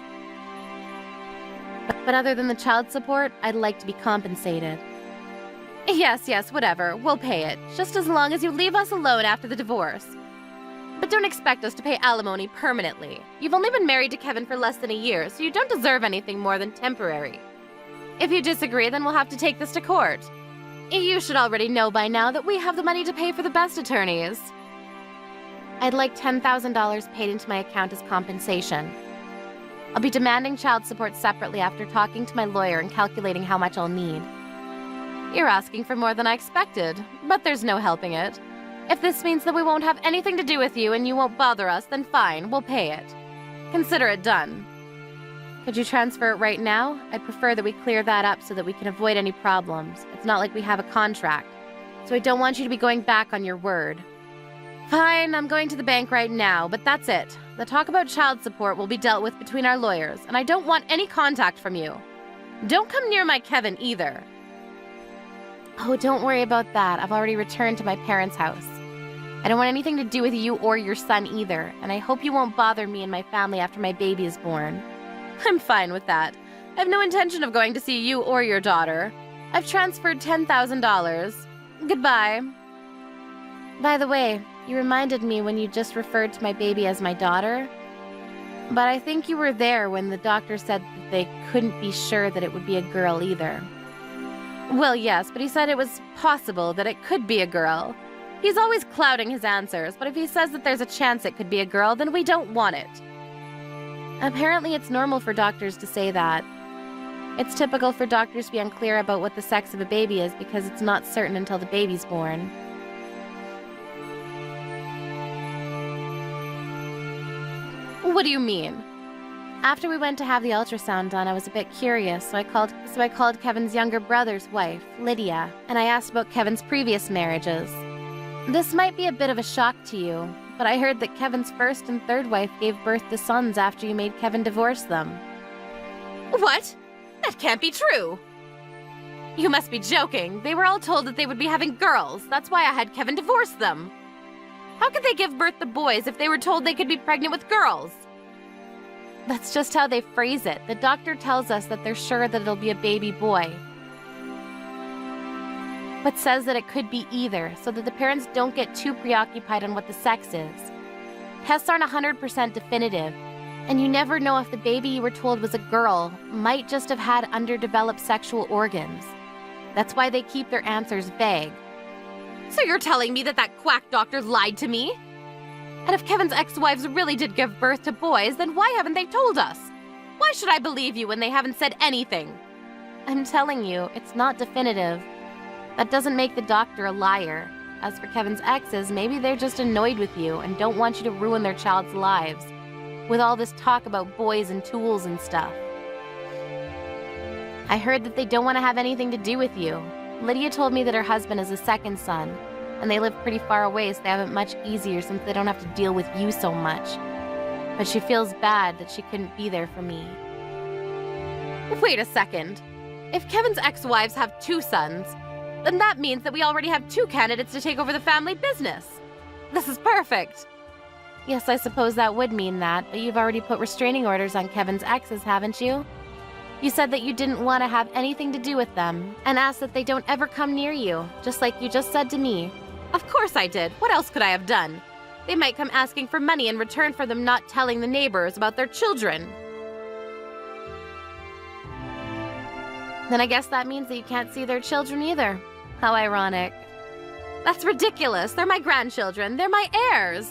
But other than the child support, I'd like to be compensated. Yes, whatever. We'll pay it, just as long as you leave us alone after the divorce. But don't expect us to pay alimony permanently. You've only been married to Kevin for less than a year, so you don't deserve anything more than temporary. If you disagree, then we'll have to take this to court. You should already know by now that we have the money to pay for the best attorneys. I'd like $10,000 paid into my account as compensation. I'll be demanding child support separately after talking to my lawyer and calculating how much I'll need. You're asking for more than I expected, but there's no helping it. If this means that we won't have anything to do with you and you won't bother us, then fine, we'll pay it. Consider it done. Could you transfer it right now? I'd prefer that we clear that up so that we can avoid any problems. It's not like we have a contract, so I don't want you to be going back on your word. Fine, I'm going to the bank right now, but that's it. The talk about child support will be dealt with between our lawyers, and I don't want any contact from you. Don't come near my Kevin either. Oh, don't worry about that. I've already returned to my parents' house. I don't want anything to do with you or your son either, and I hope you won't bother me and my family after my baby is born. I'm fine with that. I have no intention of going to see you or your daughter. I've transferred $10,000. Goodbye. By the way, you reminded me when you just referred to my baby as my daughter. But I think you were there when the doctor said that they couldn't be sure that it would be a girl either. Well, yes, but he said it was possible that it could be a girl. He's always clouding his answers, but if he says that there's a chance it could be a girl, then we don't want it. Apparently, it's normal for doctors to say that. It's typical for doctors to be unclear about what the sex of a baby is because it's not certain until the baby's born. What do you mean? After we went to have the ultrasound done, I was a bit curious, so I called Kevin's younger brother's wife, Lydia, and I asked about Kevin's previous marriages. This might be a bit of a shock to you, but I heard that Kevin's first and third wife gave birth to sons after you made Kevin divorce them. What? That can't be true! You must be joking. They were all told that they would be having girls. That's why I had Kevin divorce them. How could they give birth to boys if they were told they could be pregnant with girls? That's just how they phrase it. The doctor tells us that they're sure that it'll be a baby boy, but says that it could be either, so that the parents don't get too preoccupied on what the sex is. Tests aren't 100% definitive, and you never know if the baby you were told was a girl might just have had underdeveloped sexual organs. That's why they keep their answers vague. So you're telling me that quack doctor lied to me? And if Kevin's ex-wives really did give birth to boys, then why haven't they told us? Why should I believe you when they haven't said anything? I'm telling you, it's not definitive. That doesn't make the doctor a liar. As for Kevin's exes, maybe they're just annoyed with you and don't want you to ruin their child's lives, with all this talk about boys and tools and stuff. I heard that they don't want to have anything to do with you. Lydia told me that her husband is a second son, and they live pretty far away, so they have it much easier since they don't have to deal with you so much. But she feels bad that she couldn't be there for me. Wait a second. If Kevin's ex-wives have 2 sons, then that means that we already have 2 candidates to take over the family business. This is perfect. Yes, I suppose that would mean that, but you've already put restraining orders on Kevin's exes, haven't you? You said that you didn't want to have anything to do with them, and asked that they don't ever come near you, just like you just said to me. Of course I did. What else could I have done? They might come asking for money in return for them not telling the neighbors about their children. Then I guess that means that you can't see their children either. How ironic. That's ridiculous. They're my grandchildren. They're my heirs.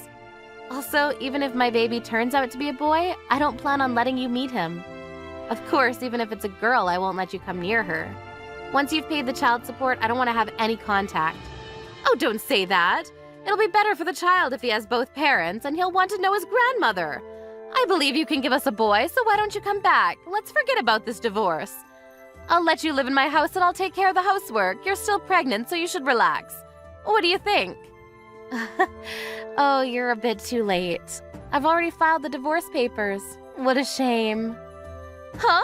Also, even if my baby turns out to be a boy, I don't plan on letting you meet him. Of course, even if it's a girl, I won't let you come near her. Once you've paid the child support, I don't want to have any contact. Oh, don't say that. It'll be better for the child if he has both parents, and he'll want to know his grandmother. I believe you can give us a boy, so why don't you come back? Let's forget about this divorce. I'll let you live in my house and I'll take care of the housework. You're still pregnant, so you should relax. What do you think? Oh, you're a bit too late. I've already filed the divorce papers. What a shame. Huh?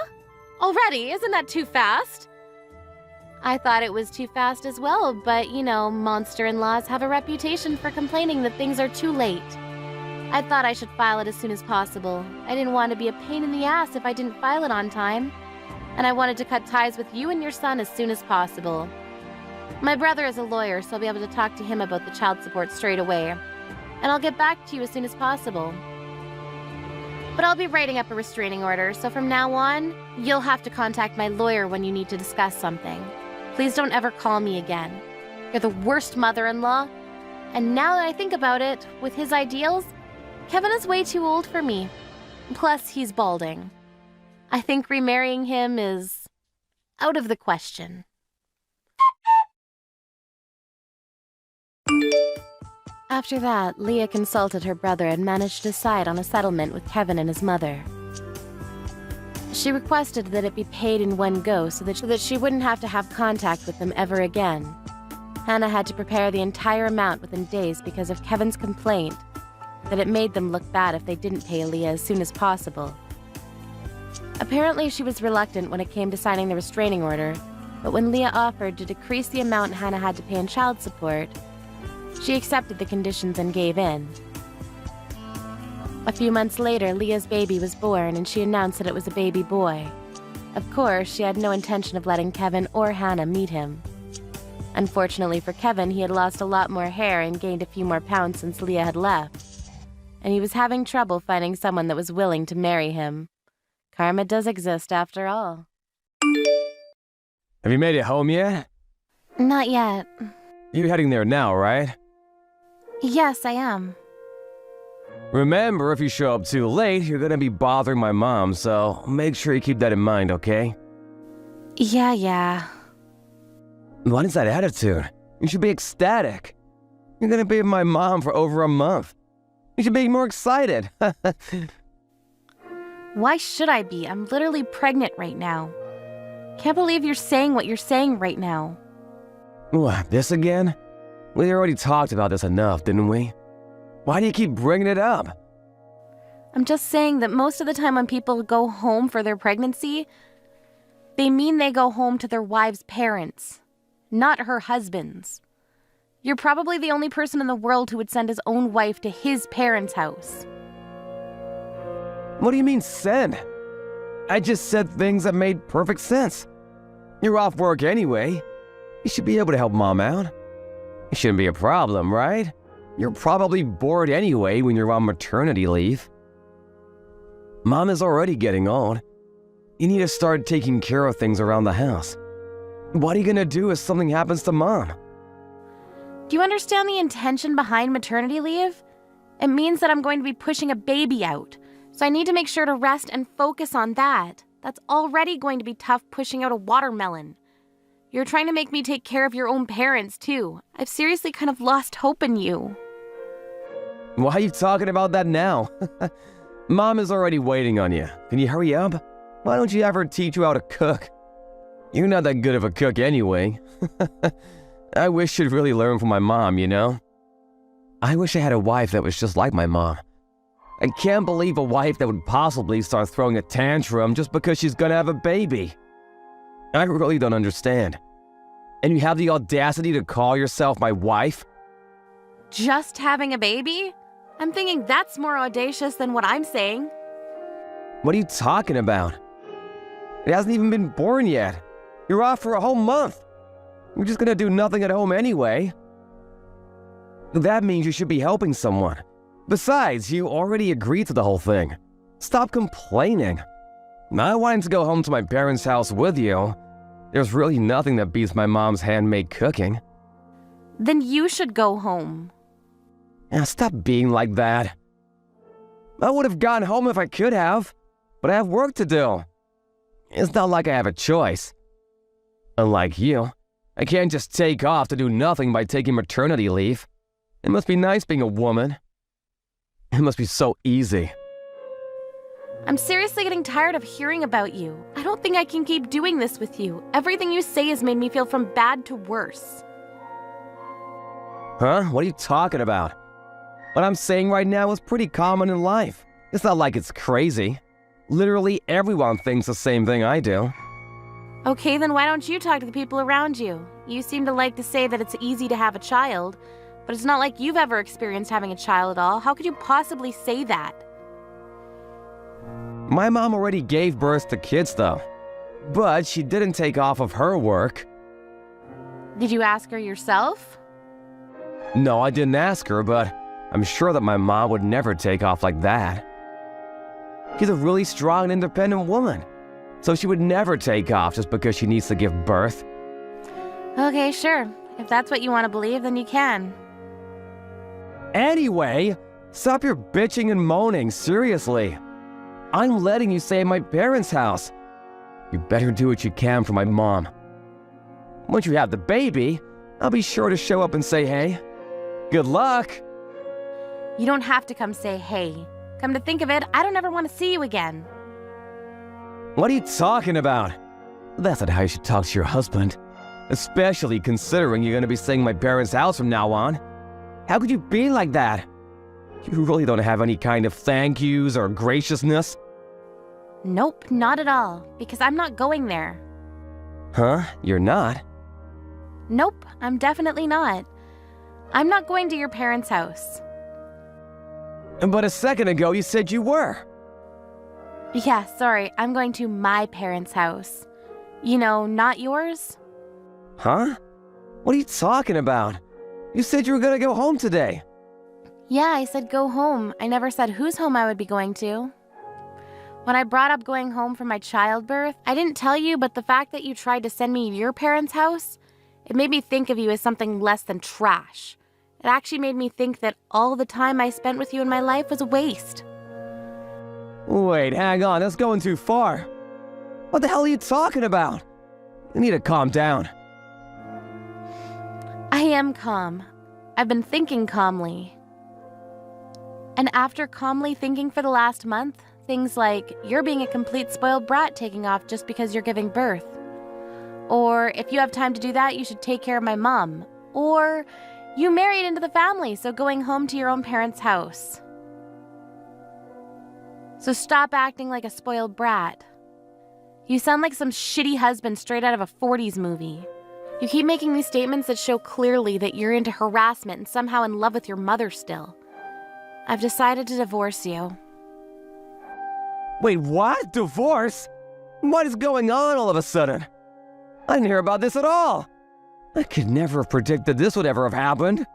Already? Isn't that too fast? I thought it was too fast as well, but monster-in-laws have a reputation for complaining that things are too late. I thought I should file it as soon as possible. I didn't want to be a pain in the ass if I didn't file it on time. And I wanted to cut ties with you and your son as soon as possible. My brother is a lawyer, so I'll be able to talk to him about the child support straight away. And I'll get back to you as soon as possible. But I'll be writing up a restraining order, so from now on, you'll have to contact my lawyer when you need to discuss something. Please don't ever call me again. You're the worst mother-in-law. And now that I think about it, with his ideals, Kevin is way too old for me. Plus, he's balding. I think remarrying him is out of the question. After that, Leah consulted her brother and managed to decide on a settlement with Kevin and his mother. She requested that it be paid in one go so that she wouldn't have to have contact with them ever again. Hannah had to prepare the entire amount within days because of Kevin's complaint that it made them look bad if they didn't pay Leah as soon as possible. Apparently, she was reluctant when it came to signing the restraining order, but when Leah offered to decrease the amount Hannah had to pay in child support, she accepted the conditions and gave in. A few months later, Leah's baby was born, and she announced that it was a baby boy. Of course, she had no intention of letting Kevin or Hannah meet him. Unfortunately for Kevin, he had lost a lot more hair and gained a few more pounds since Leah had left, and he was having trouble finding someone that was willing to marry him. Karma does exist after all. Have you made it home yet? Not yet. You're heading there now, right? Yes, I am. Remember, if you show up too late, you're gonna be bothering my mom, so make sure you keep that in mind, okay? Yeah. What is that attitude? You should be ecstatic. You're gonna be with my mom for over a month. You should be more excited. Why should I be? I'm literally pregnant right now. Can't believe you're saying what you're saying right now. What, this again? We already talked about this enough, didn't we? Why do you keep bringing it up? I'm just saying that most of the time when people go home for their pregnancy, they mean they go home to their wife's parents, not her husband's. You're probably the only person in the world who would send his own wife to his parents' house. What do you mean, send? I just said things that made perfect sense. You're off work anyway. You should be able to help Mom out. It shouldn't be a problem, right? You're probably bored anyway when you're on maternity leave. Mom is already getting old. You need to start taking care of things around the house. What are you gonna do if something happens to Mom? Do you understand the intention behind maternity leave? It means that I'm going to be pushing a baby out, so I need to make sure to rest and focus on that. That's already going to be tough pushing out a watermelon. You're trying to make me take care of your own parents, too. I've seriously kind of lost hope in you. Why are you talking about that now? Mom is already waiting on you. Can you hurry up? Why don't you ever teach you how to cook? You're not that good of a cook anyway. I wish she'd really learn from my mom, you know? I wish I had a wife that was just like my mom. I can't believe a wife that would possibly start throwing a tantrum just because she's gonna have a baby. I really don't understand. And you have the audacity to call yourself my wife? Just having a baby? I'm thinking that's more audacious than what I'm saying. What are you talking about? It hasn't even been born yet. You're off for a whole month. You're just gonna do nothing at home anyway. That means you should be helping someone. Besides, you already agreed to the whole thing. Stop complaining. I wanted to go home to my parents' house with you. There's really nothing that beats my mom's handmade cooking. Then you should go home. Now, stop being like that. I would have gone home if I could have, but I have work to do. It's not like I have a choice. Unlike you, I can't just take off to do nothing by taking maternity leave. It must be nice being a woman. It must be so easy. I'm seriously getting tired of hearing about you. I don't think I can keep doing this with you. Everything you say has made me feel from bad to worse. Huh? What are you talking about? What I'm saying right now is pretty common in life. It's not like it's crazy. Literally everyone thinks the same thing I do. Okay, then why don't you talk to the people around you? You seem to like to say that it's easy to have a child, but it's not like you've ever experienced having a child at all. How could you possibly say that? My mom already gave birth to kids though, but she didn't take off of her work. Did you ask her yourself? No, I didn't ask her, but I'm sure that my mom would never take off like that. She's a really strong and independent woman, so she would never take off just because she needs to give birth. Okay, sure. If that's what you want to believe, then you can. Anyway, stop your bitching and moaning, seriously. I'm letting you stay at my parents' house. You better do what you can for my mom. Once you have the baby, I'll be sure to show up and say hey. Good luck! You don't have to come say hey. Come to think of it, I don't ever want to see you again. What are you talking about? That's not how you should talk to your husband. Especially considering you're gonna be staying at my parents' house from now on. How could you be like that? You really don't have any kind of thank yous or graciousness? Nope, not at all, because I'm not going there. Huh? You're not? Nope, I'm definitely not. I'm not going to your parents' house. But a second ago you said you were. Yeah, sorry, I'm going to my parents' house. You know, not yours? Huh? What are you talking about? You said you were gonna go home today. Yeah, I said go home. I never said whose home I would be going to. When I brought up going home from my childbirth, I didn't tell you, but the fact that you tried to send me to your parents' house, it made me think of you as something less than trash. It actually made me think that all the time I spent with you in my life was a waste. Wait, hang on, that's going too far. What the hell are you talking about? You need to calm down. I am calm. I've been thinking calmly. And after calmly thinking for the last month, things like you're being a complete spoiled brat taking off just because you're giving birth. Or if you have time to do that, you should take care of my mom. Or you married into the family, so going home to your own parents' house. So stop acting like a spoiled brat. You sound like some shitty husband straight out of a 40s movie. You keep making these statements that show clearly that you're into harassment and somehow in love with your mother still. I've decided to divorce you. Wait, what? Divorce? What is going on all of a sudden? I didn't hear about this at all. I could never have predicted this would ever have happened.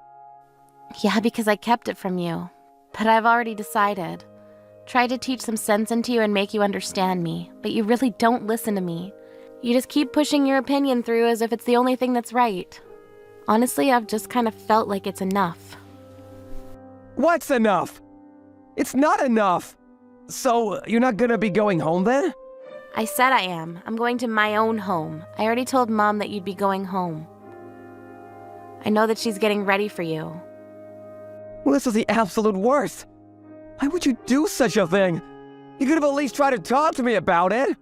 Yeah, because I kept it from you. But I've already decided. Tried to teach some sense into you and make you understand me, but you really don't listen to me. You just keep pushing your opinion through as if it's the only thing that's right. Honestly, I've just kind of felt like it's enough. What's enough? It's not enough. So, you're not gonna be going home then? I said I am. I'm going to my own home. I already told Mom that you'd be going home. I know that she's getting ready for you. Well, this is the absolute worst. Why would you do such a thing? You could have at least tried to talk to me about it.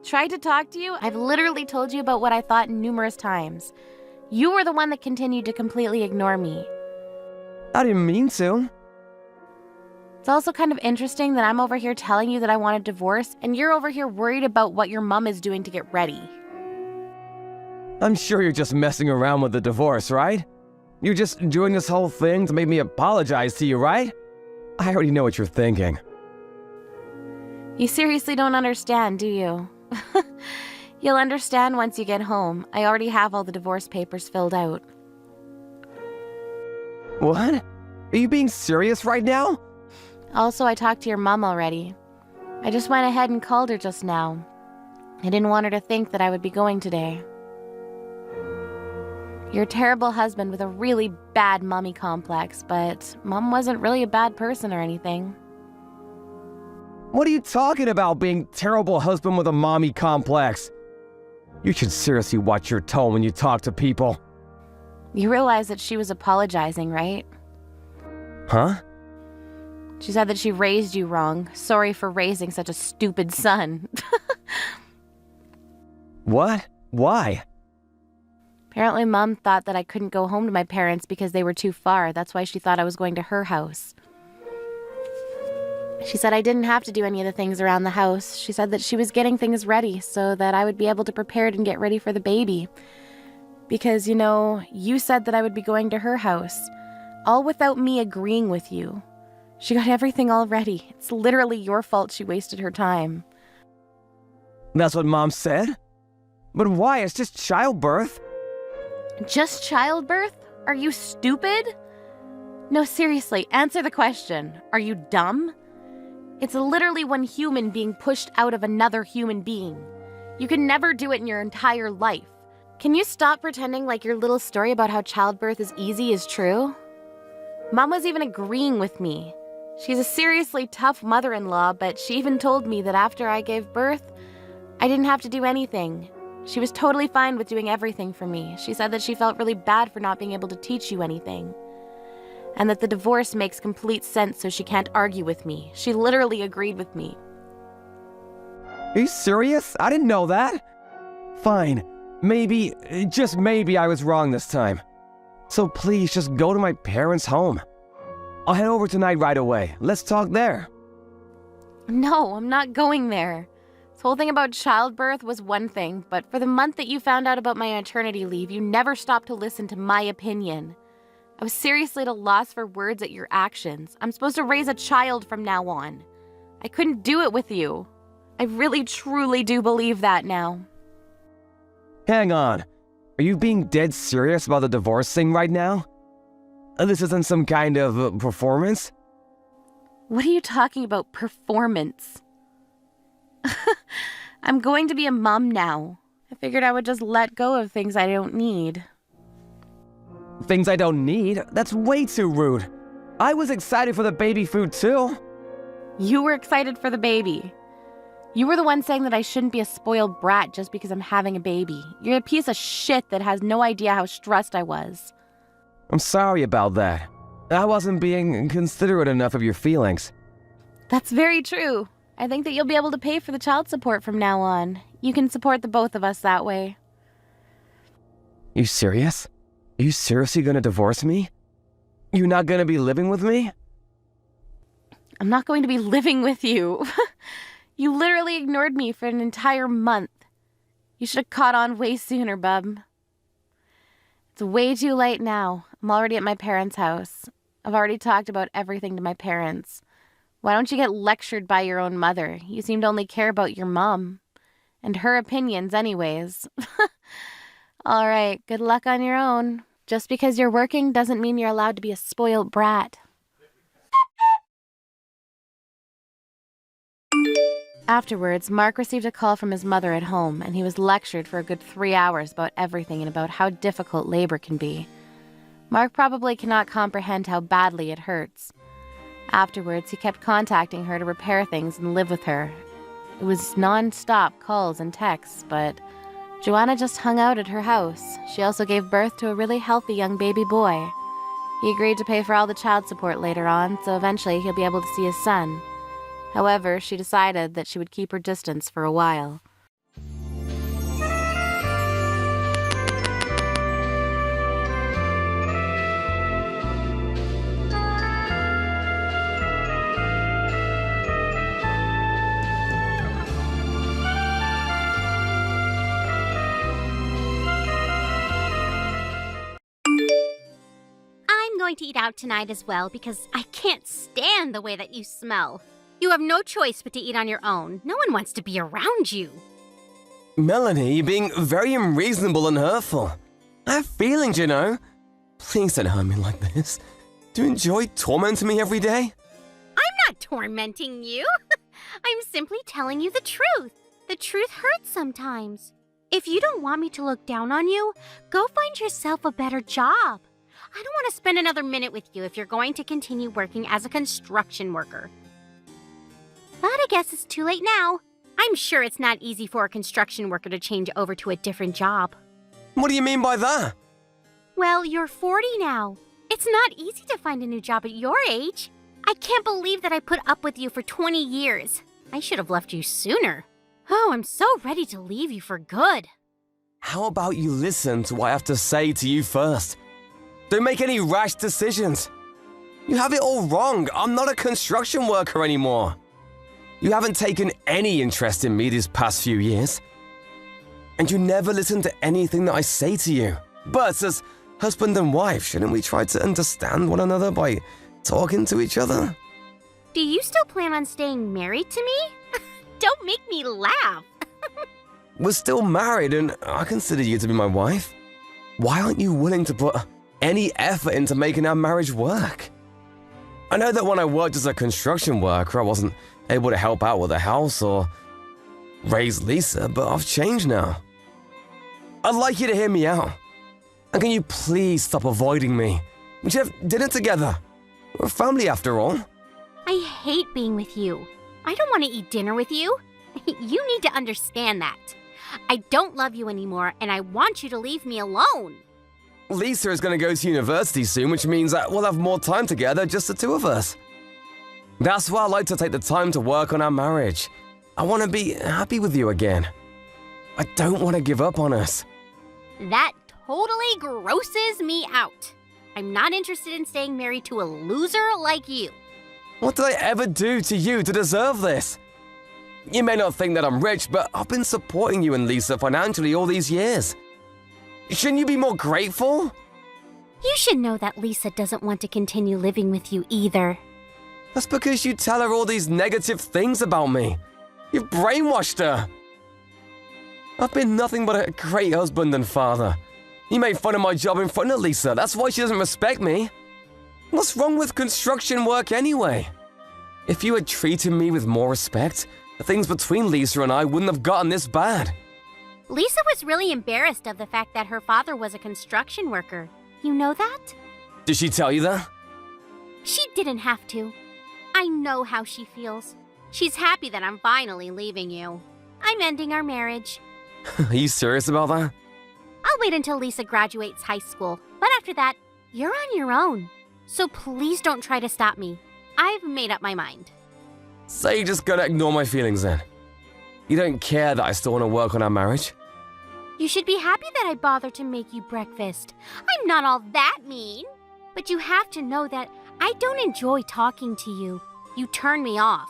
Tried to talk to you? I've literally told you about what I thought numerous times. You were the one that continued to completely ignore me. I didn't mean to. It's also kind of interesting that I'm over here telling you that I want a divorce, and you're over here worried about what your mom is doing to get ready. I'm sure you're just messing around with the divorce, right? You're just doing this whole thing to make me apologize to you, right? I already know what you're thinking. You seriously don't understand, do you? You'll understand once you get home. I already have all the divorce papers filled out. What? Are you being serious right now? Also, I talked to your mom already. I just went ahead and called her just now. I didn't want her to think that I would be going today. You're a terrible husband with a really bad mommy complex, but Mom wasn't really a bad person or anything. What are you talking about, being terrible husband with a mommy complex? You should seriously watch your tone when you talk to people. You realize that she was apologizing, right? Huh? She said that she raised you wrong. Sorry for raising such a stupid son. What? Why? Apparently, Mom thought that I couldn't go home to my parents because they were too far. That's why she thought I was going to her house. She said I didn't have to do any of the things around the house. She said that she was getting things ready so that I would be able to prepare it and get ready for the baby. Because, you said that I would be going to her house, all without me agreeing with you. She got everything all ready. It's literally your fault she wasted her time. That's what Mom said? But why? It's just childbirth. Just childbirth? Are you stupid? No, seriously, answer the question. Are you dumb? It's literally one human being pushed out of another human being. You can never do it in your entire life. Can you stop pretending like your little story about how childbirth is easy is true? Mom was even agreeing with me. She's a seriously tough mother-in-law, but she even told me that after I gave birth, I didn't have to do anything. She was totally fine with doing everything for me. She said that she felt really bad for not being able to teach you anything. And that the divorce makes complete sense, so she can't argue with me. She literally agreed with me. Are you serious? I didn't know that. Fine. Maybe, just maybe I was wrong this time. So please just go to my parents' home. I'll head over tonight right away. Let's talk there. No, I'm not going there. This whole thing about childbirth was one thing, but for the month that you found out about my maternity leave, you never stopped to listen to my opinion. I was seriously at a loss for words at your actions. I'm supposed to raise a child from now on. I couldn't do it with you. I really, truly do believe that now. Hang on. Are you being dead serious about the divorce thing right now? This isn't some kind of performance? What are you talking about, performance? I'm going to be a mom now. I figured I would just let go of things I don't need. Things I don't need? That's way too rude. I was excited for the baby food too. You were excited for the baby. You were the one saying that I shouldn't be a spoiled brat just because I'm having a baby. You're a piece of shit that has no idea how stressed I was. I'm sorry about that. I wasn't being considerate enough of your feelings. That's very true. I think that you'll be able to pay for the child support from now on. You can support the both of us that way. You serious? Are you seriously gonna divorce me? You're not gonna be living with me? I'm not going to be living with you. You literally ignored me for an entire month. You should have caught on way sooner, bub. It's way too late now. I'm already at my parents' house. I've already talked about everything to my parents. Why don't you get lectured by your own mother? You seem to only care about your mom. And her opinions anyways. All right, good luck on your own. Just because you're working doesn't mean you're allowed to be a spoiled brat. Afterwards, Mark received a call from his mother at home, and he was lectured for a good 3 hours about everything and about how difficult labor can be. Mark probably cannot comprehend how badly it hurts. Afterwards, he kept contacting her to repair things and live with her. It was non-stop calls and texts, but Joanna just hung out at her house. She also gave birth to a really healthy young baby boy. He agreed to pay for all the child support later on, so eventually he'll be able to see his son. However, she decided that she would keep her distance for a while. I'm going to eat out tonight as well because I can't stand the way that you smell. You have no choice but to eat on your own. No one wants to be around you. Melanie, you're being very unreasonable and hurtful. I have feelings, you know. Please don't hurt me like this. Do you enjoy tormenting me every day? I'm not tormenting you. I'm simply telling you the truth. The truth hurts sometimes. If you don't want me to look down on you, go find yourself a better job. I don't want to spend another minute with you if you're going to continue working as a construction worker. But I guess it's too late now. I'm sure it's not easy for a construction worker to change over to a different job. What do you mean by that? Well, you're 40 now. It's not easy to find a new job at your age. I can't believe that I put up with you for 20 years. I should have left you sooner. Oh, I'm so ready to leave you for good. How about you listen to what I have to say to you first? Don't make any rash decisions. You have it all wrong. I'm not a construction worker anymore. You haven't taken any interest in me these past few years. And you never listen to anything that I say to you. But as husband and wife, shouldn't we try to understand one another by talking to each other? Do you still plan on staying married to me? Don't make me laugh. We're still married and I consider you to be my wife. Why aren't you willing to put any effort into making our marriage work? I know that when I worked as a construction worker, I wasn't able to help out with the house or raise Lisa, but I've changed now. I'd like you to hear me out. And can you please stop avoiding me? We should have dinner together. We're a family after all. I hate being with you. I don't want to eat dinner with you. You need to understand that. I don't love you anymore, and I want you to leave me alone. Lisa is going to go to university soon, which means that we'll have more time together, just the two of us. That's why I like to take the time to work on our marriage. I want to be happy with you again. I don't want to give up on us. That totally grosses me out. I'm not interested in staying married to a loser like you. What did I ever do to you to deserve this? You may not think that I'm rich, but I've been supporting you and Lisa financially all these years. Shouldn't you be more grateful? You should know that Lisa doesn't want to continue living with you either. That's because you tell her all these negative things about me. You've brainwashed her. I've been nothing but a great husband and father. You made fun of my job in front of Lisa. That's why she doesn't respect me. What's wrong with construction work anyway? If you had treated me with more respect, the things between Lisa and I wouldn't have gotten this bad. Lisa was really embarrassed of the fact that her father was a construction worker. You know that? Did she tell you that? She didn't have to. I know how she feels. She's happy that I'm finally leaving you. I'm ending our marriage. Are you serious about that? I'll wait until Lisa graduates high school, but after that, you're on your own. So please don't try to stop me. I've made up my mind. So you're just gonna ignore my feelings then? You don't care that I still want to work on our marriage? You should be happy that I bothered to make you breakfast. I'm not all that mean. But you have to know that I don't enjoy talking to you. You turn me off.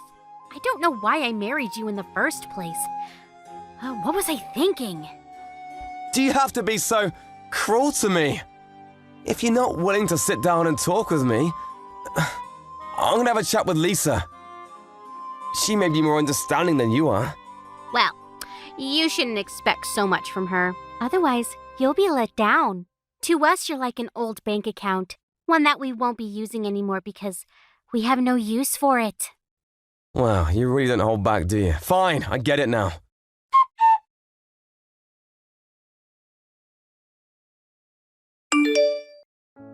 I don't know why I married you in the first place. What was I thinking? Do you have to be so cruel to me? If you're not willing to sit down and talk with me, I'm gonna have a chat with Lisa. She may be more understanding than you are. Well, you shouldn't expect so much from her. Otherwise, you'll be let down. To us, you're like an old bank account. One that we won't be using anymore because we have no use for it. Wow, you really don't hold back, do you? Fine, I get it now.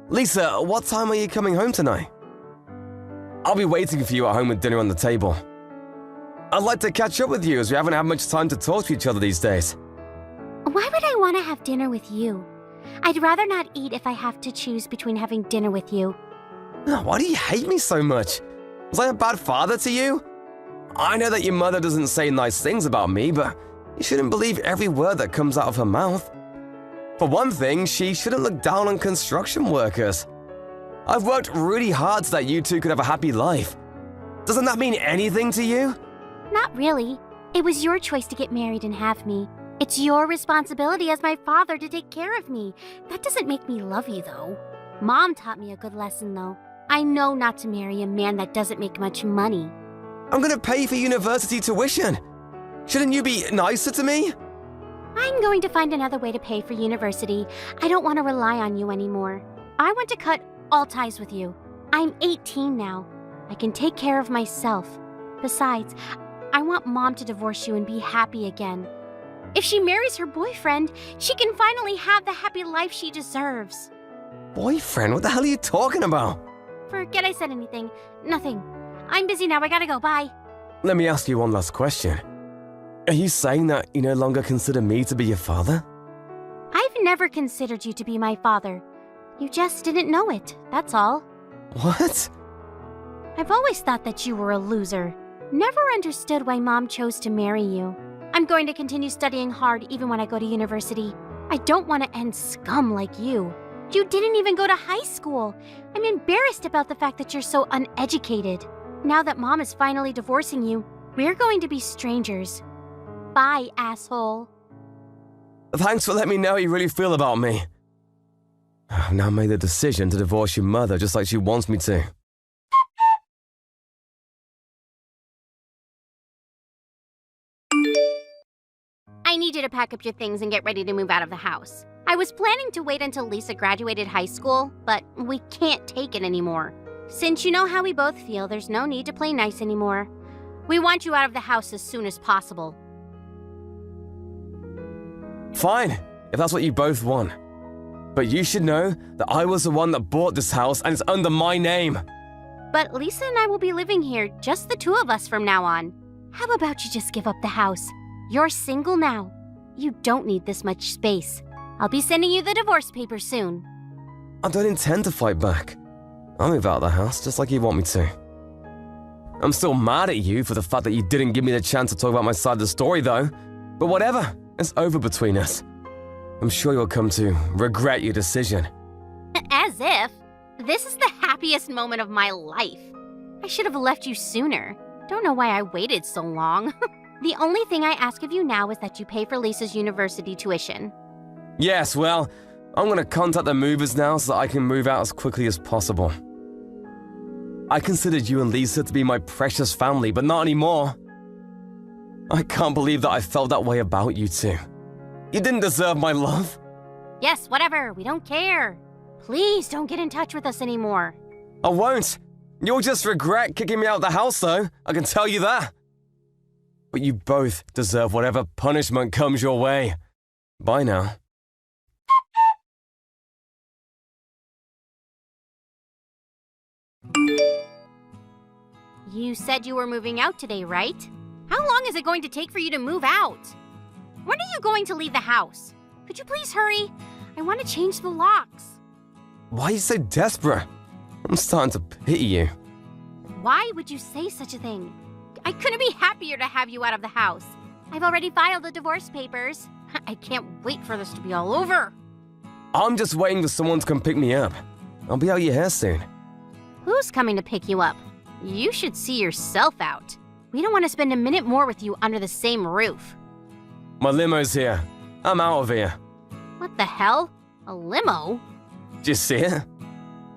Lisa, what time are you coming home tonight? I'll be waiting for you at home with dinner on the table. I'd like to catch up with you as we haven't had much time to talk to each other these days. Why would I want to have dinner with you? I'd rather not eat if I have to choose between having dinner with you. Why do you hate me so much? Was I a bad father to you? I know that your mother doesn't say nice things about me, but you shouldn't believe every word that comes out of her mouth. For one thing, she shouldn't look down on construction workers. I've worked really hard so that you two could have a happy life. Doesn't that mean anything to you? Not really. It was your choice to get married and have me. It's your responsibility as my father to take care of me. That doesn't make me love you, though. Mom taught me a good lesson, though. I know not to marry a man that doesn't make much money. I'm gonna pay for university tuition. Shouldn't you be nicer to me? I'm going to find another way to pay for university. I don't want to rely on you anymore. I want to cut all ties with you. I'm 18 now. I can take care of myself. Besides, I want Mom to divorce you and be happy again. If she marries her boyfriend, she can finally have the happy life she deserves. Boyfriend? What the hell are you talking about? Forget I said anything. Nothing. I'm busy now. I gotta go. Bye. Let me ask you one last question. Are you saying that you no longer consider me to be your father? I've never considered you to be my father. You just didn't know it, that's all. What? I've always thought that you were a loser. Never understood why Mom chose to marry you. I'm going to continue studying hard even when I go to university. I don't want to end scum like you. You didn't even go to high school. I'm embarrassed about the fact that you're so uneducated. Now that Mom is finally divorcing you, we're going to be strangers. Bye, asshole. Thanks for letting me know how you really feel about me. I've now made the decision to divorce your mother just like she wants me to. I need you to pack up your things and get ready to move out of the house. I was planning to wait until Lisa graduated high school, but we can't take it anymore. Since you know how we both feel, there's no need to play nice anymore. We want you out of the house as soon as possible. Fine, if that's what you both want. But you should know that I was the one that bought this house and it's under my name. But Lisa and I will be living here, just the two of us from now on. How about you just give up the house? You're single now. You don't need this much space. I'll be sending you the divorce papers soon. I don't intend to fight back. I'll move out of the house just like you want me to. I'm still mad at you for the fact that you didn't give me the chance to talk about my side of the story though. But whatever, it's over between us. I'm sure you'll come to regret your decision. As if. This is the happiest moment of my life. I should have left you sooner. Don't know why I waited so long. The only thing I ask of you now is that you pay for Lisa's university tuition. Yes, well, I'm gonna contact the movers now so that I can move out as quickly as possible. I considered you and Lisa to be my precious family, but not anymore. I can't believe that I felt that way about you two. You didn't deserve my love. Yes, whatever. We don't care. Please don't get in touch with us anymore. I won't. You'll just regret kicking me out of the house, though. I can tell you that. But you both deserve whatever punishment comes your way. Bye now. You said you were moving out today, right? How long is it going to take for you to move out? When are you going to leave the house? Could you please hurry? I want to change the locks. Why are you so desperate? I'm starting to pity you. Why would you say such a thing? I couldn't be happier to have you out of the house. I've already filed the divorce papers. I can't wait for this to be all over. I'm just waiting for someone to come pick me up. I'll be out of your hair soon. Who's coming to pick you up? You should see yourself out. We don't want to spend a minute more with you under the same roof. My limo's here. I'm out of here. What the hell? A limo? Did you see it?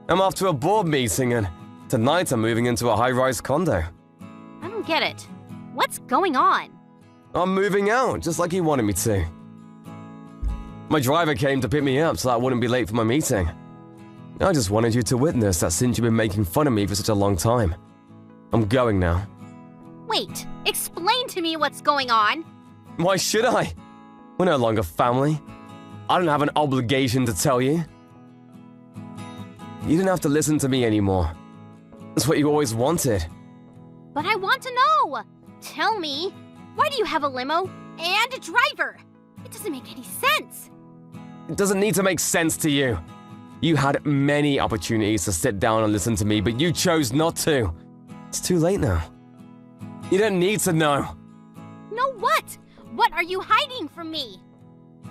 I'm off to a board meeting and tonight I'm moving into a high-rise condo. I don't get it. What's going on? I'm moving out, just like you wanted me to. My driver came to pick me up so that I wouldn't be late for my meeting. I just wanted you to witness that since you've been making fun of me for such a long time. I'm going now. Wait, explain to me what's going on. Why should I? We're no longer family. I don't have an obligation to tell you. You didn't have to listen to me anymore. That's what you always wanted. But I want to know! Tell me, why do you have a limo and a driver? It doesn't make any sense. It doesn't need to make sense to you. You had many opportunities to sit down and listen to me, but you chose not to. It's too late now. You don't need to know. Know what? What are you hiding from me?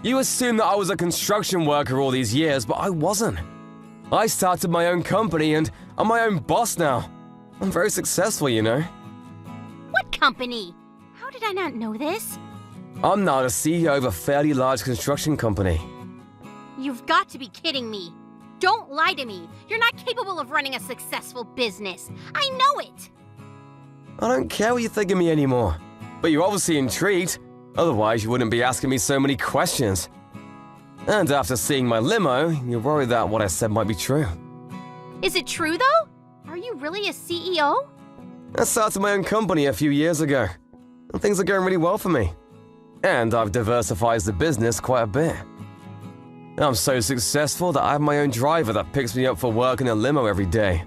You assumed that I was a construction worker all these years, but I wasn't. I started my own company and I'm my own boss now. I'm very successful, you know. What company? How did I not know this? I'm now the CEO of a fairly large construction company. You've got to be kidding me. Don't lie to me. You're not capable of running a successful business. I know it. I don't care what you think of me anymore. But you're obviously intrigued. Otherwise, you wouldn't be asking me so many questions. And after seeing my limo, you're worried that what I said might be true. Is it true, though? Are you really a CEO? I started my own company a few years ago. And things are going really well for me. And I've diversified the business quite a bit. I'm so successful that I have my own driver that picks me up for work in a limo every day.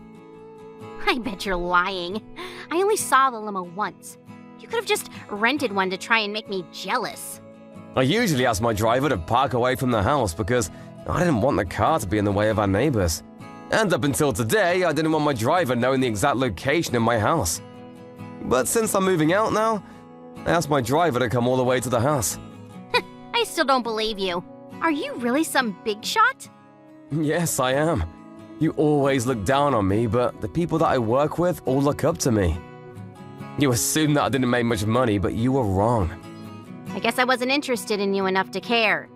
I bet you're lying. I only saw the limo once. You could have just rented one to try and make me jealous. I usually ask my driver to park away from the house because I didn't want the car to be in the way of our neighbors. And up until today, I didn't want my driver knowing the exact location of my house. But since I'm moving out now, I asked my driver to come all the way to the house. I still don't believe you. Are you really some big shot? Yes, I am. You always look down on me, but the people that I work with all look up to me. You assume that I didn't make much money, but you were wrong. I guess I wasn't interested in you enough to care.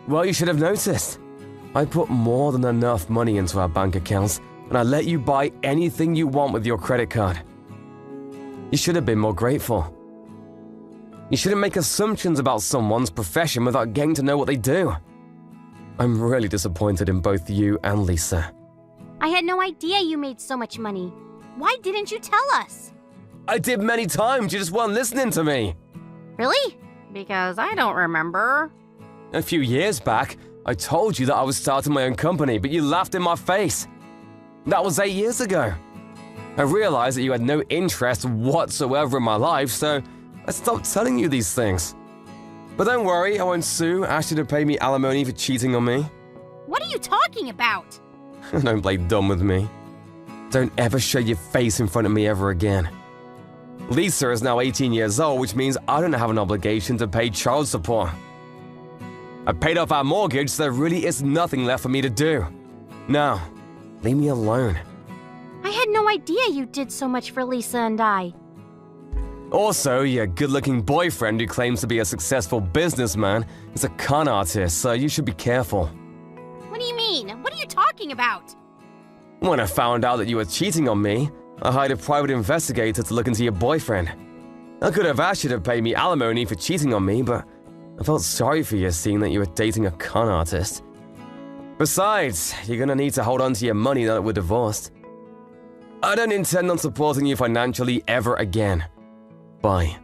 Well, you should have noticed. I put more than enough money into our bank accounts, and I let you buy anything you want with your credit card. You should have been more grateful. You shouldn't make assumptions about someone's profession without getting to know what they do. I'm really disappointed in both you and Lisa. I had no idea you made so much money. Why didn't you tell us? I did many times, you just weren't listening to me. Really? Because I don't remember. A few years back, I told you that I was starting my own company, but you laughed in my face. That was 8 years ago. I realized that you had no interest whatsoever in my life, so I stopped telling you these things. But don't worry, I won't sue, ask you to pay me alimony for cheating on me. What are you talking about? Don't play dumb with me. Don't ever show your face in front of me ever again. Lisa is now 18 years old, which means I don't have an obligation to pay child support. I paid off our mortgage, so there really is nothing left for me to do. Now, leave me alone. I had no idea you did so much for Lisa and I. Also, your good-looking boyfriend who claims to be a successful businessman is a con artist, so you should be careful. What do you mean? What are you talking about? When I found out that you were cheating on me, I hired a private investigator to look into your boyfriend. I could have asked you to pay me alimony for cheating on me, but I felt sorry for you seeing that you were dating a con artist. Besides, you're gonna need to hold on to your money now that we're divorced. I don't intend on supporting you financially ever again. Bye.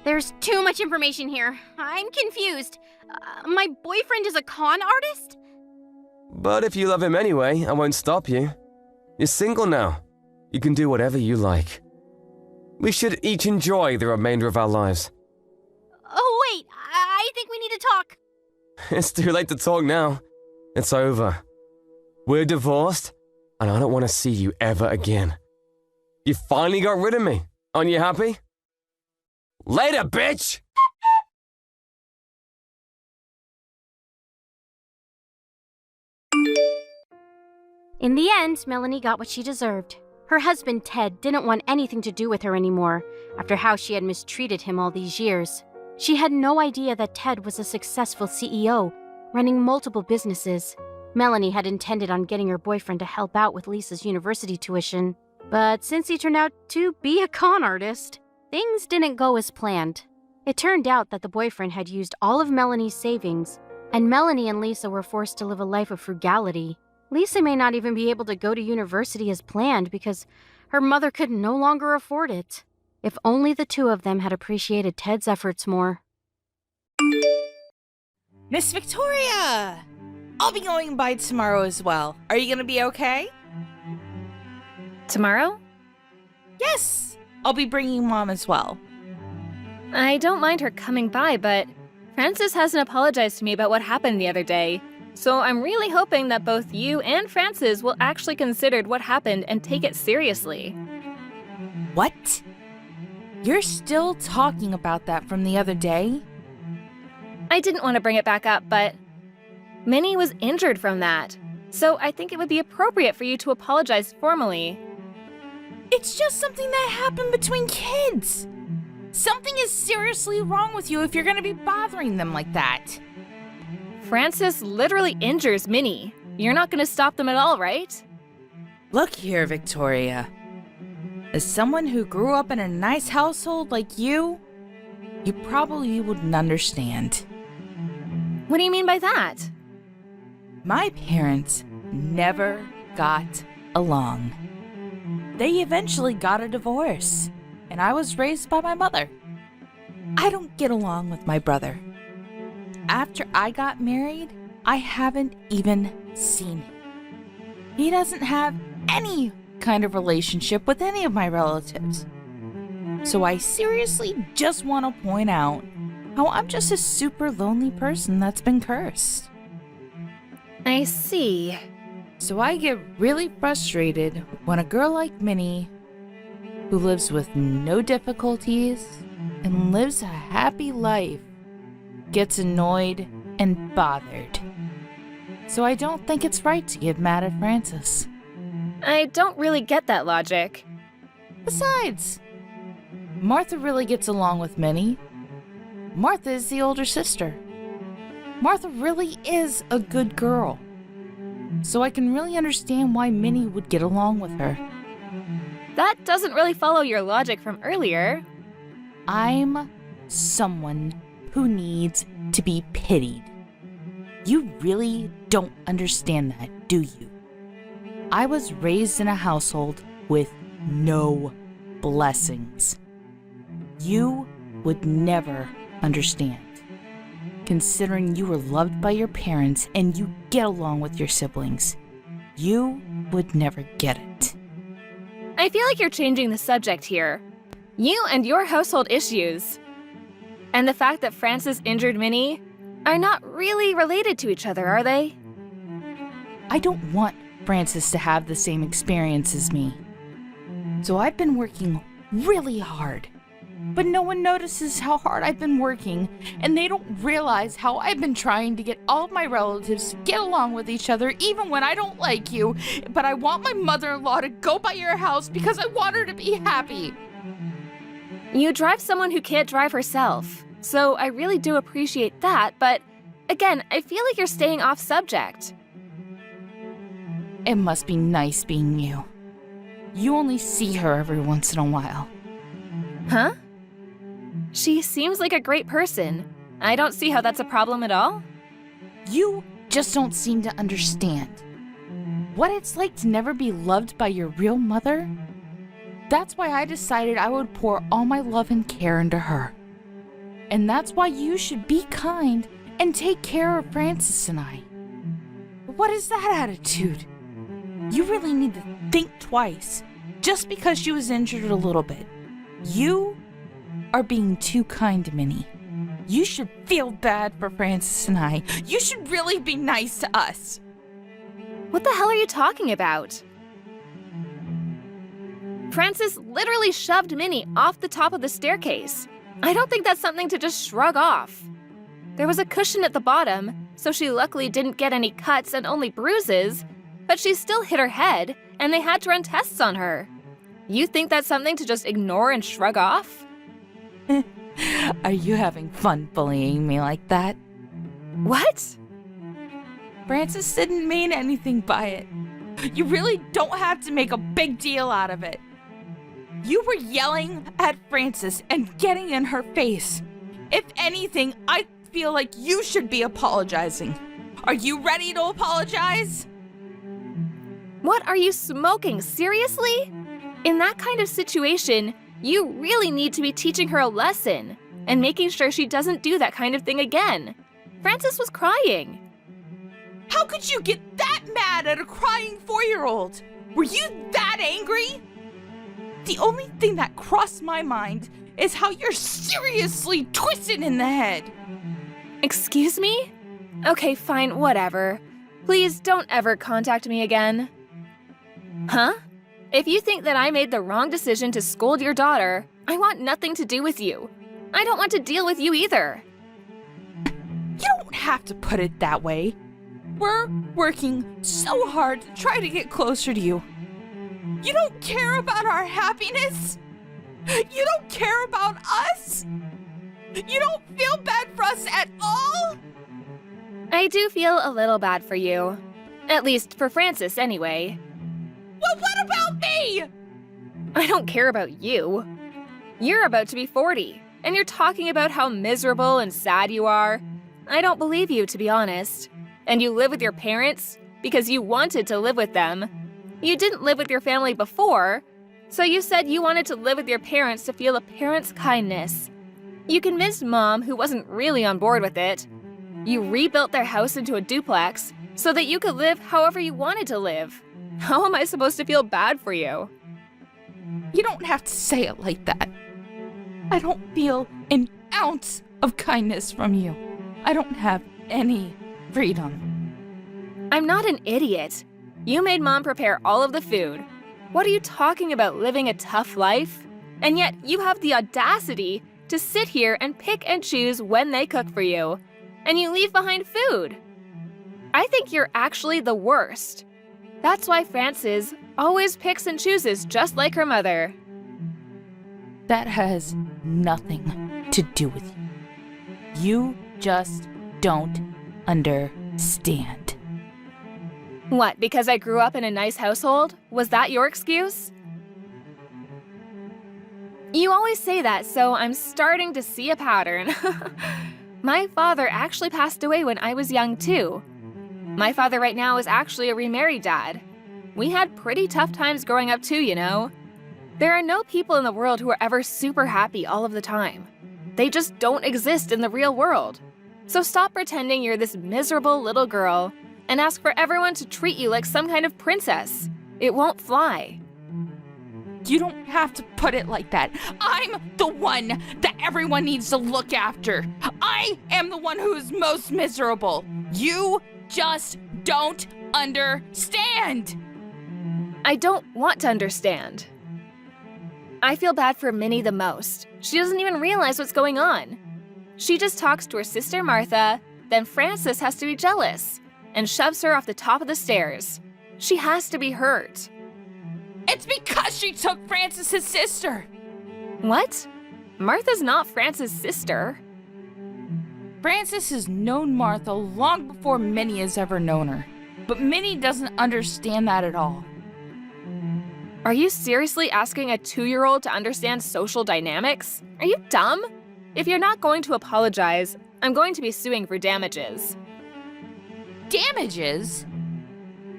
There's too much information here. I'm confused. My boyfriend is a con artist? But if you love him anyway, I won't stop you. You're single now. You can do whatever you like. We should each enjoy the remainder of our lives. Oh, wait. I think we need to talk. It's too late to talk now. It's over. We're divorced, and I don't want to see you ever again. You finally got rid of me. Aren't you happy? Later, bitch! In the end, Melanie got what she deserved. Her husband, Ted, didn't want anything to do with her anymore after how she had mistreated him all these years. She had no idea that Ted was a successful CEO, running multiple businesses. Melanie had intended on getting her boyfriend to help out with Lisa's university tuition, but since he turned out to be a con artist, things didn't go as planned. It turned out that the boyfriend had used all of Melanie's savings, and Melanie and Lisa were forced to live a life of frugality. Lisa may not even be able to go to university as planned because her mother could no longer afford it. If only the two of them had appreciated Ted's efforts more. Miss Victoria! I'll be going by tomorrow as well. Are you gonna be okay? Tomorrow? Yes! I'll be bringing Mom as well. I don't mind her coming by, but Francis hasn't apologized to me about what happened the other day. So I'm really hoping that both you and Francis will actually consider what happened and take it seriously. What? You're still talking about that from the other day? I didn't want to bring it back up, but Minnie was injured from that. So I think it would be appropriate for you to apologize formally. It's just something that happened between kids. Something is seriously wrong with you if you're gonna be bothering them like that. Francis literally injures Minnie. You're not going to stop them at all, right? Look here, Victoria. As someone who grew up in a nice household like you probably wouldn't understand. What do you mean by that? My parents never got along. They eventually got a divorce, and I was raised by my mother. I don't get along with my brother. After I got married, I haven't even seen him. He doesn't have any kind of relationship with any of my relatives. So I seriously just want to point out how I'm just a super lonely person that's been cursed. I see. So I get really frustrated when a girl like Minnie, who lives with no difficulties and lives a happy life, gets annoyed and bothered. So I don't think it's right to get mad at Frances. I don't really get that logic. Besides, Martha really gets along with Minnie. Martha is the older sister. Martha really is a good girl. So I can really understand why Minnie would get along with her. That doesn't really follow your logic from earlier. I'm someone who needs to be pitied. You really don't understand that, do you? I was raised in a household with no blessings. You would never understand. Considering you were loved by your parents and you get along with your siblings, you would never get it. I feel like you're changing the subject here. You and your household issues, and the fact that Frances injured Minnie, are not really related to each other, are they? I don't want Frances to have the same experience as me. So I've been working really hard. But no one notices how hard I've been working, and they don't realize how I've been trying to get all of my relatives to get along with each other even when I don't like you. But I want my mother-in-law to go by your house because I want her to be happy. You drive someone who can't drive herself, so I really do appreciate that, but again, I feel like you're staying off subject. It must be nice being you. You only see her every once in a while. Huh? She seems like a great person. I don't see how that's a problem at all. You just don't seem to understand what it's like to never be loved by your real mother. That's why I decided I would pour all my love and care into her. And that's why you should be kind and take care of Frances and I. What is that attitude? You really need to think twice just because she was injured a little bit. You are being too kind to Minnie. You should feel bad for Frances and I. You should really be nice to us. What the hell are you talking about? Frances literally shoved Minnie off the top of the staircase. I don't think that's something to just shrug off. There was a cushion at the bottom, so she luckily didn't get any cuts and only bruises, but she still hit her head, and they had to run tests on her. You think that's something to just ignore and shrug off? Are you having fun bullying me like that? What? Frances didn't mean anything by it. You really don't have to make a big deal out of it. You were yelling at Frances and getting in her face. If anything, I feel like you should be apologizing. Are you ready to apologize? What are you smoking? Seriously? In that kind of situation, you really need to be teaching her a lesson and making sure she doesn't do that kind of thing again. Frances was crying. How could you get that mad at a crying 4-year-old? Were you that angry? The only thing that crossed my mind is how you're seriously twisted in the head. Excuse me? Okay, fine, whatever. Please don't ever contact me again. Huh? If you think that I made the wrong decision to scold your daughter, I want nothing to do with you. I don't want to deal with you either. You don't have to put it that way. We're working so hard to try to get closer to you. You don't care about our happiness? You don't care about us? You don't feel bad for us at all? I do feel a little bad for you. At least for Frances, anyway. Well, what about me? I don't care about you. You're about to be 40, and you're talking about how miserable and sad you are. I don't believe you, to be honest. And you live with your parents because you wanted to live with them. You didn't live with your family before, so you said you wanted to live with your parents to feel a parent's kindness. You convinced Mom, who wasn't really on board with it. You rebuilt their house into a duplex so that you could live however you wanted to live. How am I supposed to feel bad for you? You don't have to say it like that. I don't feel an ounce of kindness from you. I don't have any freedom. I'm not an idiot. You made Mom prepare all of the food. What are you talking about, living a tough life? And yet you have the audacity to sit here and pick and choose when they cook for you. And you leave behind food. I think you're actually the worst. That's why Frances always picks and chooses just like her mother. That has nothing to do with you. You just don't understand. What, because I grew up in a nice household? Was that your excuse? You always say that, so I'm starting to see a pattern. My father actually passed away when I was young, too. My father right now is actually a remarried dad. We had pretty tough times growing up, too, you know. There are no people in the world who are ever super happy all of the time. They just don't exist in the real world. So stop pretending you're this miserable little girl and ask for everyone to treat you like some kind of princess. It won't fly. You don't have to put it like that. I'm the one that everyone needs to look after. I am the one who is most miserable. You just don't understand. I don't want to understand. I feel bad for Minnie the most. She doesn't even realize what's going on. She just talks to her sister Martha, then Frances has to be jealous and shoves her off the top of the stairs. She has to be hurt. It's because she took Frances' sister. What? Martha's not Frances' sister. Frances has known Martha long before Minnie has ever known her. But Minnie doesn't understand that at all. Are you seriously asking a 2-year-old to understand social dynamics? Are you dumb? If you're not going to apologize, I'm going to be suing for damages. Damages?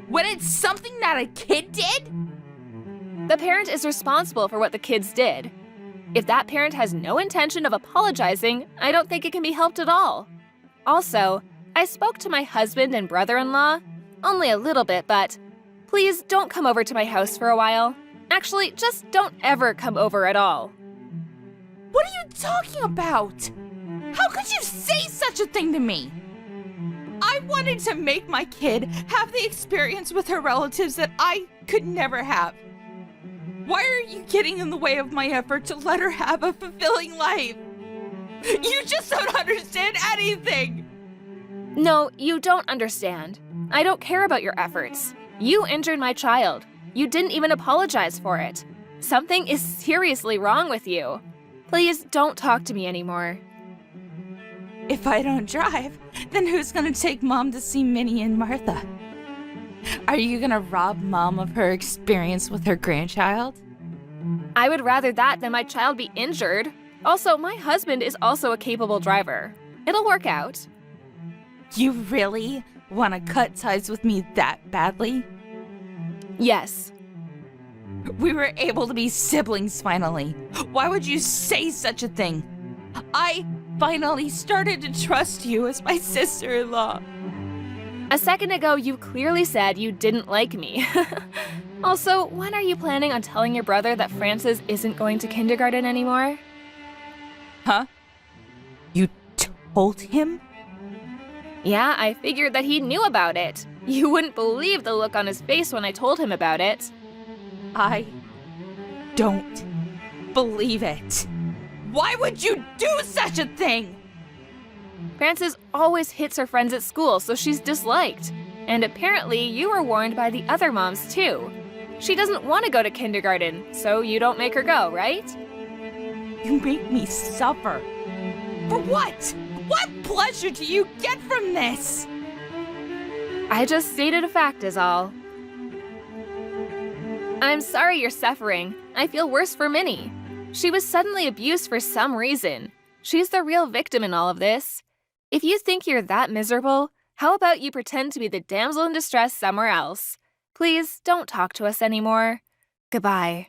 When it's something that a kid did? The parent is responsible for what the kids did. If that parent has no intention of apologizing, I don't think it can be helped at all. Also, I spoke to my husband and brother-in-law. Only a little bit, but please don't come over to my house for a while. Actually, just don't ever come over at all. What are you talking about? How could you say such a thing to me? I wanted to make my kid have the experience with her relatives that I could never have. Why are you getting in the way of my effort to let her have a fulfilling life? You just don't understand anything! No, you don't understand. I don't care about your efforts. You injured my child. You didn't even apologize for it. Something is seriously wrong with you. Please don't talk to me anymore. If I don't drive, then who's gonna take Mom to see Minnie and Martha? Are you gonna rob Mom of her experience with her grandchild? I would rather that than my child be injured. Also, my husband is also a capable driver. It'll work out. You really want to cut ties with me that badly? Yes. We were able to be siblings finally. Why would you say such a thing? I finally started to trust you as my sister-in-law. A second ago, you clearly said you didn't like me. Also, when are you planning on telling your brother that Frances isn't going to kindergarten anymore? Huh? You told him? Yeah, I figured that he knew about it. You wouldn't believe the look on his face when I told him about it. I don't believe it. Why would you do such a thing? Frances always hits her friends at school, so she's disliked. And apparently, you were warned by the other moms, too. She doesn't want to go to kindergarten, so you don't make her go, right? You make me suffer. For what? What pleasure do you get from this? I just stated a fact is all. I'm sorry you're suffering. I feel worse for Minnie. She was suddenly abused for some reason. She's the real victim in all of this. If you think you're that miserable, how about you pretend to be the damsel in distress somewhere else? Please don't talk to us anymore. Goodbye.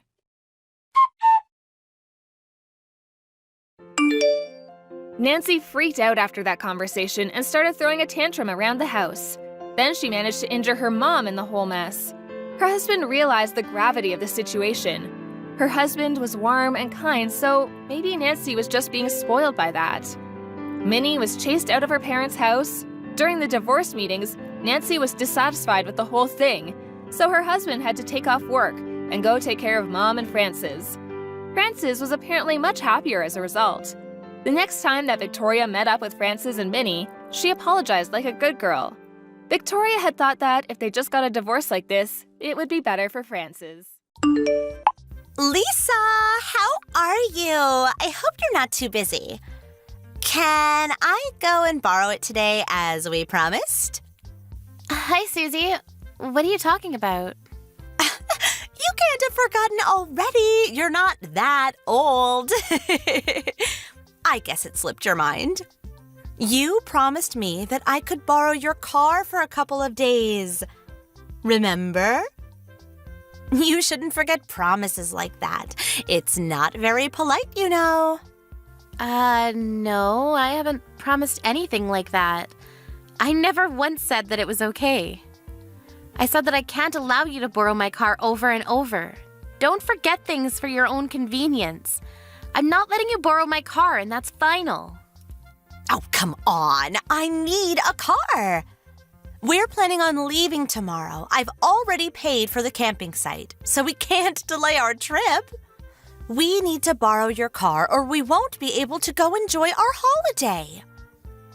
Nancy freaked out after that conversation and started throwing a tantrum around the house. Then she managed to injure her mom in the whole mess. Her husband realized the gravity of the situation. Her husband was warm and kind, so maybe Nancy was just being spoiled by that. Minnie was chased out of her parents' house. During the divorce meetings, Nancy was dissatisfied with the whole thing, so her husband had to take off work and go take care of Mom and Frances. Frances was apparently much happier as a result. The next time that Victoria met up with Frances and Minnie, she apologized like a good girl. Victoria had thought that if they just got a divorce like this, it would be better for Frances. Lisa, how are you? I hope you're not too busy. Can I go and borrow it today as we promised? Hi, Susie. What are you talking about? You can't have forgotten already. You're not that old. I guess it slipped your mind. You promised me that I could borrow your car for a couple of days. Remember? You shouldn't forget promises like that. It's not very polite, you know. No, I haven't promised anything like that. I never once said that it was okay. I said that I can't allow you to borrow my car over and over. Don't forget things for your own convenience. I'm not letting you borrow my car, and that's final. Oh, come on. I need a car. We're planning on leaving tomorrow. I've already paid for the camping site, so we can't delay our trip. We need to borrow your car or we won't be able to go enjoy our holiday.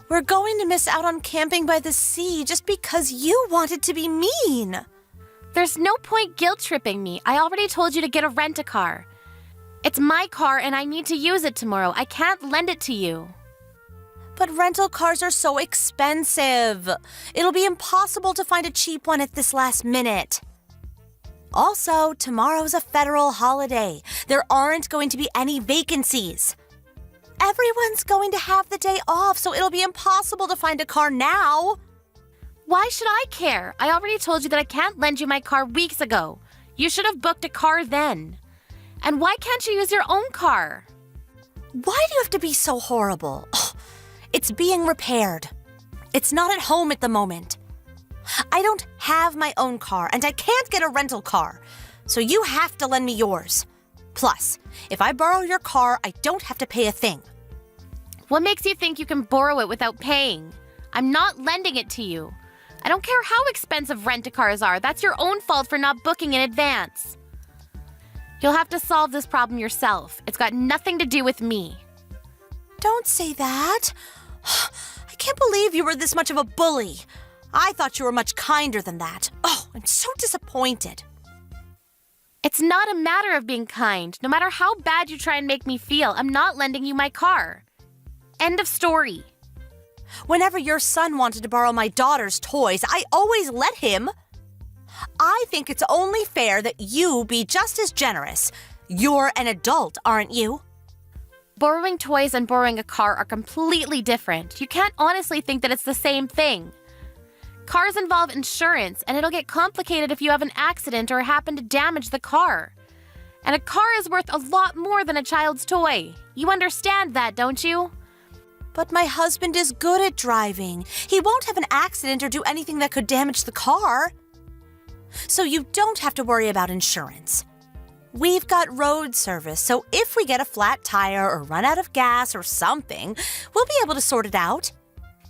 We're going to miss out on camping by the sea just because you wanted to be mean. There's no point guilt-tripping me. I already told you to get a rent-a-car. It's my car and I need to use it tomorrow. I can't lend it to you. But rental cars are so expensive. It'll be impossible to find a cheap one at this last minute. Also, tomorrow's a federal holiday. There aren't going to be any vacancies. Everyone's going to have the day off, so it'll be impossible to find a car now. Why should I care? I already told you that I can't lend you my car weeks ago. You should have booked a car then. And why can't you use your own car? Why do you have to be so horrible? It's being repaired. It's not at home at the moment. I don't have my own car, and I can't get a rental car, so you have to lend me yours. Plus, if I borrow your car, I don't have to pay a thing. What makes you think you can borrow it without paying? I'm not lending it to you. I don't care how expensive rent-a-cars are. That's your own fault for not booking in advance. You'll have to solve this problem yourself. It's got nothing to do with me. Don't say that. I can't believe you were this much of a bully. I thought you were much kinder than that. Oh, I'm so disappointed. It's not a matter of being kind. No matter how bad you try and make me feel, I'm not lending you my car. End of story. Whenever your son wanted to borrow my daughter's toys, I always let him. I think it's only fair that you be just as generous. You're an adult, aren't you? Borrowing toys and borrowing a car are completely different. You can't honestly think that it's the same thing. Cars involve insurance, and it'll get complicated if you have an accident or happen to damage the car. And a car is worth a lot more than a child's toy. You understand that, don't you? But my husband is good at driving. He won't have an accident or do anything that could damage the car. So you don't have to worry about insurance. We've got road service, so if we get a flat tire or run out of gas or something, we'll be able to sort it out.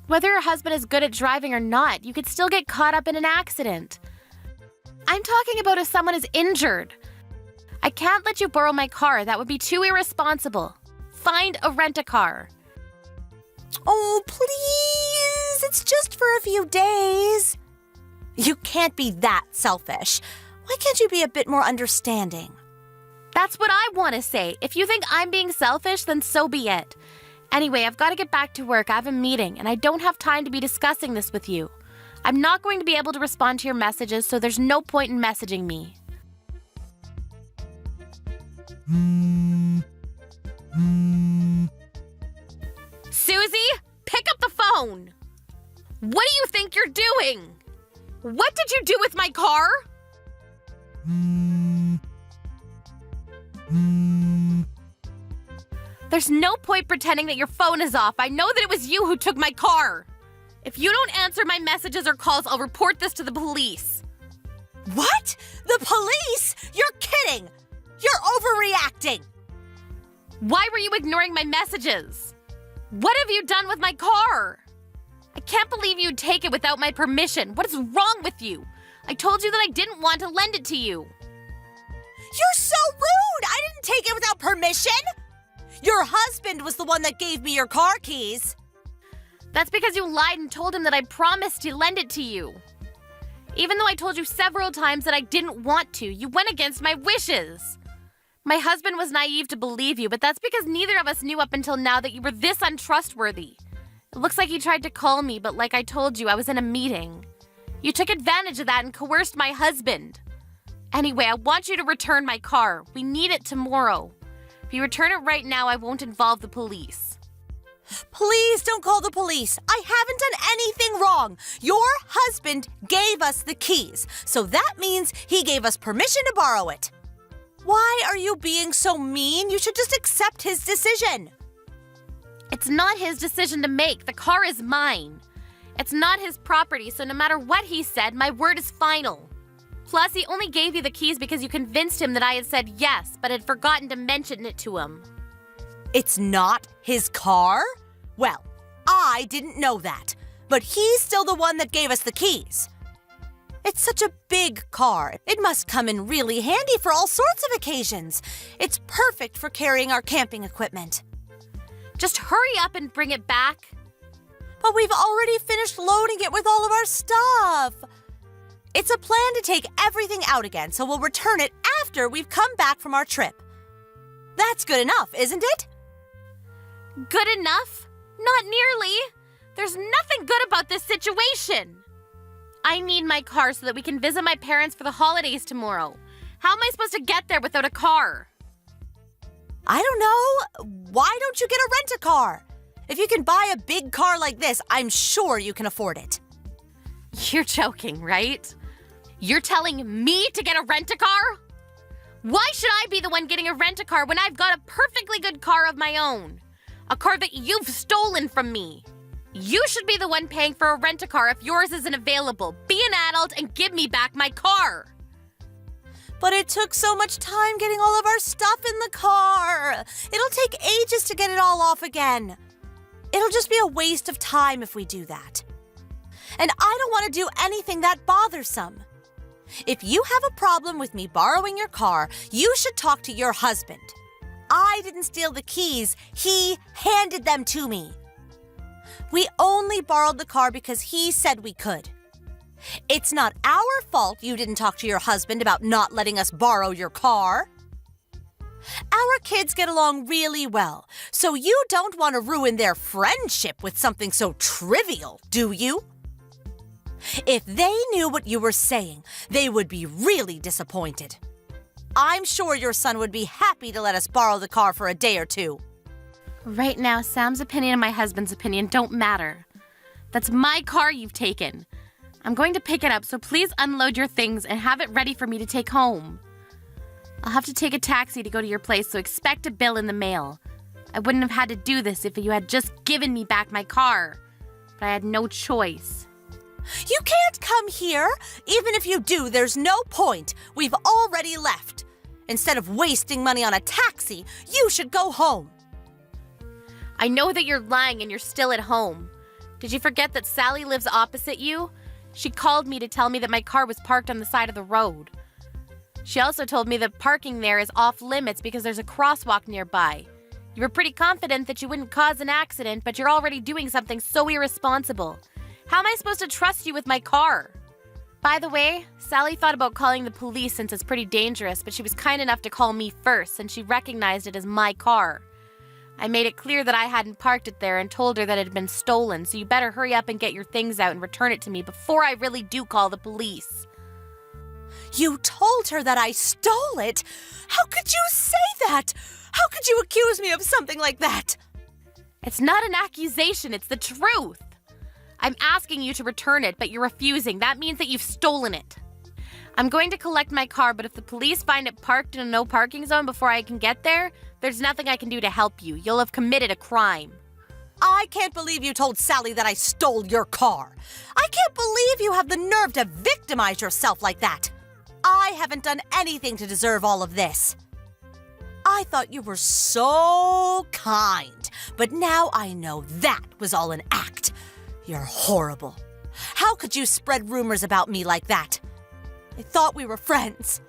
Whether your husband is good at driving or not, you could still get caught up in an accident. I'm talking about if someone is injured. I can't let you borrow my car. That would be too irresponsible. Find a rent-a-car. Oh, please! It's just for a few days. You can't be that selfish. Why can't you be a bit more understanding? That's what I want to say. If you think I'm being selfish, then so be it. Anyway, I've got to get back to work. I have a meeting, and I don't have time to be discussing this with you. I'm not going to be able to respond to your messages, so there's no point in messaging me. Susie, pick up the phone! What do you think you're doing? What did you do with my car? There's no point pretending that your phone is off. I know that it was you who took my car. If you don't answer my messages or calls, I'll report this to the police. What? The police? You're kidding! You're overreacting! Why were you ignoring my messages? What have you done with my car? I can't believe you'd take it without my permission. What is wrong with you? I told you that I didn't want to lend it to you. You're so rude! I didn't take it without permission! Your husband was the one that gave me your car keys. That's because you lied and told him that I promised to lend it to you. Even though I told you several times that I didn't want to, you went against my wishes. My husband was naive to believe you, but that's because neither of us knew up until now that you were this untrustworthy. It looks like he tried to call me, but like I told you, I was in a meeting. You took advantage of that and coerced my husband. Anyway, I want you to return my car. We need it tomorrow. If you return it right now, I won't involve the police. Please don't call the police. I haven't done anything wrong. Your husband gave us the keys, so that means he gave us permission to borrow it. Why are you being so mean? You should just accept his decision. It's not his decision to make. The car is mine. It's not his property, so no matter what he said, my word is final. Plus, he only gave you the keys because you convinced him that I had said yes, but had forgotten to mention it to him. It's not his car? Well, I didn't know that, but he's still the one that gave us the keys. It's such a big car. It must come in really handy for all sorts of occasions. It's perfect for carrying our camping equipment. Just hurry up and bring it back. But we've already finished loading it with all of our stuff. It's a plan to take everything out again, so we'll return it after we've come back from our trip. That's good enough, isn't it? Good enough? Not nearly. There's nothing good about this situation. I need my car so that we can visit my parents for the holidays tomorrow. How am I supposed to get there without a car? I don't know. Why don't you get a rent-a-car? If you can buy a big car like this, I'm sure you can afford it. You're joking, right? You're telling me to get a rent-a-car? Why should I be the one getting a rent-a-car when I've got a perfectly good car of my own? A car that you've stolen from me. You should be the one paying for a rent-a-car if yours isn't available. Be an adult and give me back my car. But it took so much time getting all of our stuff in the car. It'll take ages to get it all off again. It'll just be a waste of time if we do that. And I don't want to do anything that bothersome. If you have a problem with me borrowing your car, you should talk to your husband. I didn't steal the keys. He handed them to me. We only borrowed the car because he said we could. It's not our fault you didn't talk to your husband about not letting us borrow your car. Our kids get along really well, so you don't want to ruin their friendship with something so trivial, do you? If they knew what you were saying, they would be really disappointed. I'm sure your son would be happy to let us borrow the car for a day or two. Right now, Sam's opinion and my husband's opinion don't matter. That's my car you've taken. I'm going to pick it up, so please unload your things and have it ready for me to take home. I'll have to take a taxi to go to your place, so expect a bill in the mail. I wouldn't have had to do this if you had just given me back my car, but I had no choice. You can't come here. Even if you do, there's no point. We've already left. Instead of wasting money on a taxi, you should go home. I know that you're lying and you're still at home. Did you forget that Sally lives opposite you? She called me to tell me that my car was parked on the side of the road. She also told me that parking there is off limits because there's a crosswalk nearby. You were pretty confident that you wouldn't cause an accident, but you're already doing something so irresponsible. How am I supposed to trust you with my car? By the way, Sally thought about calling the police since it's pretty dangerous, but she was kind enough to call me first since she recognized it as my car. I made it clear that I hadn't parked it there and told her that it had been stolen, so you better hurry up and get your things out and return it to me before I really do call the police. You told her that I stole it? How could you say that? How could you accuse me of something like that? It's not an accusation, it's the truth. I'm asking you to return it, but you're refusing. That means that you've stolen it. I'm going to collect my car, but if the police find it parked in a no parking zone before I can get there, there's nothing I can do to help you. You'll have committed a crime. I can't believe you told Sally that I stole your car. I can't believe you have the nerve to victimize yourself like that. I haven't done anything to deserve all of this. I thought you were so kind, but now I know that was all an act. You're horrible. How could you spread rumors about me like that? I thought we were friends.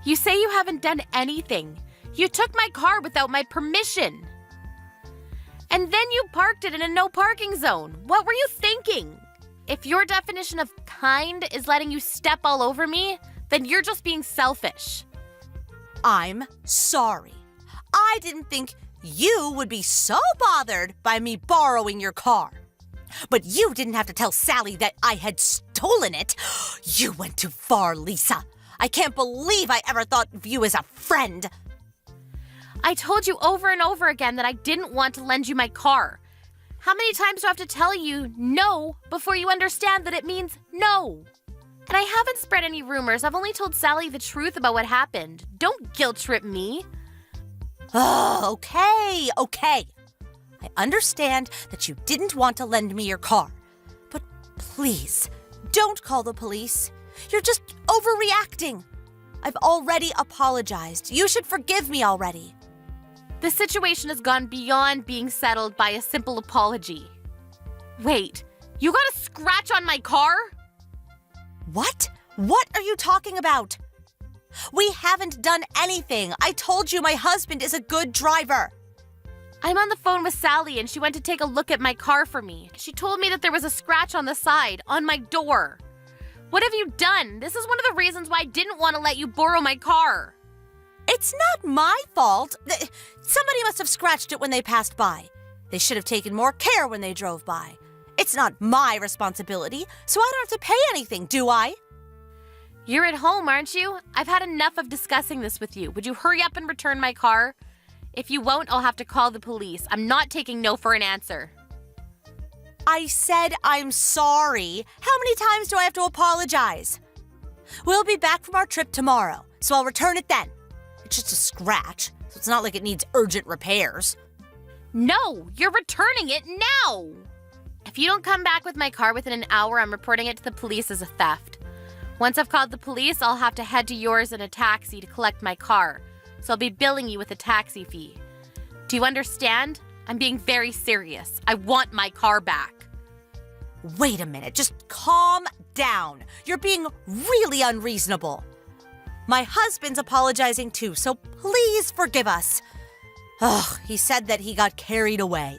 You say you haven't done anything. You took my car without my permission. And then you parked it in a no parking zone. What were you thinking? If your definition of kind is letting you step all over me, then you're just being selfish. I'm sorry. I didn't think you would be so bothered by me borrowing your car. But you didn't have to tell Sally that I had stolen it. You went too far, Lisa. I can't believe I ever thought of you as a friend. I told you over and over again that I didn't want to lend you my car. How many times do I have to tell you no before you understand that it means no? And I haven't spread any rumors. I've only told Sally the truth about what happened. Don't guilt trip me. Oh, okay. I understand that you didn't want to lend me your car. But please, don't call the police. You're just overreacting. I've already apologized. You should forgive me already. The situation has gone beyond being settled by a simple apology. Wait, you got a scratch on my car? What? What are you talking about? We haven't done anything. I told you my husband is a good driver. I'm on the phone with Sally and she went to take a look at my car for me. She told me that there was a scratch on the side, on my door. What have you done? This is one of the reasons why I didn't want to let you borrow my car. It's not my fault. Somebody must have scratched it when they passed by. They should have taken more care when they drove by. It's not my responsibility, so I don't have to pay anything, do I? You're at home, aren't you? I've had enough of discussing this with you. Would you hurry up and return my car? If you won't, I'll have to call the police. I'm not taking no for an answer. I said I'm sorry. How many times do I have to apologize? We'll be back from our trip tomorrow, so I'll return it then. It's just a scratch, so it's not like it needs urgent repairs. No, you're returning it now! If you don't come back with my car within an hour, I'm reporting it to the police as a theft. Once I've called the police, I'll have to head to yours in a taxi to collect my car, so I'll be billing you with a taxi fee. Do you understand? I'm being very serious. I want my car back. Wait a minute, just calm down. You're being really unreasonable. My husband's apologizing too, so please forgive us. Ugh, he said that he got carried away.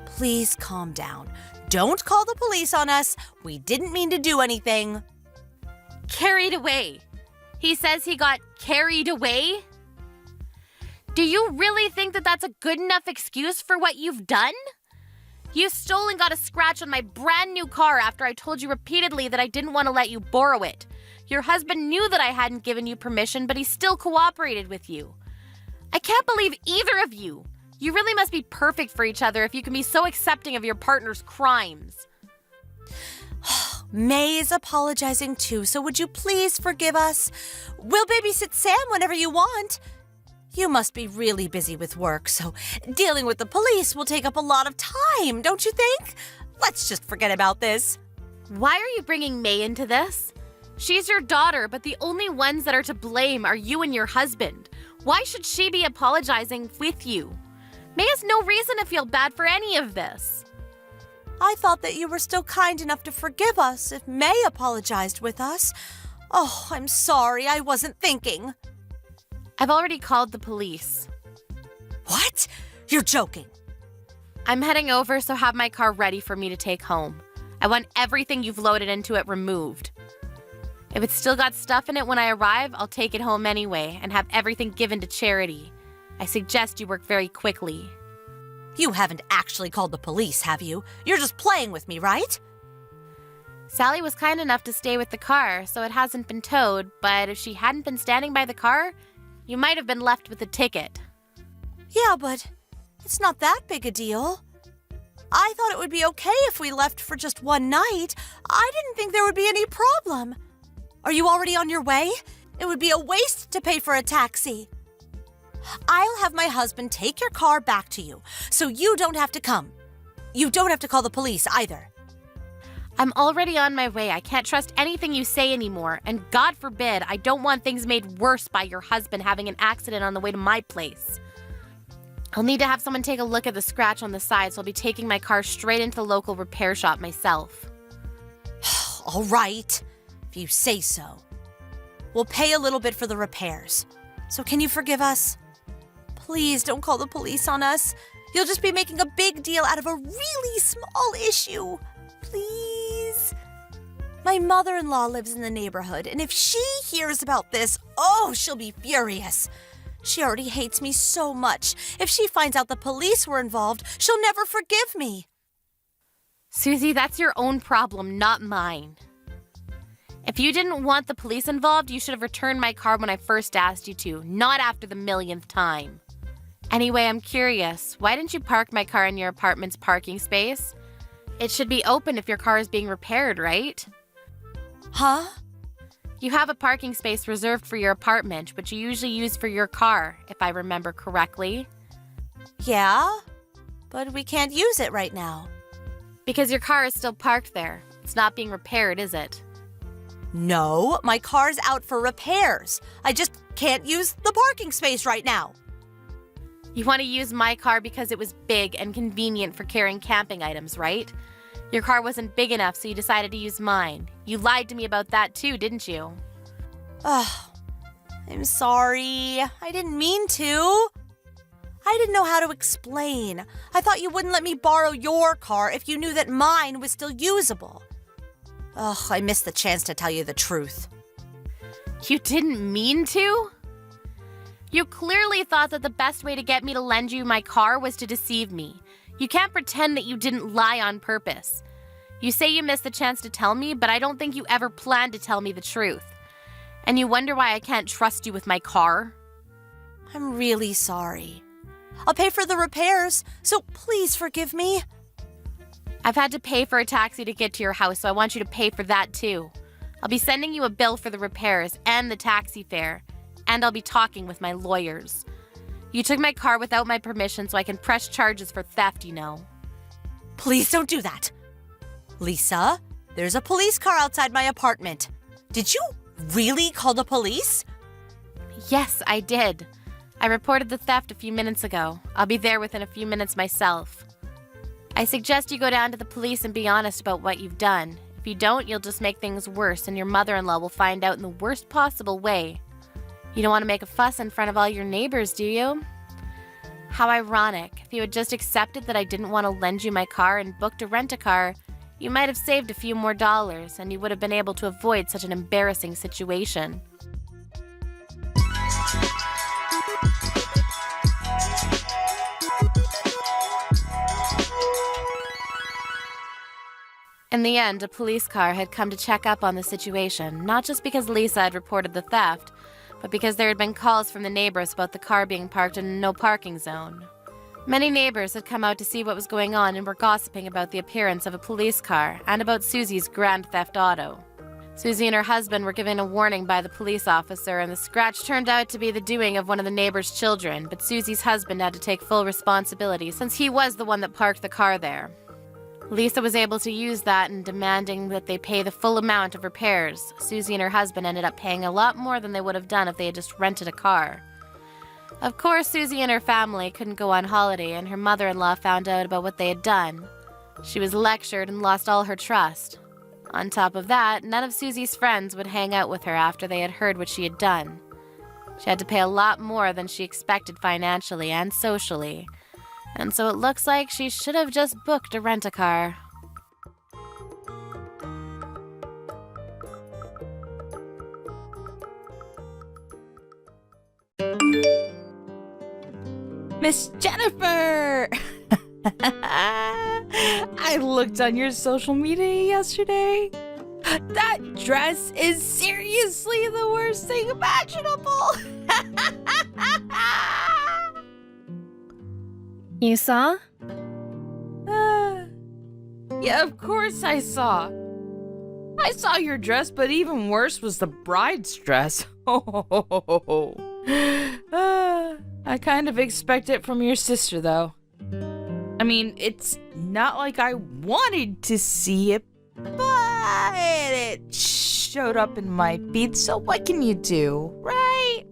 Please calm down. Don't call the police on us. We didn't mean to do anything. Carried away. He says he got carried away? Do you really think that that's a good enough excuse for what you've done? You stole and got a scratch on my brand new car after I told you repeatedly that I didn't want to let you borrow it. Your husband knew that I hadn't given you permission, but he still cooperated with you. I can't believe either of you. You really must be perfect for each other if you can be so accepting of your partner's crimes. May is apologizing too, so would you please forgive us? We'll babysit Sam whenever you want. You must be really busy with work, so dealing with the police will take up a lot of time, don't you think? Let's just forget about this. Why are you bringing May into this? She's your daughter, but the only ones that are to blame are you and your husband. Why should she be apologizing with you? May has no reason to feel bad for any of this. I thought that you were still kind enough to forgive us if May apologized with us. Oh, I'm sorry, I wasn't thinking. I've already called the police. What? You're joking. I'm heading over, so have my car ready for me to take home. I want everything you've loaded into it removed. If it's still got stuff in it when I arrive, I'll take it home anyway and have everything given to charity. I suggest you work very quickly. You haven't actually called the police, have you? You're just playing with me, right? Sally was kind enough to stay with the car, so it hasn't been towed, but if she hadn't been standing by the car, you might have been left with a ticket. Yeah, but it's not that big a deal. I thought it would be okay if we left for just one night. I didn't think there would be any problem. Are you already on your way? It would be a waste to pay for a taxi. I'll have my husband take your car back to you, so you don't have to come. You don't have to call the police either. I'm already on my way. I can't trust anything you say anymore, and God forbid I don't want things made worse by your husband having an accident on the way to my place. I'll need to have someone take a look at the scratch on the side, so I'll be taking my car straight into the local repair shop myself. All right, if you say so. We'll pay a little bit for the repairs. So can you forgive us? Please don't call the police on us. You'll just be making a big deal out of a really small issue. Please? My mother-in-law lives in the neighborhood, and if she hears about this, she'll be furious. She already hates me so much. If she finds out the police were involved, she'll never forgive me. Susie, that's your own problem, not mine. If you didn't want the police involved, you should have returned my car when I first asked you to, not after the millionth time. Anyway, I'm curious. Why didn't you park my car in your apartment's parking space? It should be open if your car is being repaired, right? Huh? You have a parking space reserved for your apartment, which you usually use for your car, if I remember correctly. Yeah, but we can't use it right now. Because your car is still parked there. It's not being repaired, is it? No, my car's out for repairs. I just can't use the parking space right now. You want to use my car because it was big and convenient for carrying camping items, right? Your car wasn't big enough, so you decided to use mine. You lied to me about that too, didn't you? I'm sorry. I didn't mean to. I didn't know how to explain. I thought you wouldn't let me borrow your car if you knew that mine was still usable. I missed the chance to tell you the truth. You didn't mean to? You clearly thought that the best way to get me to lend you my car was to deceive me. You can't pretend that you didn't lie on purpose. You say you missed the chance to tell me, but I don't think you ever planned to tell me the truth. And you wonder why I can't trust you with my car? I'm really sorry. I'll pay for the repairs, so please forgive me. I've had to pay for a taxi to get to your house, so I want you to pay for that too. I'll be sending you a bill for the repairs and the taxi fare, and I'll be talking with my lawyers. You took my car without my permission, so I can press charges for theft, you know. Please don't do that. Lisa, there's a police car outside my apartment. Did you really call the police? Yes, I did. I reported the theft a few minutes ago. I'll be there within a few minutes myself. I suggest you go down to the police and be honest about what you've done. If you don't, you'll just make things worse, and your mother-in-law will find out in the worst possible way. You don't want to make a fuss in front of all your neighbors, do you? How ironic. If you had just accepted that I didn't want to lend you my car and booked a rent-a-car, you might have saved a few more dollars, and you would have been able to avoid such an embarrassing situation. In the end, a police car had come to check up on the situation, not just because Lisa had reported the theft, but because there had been calls from the neighbors about the car being parked in a no-parking zone. Many neighbors had come out to see what was going on and were gossiping about the appearance of a police car and about Susie's grand theft auto. Susie and her husband were given a warning by the police officer, and the scratch turned out to be the doing of one of the neighbor's children, but Susie's husband had to take full responsibility since he was the one that parked the car there. Lisa was able to use that in demanding that they pay the full amount of repairs. Susie and her husband ended up paying a lot more than they would have done if they had just rented a car. Of course, Susie and her family couldn't go on holiday, and her mother-in-law found out about what they had done. She was lectured and lost all her trust. On top of that, none of Susie's friends would hang out with her after they had heard what she had done. She had to pay a lot more than she expected financially and socially. And so it looks like she should have just booked a rent-a-car. Miss Jennifer! I looked on your social media yesterday. That dress is seriously the worst thing imaginable. You saw? Yeah, of course I saw. I saw your dress, but even worse was the bride's dress. I kind of expect it from your sister, though. I mean, it's not like I wanted to see it, but it showed up in my feed, so what can you do, right?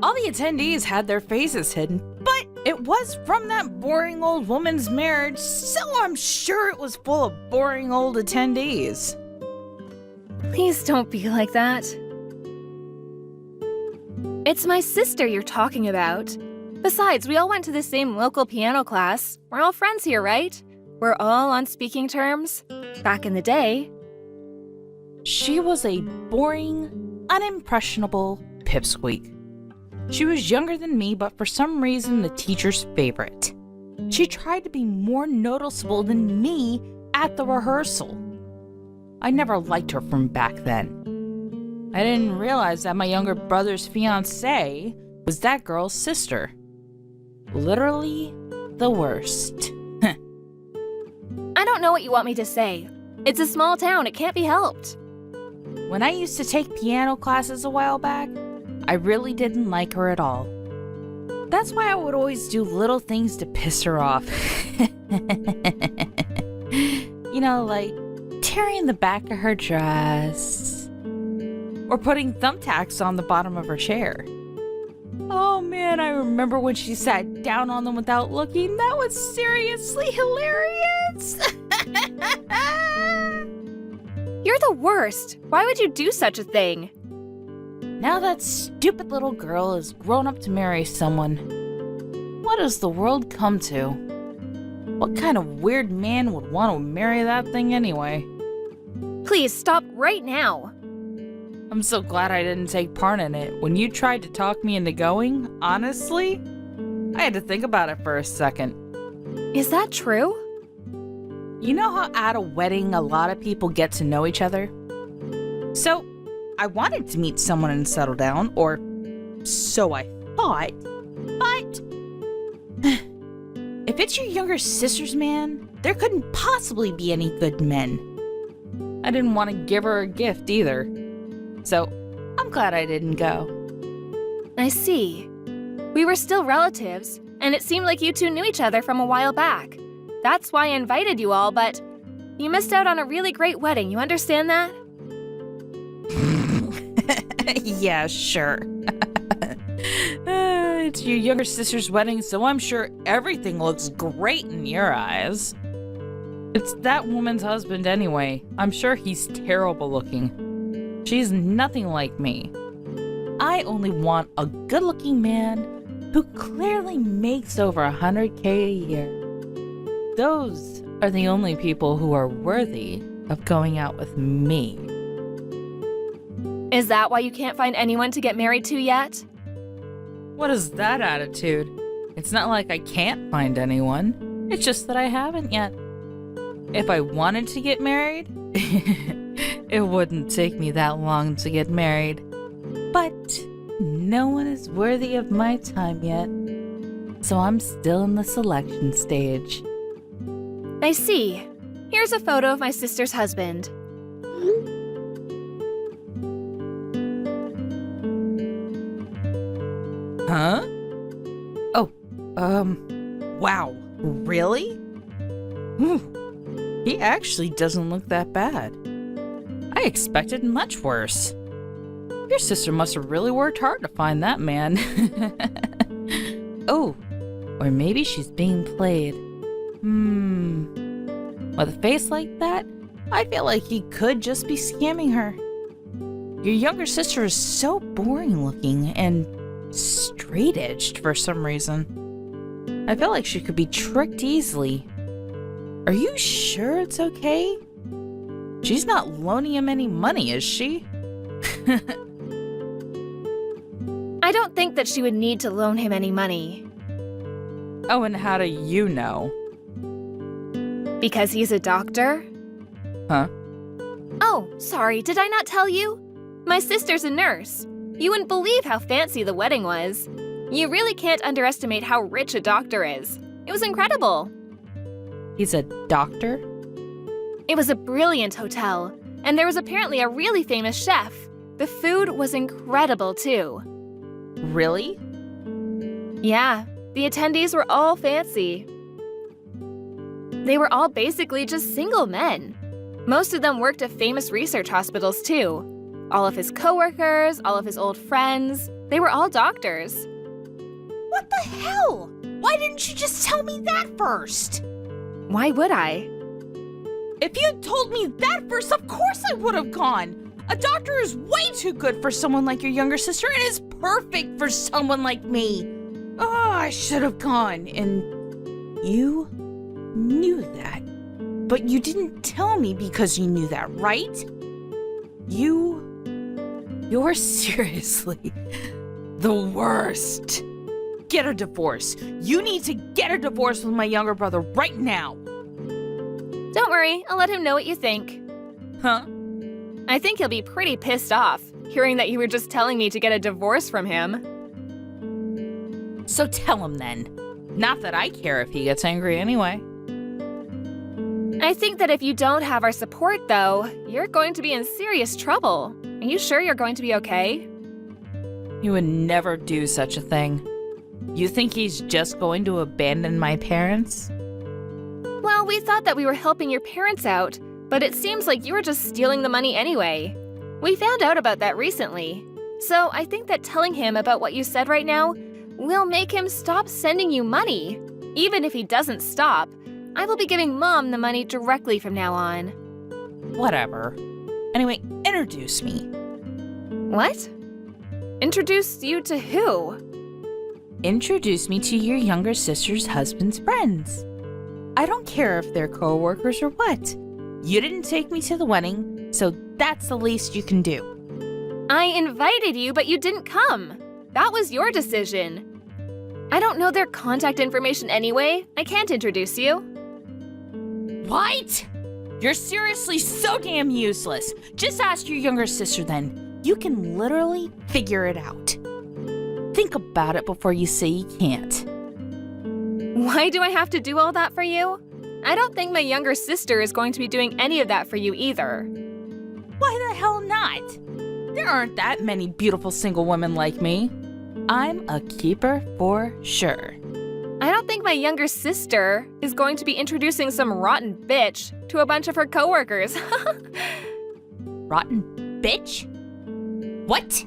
All the attendees had their faces hidden, but it was from that boring old woman's marriage, so I'm sure it was full of boring old attendees. Please don't be like that. It's my sister you're talking about. Besides, we all went to the same local piano class. We're all friends here, right? We're all on speaking terms. Back in the day. She was a boring, unimpressionable pipsqueak. She was younger than me, but for some reason the teacher's favorite. She tried to be more noticeable than me at the rehearsal. I never liked her from back then. I didn't realize that my younger brother's fiancée was that girl's sister. Literally the worst. I don't know what you want me to say. It's a small town, it can't be helped. When I used to take piano classes a while back, I really didn't like her at all. That's why I would always do little things to piss her off. You know, like tearing the back of her dress or putting thumbtacks on the bottom of her chair. Oh man, I remember when she sat down on them without looking. That was seriously hilarious. You're the worst. Why would you do such a thing? Now that stupid little girl is grown up to marry someone. What does the world come to? What kind of weird man would want to marry that thing anyway? Please stop right now. I'm so glad I didn't take part in it. When you tried to talk me into going, honestly, I had to think about it for a second. Is that true? You know how at a wedding a lot of people get to know each other? So, I wanted to meet someone and settle down, or so I thought, but if it's your younger sister's man, there couldn't possibly be any good men. I didn't want to give her a gift either, so I'm glad I didn't go. I see. We were still relatives, and it seemed like you two knew each other from a while back. That's why I invited you all, but you missed out on a really great wedding, you understand that? Yeah, sure. It's your younger sister's wedding, so I'm sure everything looks great in your eyes. It's that woman's husband anyway. I'm sure he's terrible looking. She's nothing like me. I only want a good-looking man who clearly makes over $100K a year. Those are the only people who are worthy of going out with me. Is that why you can't find anyone to get married to yet? What is that attitude? It's not like I can't find anyone. It's just that I haven't yet. If I wanted to get married, it wouldn't take me that long to get married. But no one is worthy of my time yet. So I'm still in the selection stage. I see. Here's a photo of my sister's husband. Huh? Oh, wow. Really? He actually doesn't look that bad. I expected much worse. Your sister must have really worked hard to find that man. Oh, or maybe she's being played. With a face like that, I feel like he could just be scamming her. Your younger sister is so boring looking and straight-edged for some reason. I feel like she could be tricked easily. Are you sure it's okay? She's not loaning him any money, is she? I don't think that she would need to loan him any money. Oh, and how do you know? Because he's a doctor? Huh? Oh, sorry, did I not tell you? My sister's a nurse. You wouldn't believe how fancy the wedding was. You really can't underestimate how rich a doctor is. It was incredible. He's a doctor? It was a brilliant hotel, and there was apparently a really famous chef. The food was incredible, too. Really? Yeah, the attendees were all fancy. They were all basically just single men. Most of them worked at famous research hospitals, too. All of his coworkers, all of his old friends, they were all doctors. What the hell? Why didn't you just tell me that first? Why would I? If you'd told me that first, of course I would have gone. A doctor is way too good for someone like your younger sister and is perfect for someone like me. Oh, I should have gone. And you knew that. But you didn't tell me because you knew that, right? You're seriously the worst. Get a divorce. You need to get a divorce with my younger brother right now. Don't worry, I'll let him know what you think. Huh? I think he'll be pretty pissed off, hearing that you were just telling me to get a divorce from him. So tell him then. Not that I care if he gets angry anyway. I think that if you don't have our support, though, you're going to be in serious trouble. Are you sure you're going to be okay? He would never do such a thing. You think he's just going to abandon my parents? Well, we thought that we were helping your parents out, but it seems like you were just stealing the money anyway. We found out about that recently. So I think that telling him about what you said right now will make him stop sending you money. Even if he doesn't stop, I will be giving Mom the money directly from now on. Whatever. Anyway, introduce me. What? Introduce you to who? Introduce me to your younger sister's husband's friends. I don't care if they're co-workers or what. You didn't take me to the wedding, so that's the least you can do. I invited you, but you didn't come. That was your decision. I don't know their contact information anyway. I can't introduce you. What? You're seriously so damn useless. Just ask your younger sister then. You can literally figure it out. Think about it before you say you can't. Why do I have to do all that for you? I don't think my younger sister is going to be doing any of that for you either. Why the hell not? There aren't that many beautiful single women like me. I'm a keeper for sure. I don't think my younger sister is going to be introducing some rotten bitch to a bunch of her coworkers. Rotten bitch? What?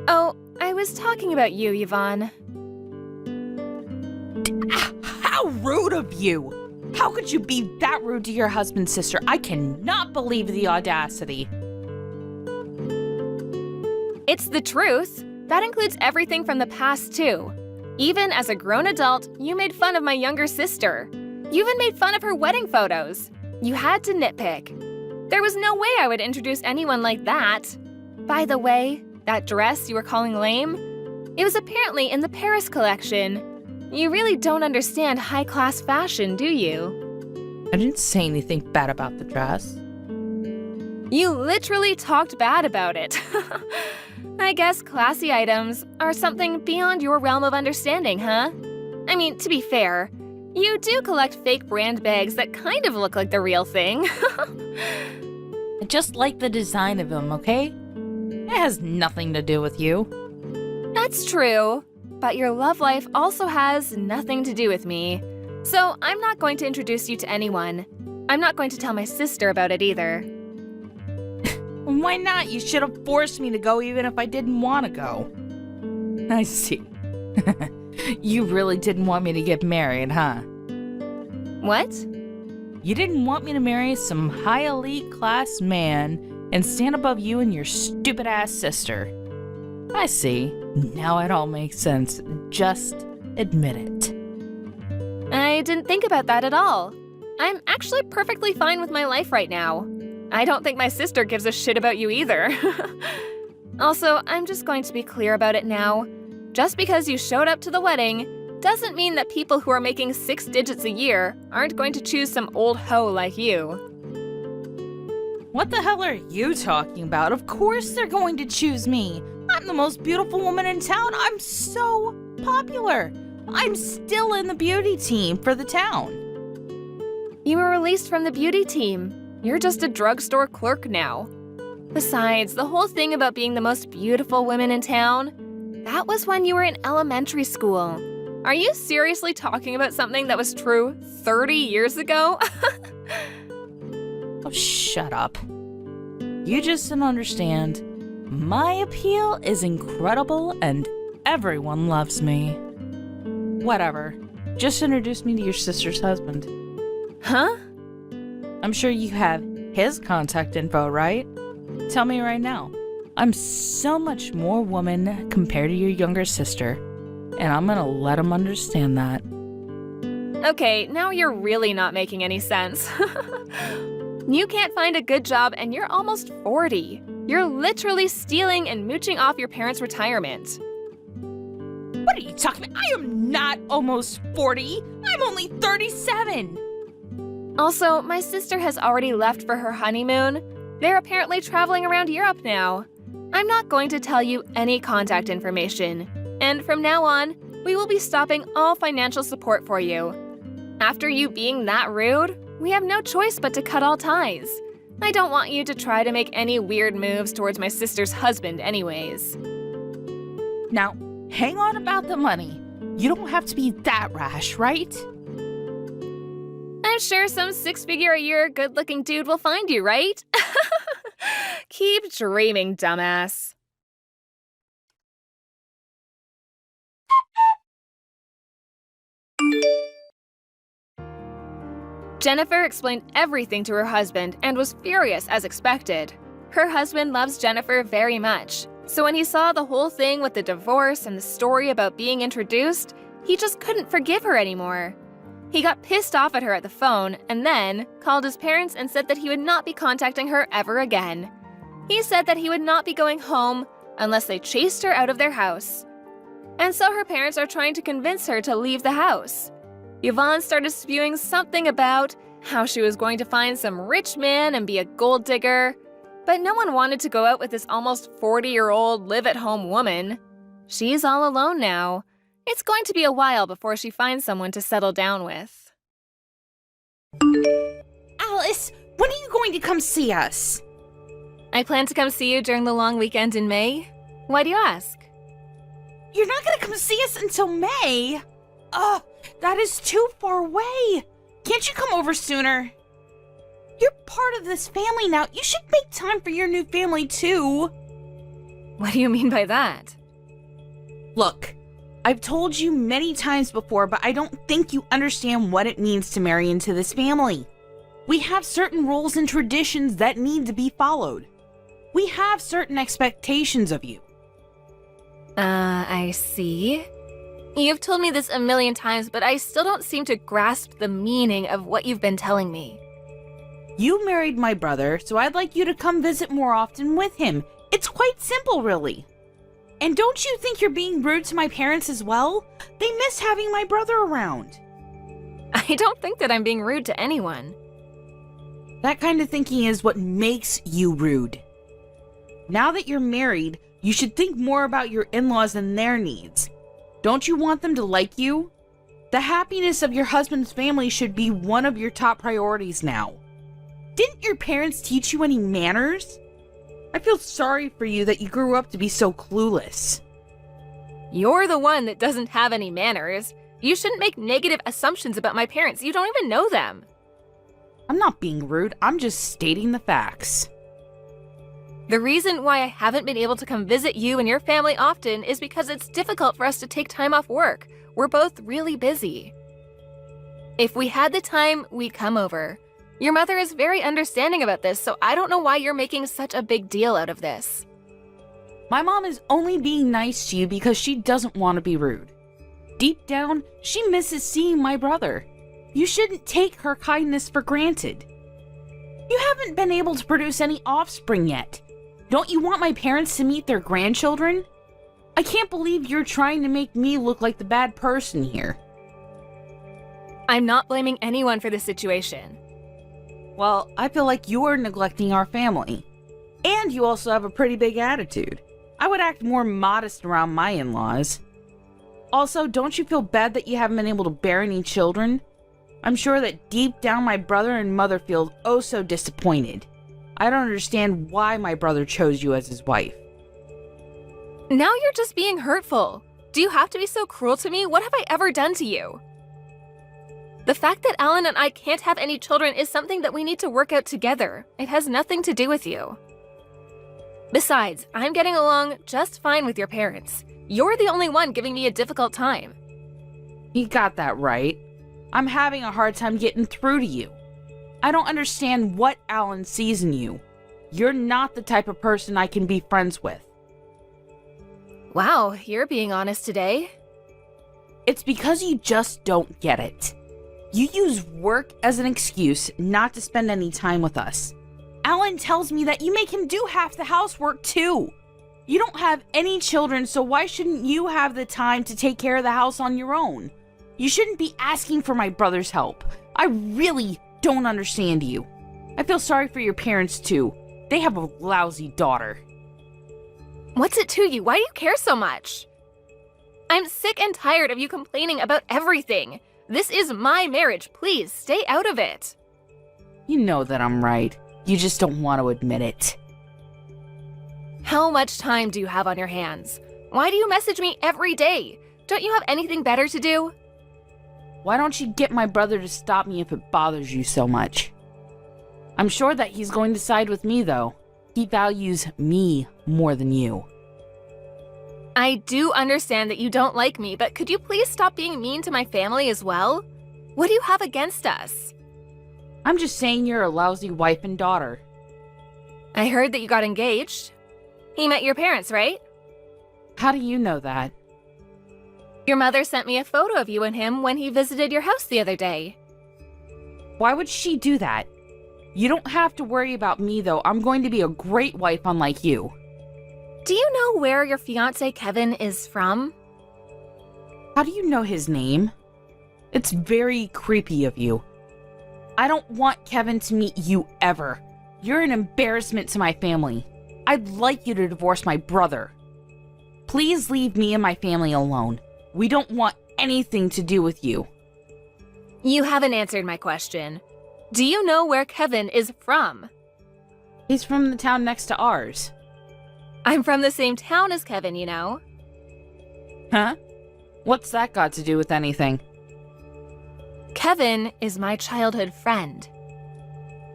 Oh, I was talking about you, Yvonne. How rude of you! How could you be that rude to your husband's sister? I cannot believe the audacity. It's the truth. That includes everything from the past, too. Even as a grown adult, you made fun of my younger sister. You even made fun of her wedding photos. You had to nitpick. There was no way I would introduce anyone like that. By the way, that dress you were calling lame? It was apparently in the Paris collection. You really don't understand high-class fashion, do you? I didn't say anything bad about the dress. You literally talked bad about it. I guess classy items are something beyond your realm of understanding, huh? I mean, to be fair, you do collect fake brand bags that kind of look like the real thing. I just like the design of them, okay? It has nothing to do with you. That's true, but your love life also has nothing to do with me. So I'm not going to introduce you to anyone. I'm not going to tell my sister about it either. Why not? You should have forced me to go even if I didn't want to go. I see. You really didn't want me to get married, huh? What? You didn't want me to marry some high elite class man and stand above you and your stupid ass sister. I see. Now it all makes sense. Just admit it. I didn't think about that at all. I'm actually perfectly fine with my life right now. I don't think my sister gives a shit about you either. Also, I'm just going to be clear about it now. Just because you showed up to the wedding doesn't mean that people who are making 6 digits a year aren't going to choose some old hoe like you. What the hell are you talking about? Of course they're going to choose me. I'm the most beautiful woman in town. I'm so popular. I'm still in the beauty team for the town. You were released from the beauty team. You're just a drugstore clerk now. Besides, the whole thing about being the most beautiful woman in town, that was when you were in elementary school. Are you seriously talking about something that was true 30 years ago? Oh, shut up. You just don't understand. My appeal is incredible and everyone loves me. Whatever. Just introduce me to your sister's husband. Huh? I'm sure you have his contact info, right? Tell me right now. I'm so much more woman compared to your younger sister. and I'm gonna let him understand that. Okay, now you're really not making any sense. You can't find a good job and you're almost 40. You're literally stealing and mooching off your parents' retirement. What are you talking about? I am not almost 40. I'm only 37. Also, my sister has already left for her honeymoon. They're apparently traveling around Europe now. I'm not going to tell you any contact information. And from now on, we will be stopping all financial support for you. After you being that rude, we have no choice but to cut all ties. I don't want you to try to make any weird moves towards my sister's husband anyways. Now, hang on about the money. You don't have to be that rash, right? I'm sure some six-figure-a-year good-looking dude will find you, right? Keep dreaming, dumbass. Jennifer explained everything to her husband and was furious as expected. Her husband loves Jennifer very much, so when he saw the whole thing with the divorce and the story about being introduced, he just couldn't forgive her anymore. He got pissed off at her at the phone and then called his parents and said that he would not be contacting her ever again. He said that he would not be going home unless they chased her out of their house. And so her parents are trying to convince her to leave the house. Yvonne started spewing something about how she was going to find some rich man and be a gold digger, but no one wanted to go out with this almost 40-year-old live-at-home woman. She's all alone now. It's going to be a while before she finds someone to settle down with. Alice, when are you going to come see us? I plan to come see you during the long weekend in May. Why do you ask? You're not going to come see us until May? Ugh, that is too far away. Can't you come over sooner? You're part of this family now. You should make time for your new family too. What do you mean by that? Look, I've told you many times before, but I don't think you understand what it means to marry into this family. We have certain rules and traditions that need to be followed. We have certain expectations of you. I see. You've told me this a million times, but I still don't seem to grasp the meaning of what you've been telling me. You married my brother, so I'd like you to come visit more often with him. It's quite simple, really. And don't you think you're being rude to my parents as well? They miss having my brother around. I don't think that I'm being rude to anyone. That kind of thinking is what makes you rude. Now that you're married, you should think more about your in-laws and their needs. Don't you want them to like you? The happiness of your husband's family should be one of your top priorities now. Didn't your parents teach you any manners? I feel sorry for you that you grew up to be so clueless. You're the one that doesn't have any manners. You shouldn't make negative assumptions about my parents. You don't even know them. I'm not being rude. I'm just stating the facts. The reason why I haven't been able to come visit you and your family often is because it's difficult for us to take time off work. We're both really busy. If we had the time, we'd come over. Your mother is very understanding about this, so I don't know why you're making such a big deal out of this. My mom is only being nice to you because she doesn't want to be rude. Deep down, she misses seeing my brother. You shouldn't take her kindness for granted. You haven't been able to produce any offspring yet. Don't you want my parents to meet their grandchildren? I can't believe you're trying to make me look like the bad person here. I'm not blaming anyone for this situation. Well, I feel like you're neglecting our family. And you also have a pretty big attitude. I would act more modest around my in-laws. Also, don't you feel bad that you haven't been able to bear any children? I'm sure that deep down my brother and mother feel oh so disappointed. I don't understand why my brother chose you as his wife. Now you're just being hurtful. Do you have to be so cruel to me? What have I ever done to you? The fact that Alan and I can't have any children is something that we need to work out together. It has nothing to do with you. Besides, I'm getting along just fine with your parents. You're the only one giving me a difficult time. You got that right. I'm having a hard time getting through to you. I don't understand what Alan sees in you. You're not the type of person I can be friends with. Wow, you're being honest today. It's because you just don't get it. You use work as an excuse not to spend any time with us. Alan tells me that you make him do half the housework too. You don't have any children, so why shouldn't you have the time to take care of the house on your own? You shouldn't be asking for my brother's help. I really don't understand you. I feel sorry for your parents too. They have a lousy daughter. What's it to you? Why do you care so much? I'm sick and tired of you complaining about everything. This is my marriage. Please, stay out of it. You know that I'm right. You just don't want to admit it. How much time do you have on your hands? Why do you message me every day? Don't you have anything better to do? Why don't you get my brother to stop me if it bothers you so much? I'm sure that he's going to side with me, though. He values me more than you. I do understand that you don't like me, but could you please stop being mean to my family as well? What do you have against us? I'm just saying you're a lousy wife and daughter. I heard that you got engaged. He met your parents, right? How do you know that? Your mother sent me a photo of you and him when he visited your house the other day. Why would she do that? You don't have to worry about me, though. I'm going to be a great wife unlike you. Do you know where your fiancé Kevin is from? How do you know his name? It's very creepy of you. I don't want Kevin to meet you ever. You're an embarrassment to my family. I'd like you to divorce my brother. Please leave me and my family alone. We don't want anything to do with you. You haven't answered my question. Do you know where Kevin is from? He's from the town next to ours. I'm from the same town as Kevin, you know. Huh? What's that got to do with anything? Kevin is my childhood friend.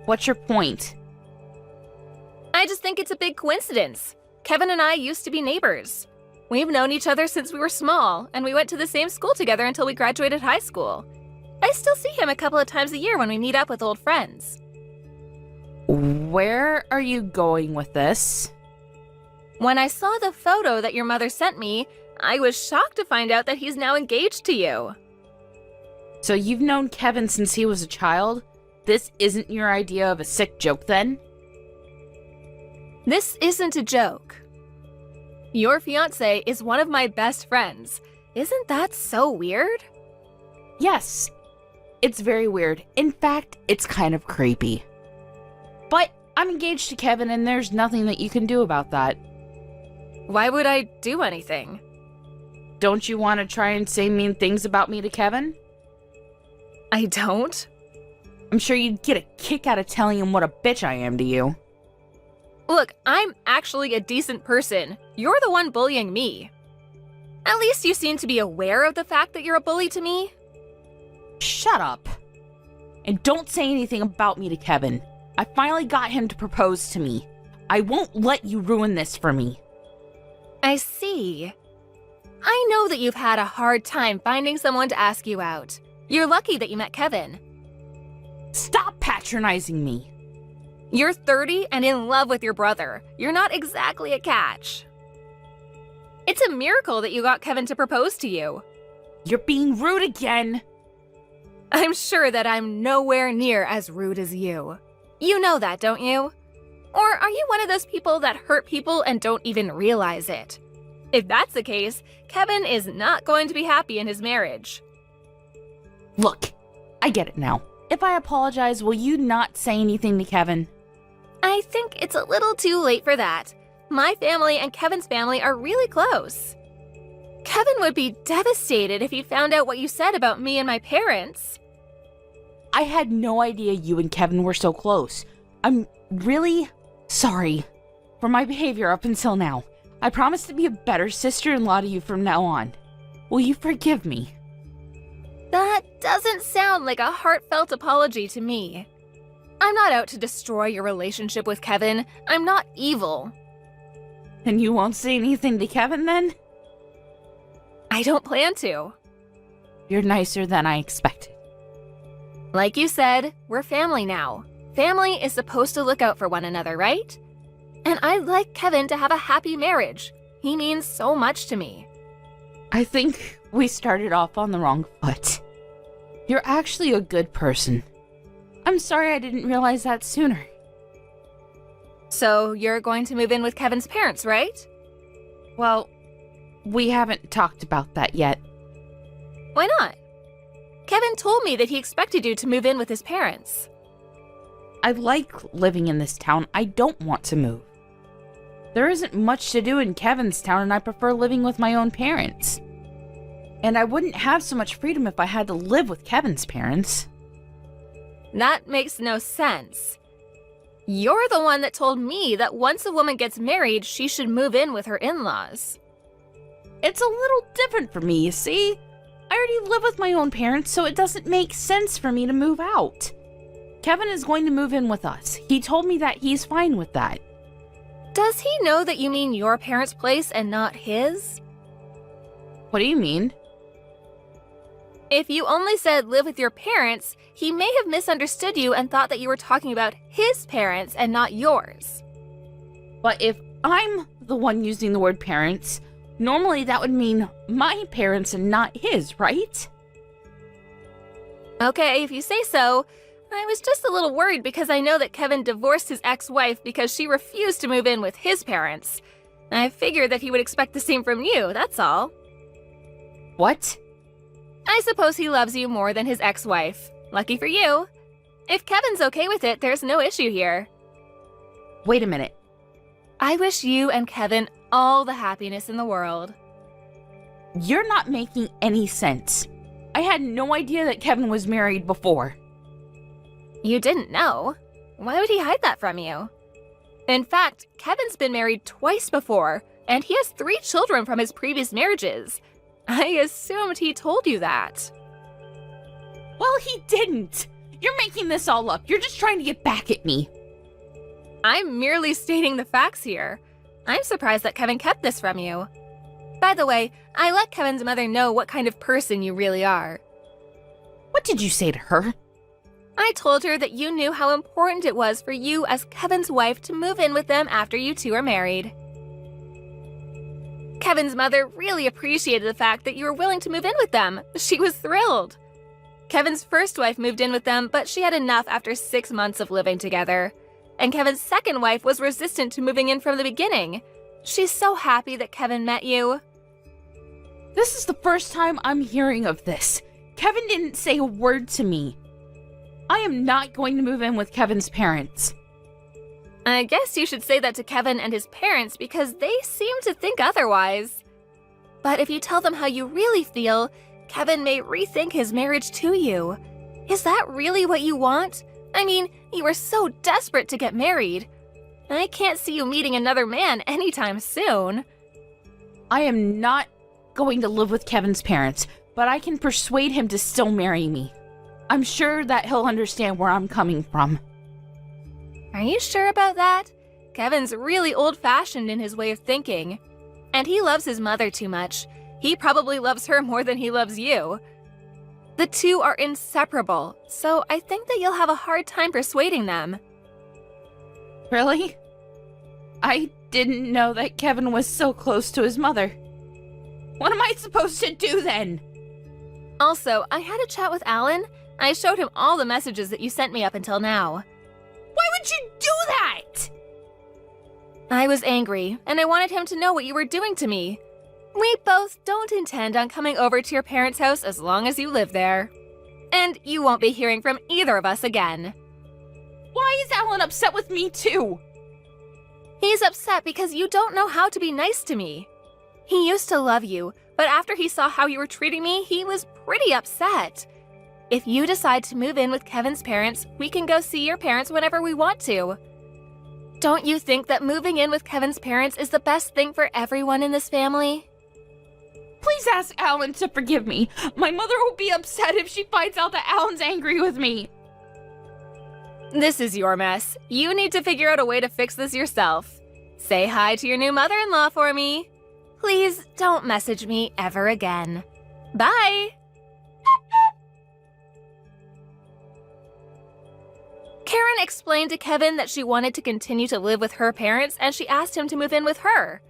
What's your point? I just think it's a big coincidence. Kevin and I used to be neighbors. We've known each other since we were small, and we went to the same school together until we graduated high school. I still see him a couple of times a year when we meet up with old friends. Where are you going with this? When I saw the photo that your mother sent me, I was shocked to find out that he's now engaged to you. So you've known Kevin since he was a child? This isn't your idea of a sick joke, then? This isn't a joke. Your fiancé is one of my best friends. Isn't that so weird? Yes. It's very weird. In fact, it's kind of creepy. But I'm engaged to Kevin, and there's nothing that you can do about that. Why would I do anything? Don't you want to try and say mean things about me to Kevin? I don't. I'm sure you'd get a kick out of telling him what a bitch I am to you. Look, I'm actually a decent person. You're the one bullying me. At least you seem to be aware of the fact that you're a bully to me. Shut up. And don't say anything about me to Kevin. I finally got him to propose to me. I won't let you ruin this for me. I see. I know that you've had a hard time finding someone to ask you out. You're lucky that you met Kevin. Stop patronizing me. You're 30 and in love with your brother. You're not exactly a catch. It's a miracle that you got Kevin to propose to you. You're being rude again. I'm sure that I'm nowhere near as rude as you. You know that, don't you? Or are you one of those people that hurt people and don't even realize it? If that's the case, Kevin is not going to be happy in his marriage. Look, I get it now. If I apologize, will you not say anything to Kevin? I think it's a little too late for that. My family and Kevin's family are really close. Kevin would be devastated if he found out what you said about me and my parents. I had no idea you and Kevin were so close. I'm really sorry for my behavior up until now. I promise to be a better sister-in-law to you from now on. Will you forgive me? That doesn't sound like a heartfelt apology to me. I'm not out to destroy your relationship with Kevin. I'm not evil. And you won't say anything to Kevin then? I don't plan to. You're nicer than I expected. Like you said, we're family now. Family is supposed to look out for one another, right? And I'd like Kevin to have a happy marriage. He means so much to me. I think we started off on the wrong foot. You're actually a good person. I'm sorry I didn't realize that sooner. So you're going to move in with Kevin's parents, right? Well, we haven't talked about that yet. Why not? Kevin told me that he expected you to move in with his parents. I like living in this town. I don't want to move. There isn't much to do in Kevin's town, and I prefer living with my own parents. And I wouldn't have so much freedom if I had to live with Kevin's parents. That makes no sense. You're the one that told me that once a woman gets married, she should move in with her in-laws. It's a little different for me, you see? I already live with my own parents, so it doesn't make sense for me to move out. Kevin is going to move in with us. He told me that he's fine with that. Does he know that you mean your parents' place and not his? What do you mean? If you only said live with your parents, he may have misunderstood you and thought that you were talking about his parents and not yours. But if I'm the one using the word parents, normally that would mean my parents and not his, right? Okay, if you say so. I was just a little worried because I know that Kevin divorced his ex-wife because she refused to move in with his parents. I figured that he would expect the same from you, that's all. What? I suppose he loves you more than his ex-wife. Lucky for you. If Kevin's okay with it, there's no issue here. Wait a minute. I wish you and Kevin all the happiness in the world. You're not making any sense. I had no idea that Kevin was married before. You didn't know? Why would he hide that from you? In fact, Kevin's been married twice before, and he has 3 children from his previous marriages. I assumed he told you that. Well, he didn't. You're making this all up. You're just trying to get back at me. I'm merely stating the facts here. I'm surprised that Kevin kept this from you. By the way, I let Kevin's mother know what kind of person you really are. What did you say to her? I told her that you knew how important it was for you as Kevin's wife to move in with them after you two are married. Kevin's mother really appreciated the fact that you were willing to move in with them. She was thrilled. Kevin's first wife moved in with them, but she had enough after 6 months of living together. And Kevin's second wife was resistant to moving in from the beginning. She's so happy that Kevin met you. This is the first time I'm hearing of this. Kevin didn't say a word to me. I am not going to move in with Kevin's parents. I guess you should say that to Kevin and his parents because they seem to think otherwise. But if you tell them how you really feel, Kevin may rethink his marriage to you. Is that really what you want? I mean, you were so desperate to get married. I can't see you meeting another man anytime soon. I am not going to live with Kevin's parents, but I can persuade him to still marry me. I'm sure that he'll understand where I'm coming from. Are you sure about that? Kevin's really old-fashioned in his way of thinking. And he loves his mother too much. He probably loves her more than he loves you. The two are inseparable, so I think that you'll have a hard time persuading them. Really? I didn't know that Kevin was so close to his mother. What am I supposed to do then? Also, I had a chat with Alan. I showed him all the messages that you sent me up until now. Why would you do that? I was angry, and I wanted him to know what you were doing to me. We both don't intend on coming over to your parents' house as long as you live there. And you won't be hearing from either of us again. Why is Alan upset with me too? He's upset because you don't know how to be nice to me. He used to love you, but after he saw how you were treating me, he was pretty upset. If you decide to move in with Kevin's parents, we can go see your parents whenever we want to. Don't you think that moving in with Kevin's parents is the best thing for everyone in this family? Please ask Alan to forgive me. My mother will be upset if she finds out that Alan's angry with me. This is your mess. You need to figure out a way to fix this yourself. Say hi to your new mother-in-law for me. Please don't message me ever again. Bye! Karen explained to Kevin that she wanted to continue to live with her parents and she asked him to move in with her.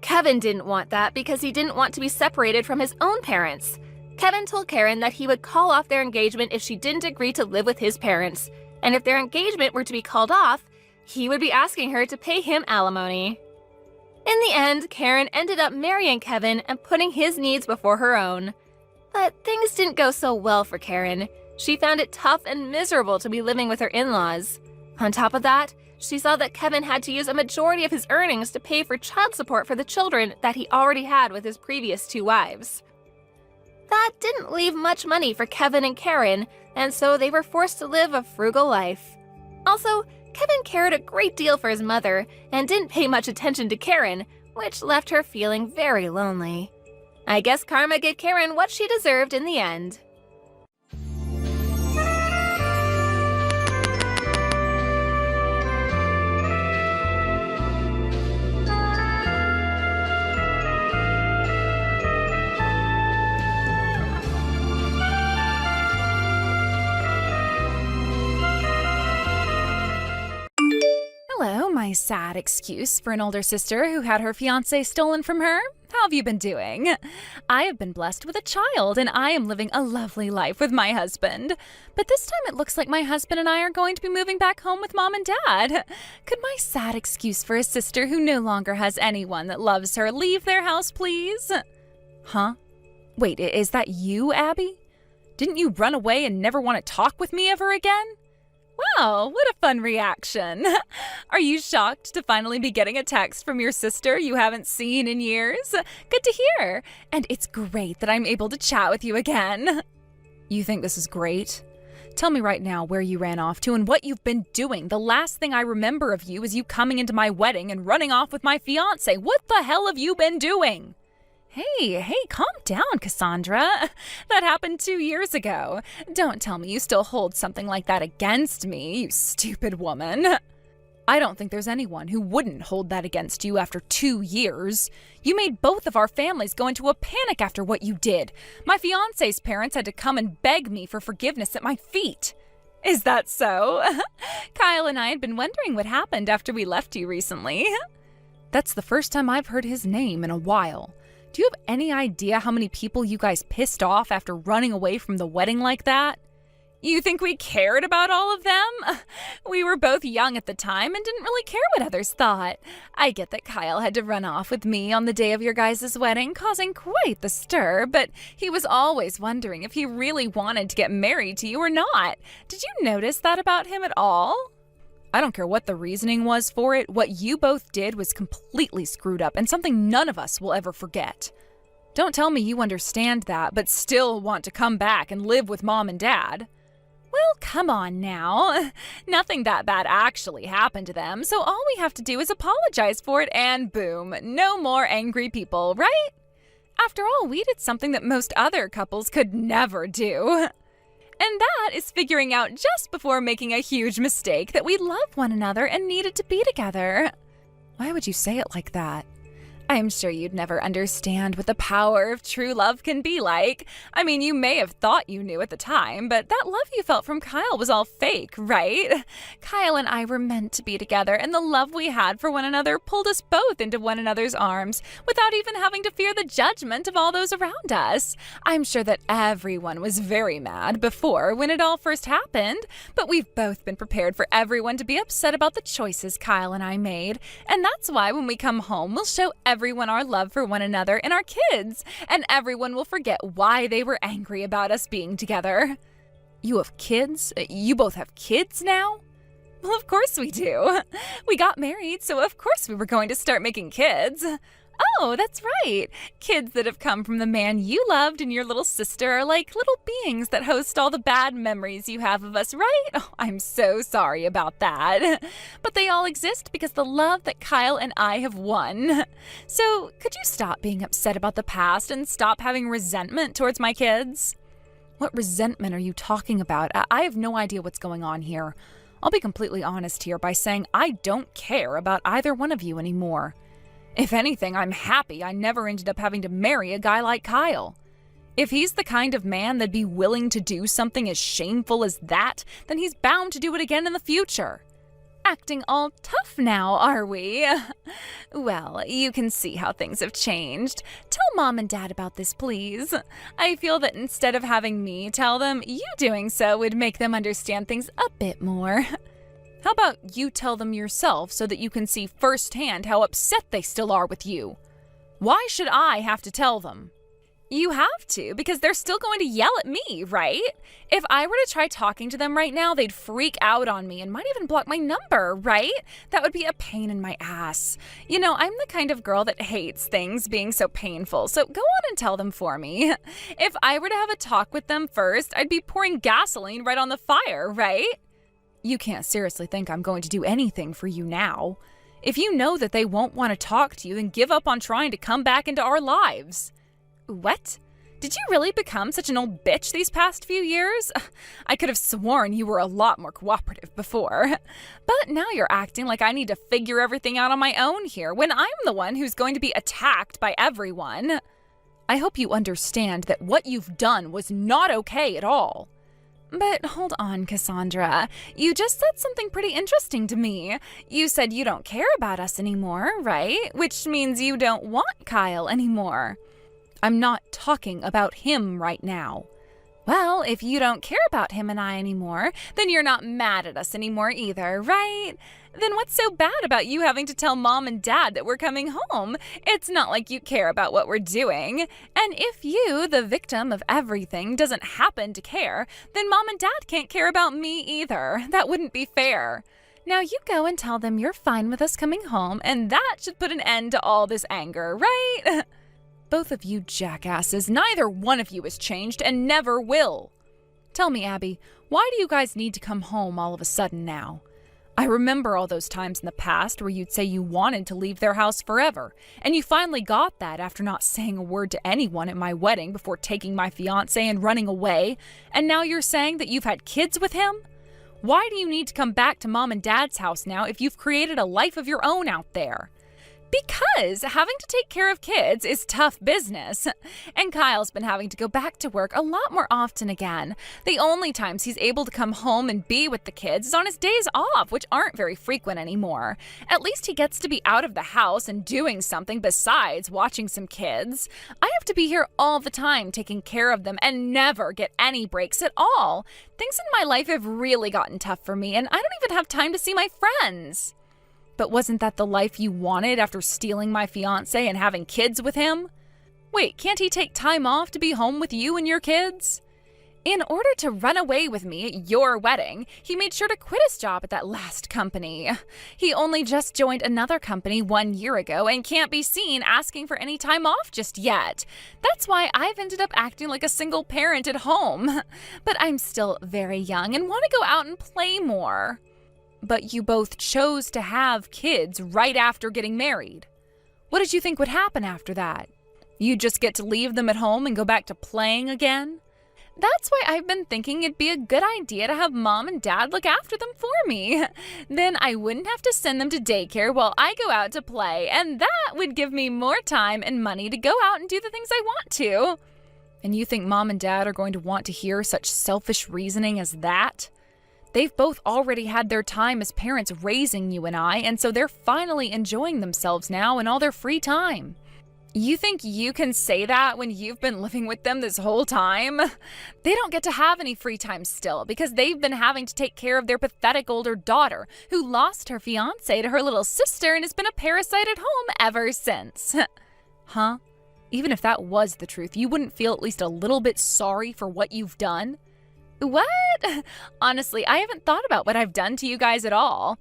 Kevin didn't want that because he didn't want to be separated from his own parents. Kevin told Karen that he would call off their engagement if she didn't agree to live with his parents, and if their engagement were to be called off, he would be asking her to pay him alimony. In the end, Karen ended up marrying Kevin and putting his needs before her own. But things didn't go so well for Karen. She found it tough and miserable to be living with her in-laws. On top of that, she saw that Kevin had to use a majority of his earnings to pay for child support for the children that he already had with his previous 2 wives. That didn't leave much money for Kevin and Karen, and so they were forced to live a frugal life. Also, Kevin cared a great deal for his mother and didn't pay much attention to Karen, which left her feeling very lonely. I guess karma gave Karen what she deserved in the end. Hello, my sad excuse for an older sister who had her fiancé stolen from her. How have you been doing? I have been blessed with a child, and I am living a lovely life with my husband. But this time it looks like my husband and I are going to be moving back home with Mom and Dad. Could my sad excuse for a sister who no longer has anyone that loves her leave their house, please? Huh? Wait, is that you, Abby? Didn't you run away and never want to talk with me ever again? Wow, what a fun reaction. Are you shocked to finally be getting a text from your sister you haven't seen in years? Good to hear. And it's great that I'm able to chat with you again. You think this is great? Tell me right now where you ran off to and what you've been doing. The last thing I remember of you is you coming into my wedding and running off with my fiancé. What the hell have you been doing? Hey, calm down, Cassandra. That happened 2 years ago. Don't tell me you still hold something like that against me, you stupid woman. I don't think there's anyone who wouldn't hold that against you after 2 years. You made both of our families go into a panic after what you did. My fiancé's parents had to come and beg me for forgiveness at my feet. Is that so? Kyle and I had been wondering what happened after we left you recently. That's the first time I've heard his name in a while. Do you have any idea how many people you guys pissed off after running away from the wedding like that? You think we cared about all of them? We were both young at the time and didn't really care what others thought. I get that Kyle had to run off with me on the day of your guys' wedding, causing quite the stir, but he was always wondering if he really wanted to get married to you or not. Did you notice that about him at all? I don't care what the reasoning was for it, what you both did was completely screwed up and something none of us will ever forget. Don't tell me you understand that, but still want to come back and live with Mom and Dad. Well, come on now. Nothing that bad actually happened to them, so all we have to do is apologize for it and boom, no more angry people, right? After all, we did something that most other couples could never do. And that is figuring out just before making a huge mistake that we love one another and needed to be together. Why would you say it like that? I'm sure you'd never understand what the power of true love can be like. I mean, you may have thought you knew at the time, but that love you felt from Kyle was all fake, right? Kyle and I were meant to be together, and the love we had for one another pulled us both into one another's arms without even having to fear the judgment of all those around us. I'm sure that everyone was very mad before when it all first happened, but we've both been prepared for everyone to be upset about the choices Kyle and I made, and that's why when we come home, we'll show everyone our love for one another and our kids, and everyone will forget why they were angry about us being together. You have kids? You both have kids now? Well, of course we do. We got married, so of course we were going to start making kids. Oh, that's right. Kids that have come from the man you loved and your little sister are like little beings that host all the bad memories you have of us, right? Oh, I'm so sorry about that. But they all exist because the love that Kyle and I have won. So could you stop being upset about the past and stop having resentment towards my kids? What resentment are you talking about? I have no idea what's going on here. I'll be completely honest here by saying I don't care about either one of you anymore. If anything, I'm happy I never ended up having to marry a guy like Kyle. If he's the kind of man that'd be willing to do something as shameful as that, then he's bound to do it again in the future. Acting all tough now, are we? Well, you can see how things have changed. Tell Mom and Dad about this, please. I feel that instead of having me tell them, you doing so would make them understand things a bit more. How about you tell them yourself so that you can see firsthand how upset they still are with you? Why should I have to tell them? You have to, because they're still going to yell at me, right? If I were to try talking to them right now, they'd freak out on me and might even block my number, right? That would be a pain in my ass. You know, I'm the kind of girl that hates things being so painful, so go on and tell them for me. If I were to have a talk with them first, I'd be pouring gasoline right on the fire, right? You can't seriously think I'm going to do anything for you now. If you know that they won't want to talk to you, then give up on trying to come back into our lives. What? Did you really become such an old bitch these past few years? I could have sworn you were a lot more cooperative before. But now you're acting like I need to figure everything out on my own here, when I'm the one who's going to be attacked by everyone. I hope you understand that what you've done was not okay at all. But hold on, Cassandra. You just said something pretty interesting to me. You said you don't care about us anymore, right? Which means you don't want Kyle anymore. I'm not talking about him right now. Well, if you don't care about him and I anymore, then you're not mad at us anymore either, right? Then what's so bad about you having to tell Mom and Dad that we're coming home? It's not like you care about what we're doing. And if you, the victim of everything, doesn't happen to care, then Mom and Dad can't care about me either. That wouldn't be fair. Now you go and tell them you're fine with us coming home, and that should put an end to all this anger, right? Both of you jackasses, neither one of you has changed and never will. Tell me, Abby, why do you guys need to come home all of a sudden now? I remember all those times in the past where you'd say you wanted to leave their house forever, and you finally got that after not saying a word to anyone at my wedding before taking my fiancé and running away, and now you're saying that you've had kids with him? Why do you need to come back to Mom and Dad's house now if you've created a life of your own out there? Because having to take care of kids is tough business. And Kyle's been having to go back to work a lot more often again. The only times he's able to come home and be with the kids is on his days off, which aren't very frequent anymore. At least he gets to be out of the house and doing something besides watching some kids. I have to be here all the time taking care of them and never get any breaks at all. Things in my life have really gotten tough for me, and I don't even have time to see my friends. But wasn't that the life you wanted after stealing my fiancé and having kids with him? Wait, can't he take time off to be home with you and your kids? In order to run away with me at your wedding, he made sure to quit his job at that last company. He only just joined another company 1 year ago and can't be seen asking for any time off just yet. That's why I've ended up acting like a single parent at home. But I'm still very young and want to go out and play more. But you both chose to have kids right after getting married. What did you think would happen after that? You'd just get to leave them at home and go back to playing again? That's why I've been thinking it'd be a good idea to have Mom and Dad look after them for me. Then I wouldn't have to send them to daycare while I go out to play, and that would give me more time and money to go out and do the things I want to. And you think Mom and Dad are going to want to hear such selfish reasoning as that? They've both already had their time as parents raising you and I, and so they're finally enjoying themselves now in all their free time. You think you can say that when you've been living with them this whole time? They don't get to have any free time still because they've been having to take care of their pathetic older daughter who lost her fiancé to her little sister and has been a parasite at home ever since. Huh? Even if that was the truth, you wouldn't feel at least a little bit sorry for what you've done? What? Honestly, I haven't thought about what I've done to you guys at all.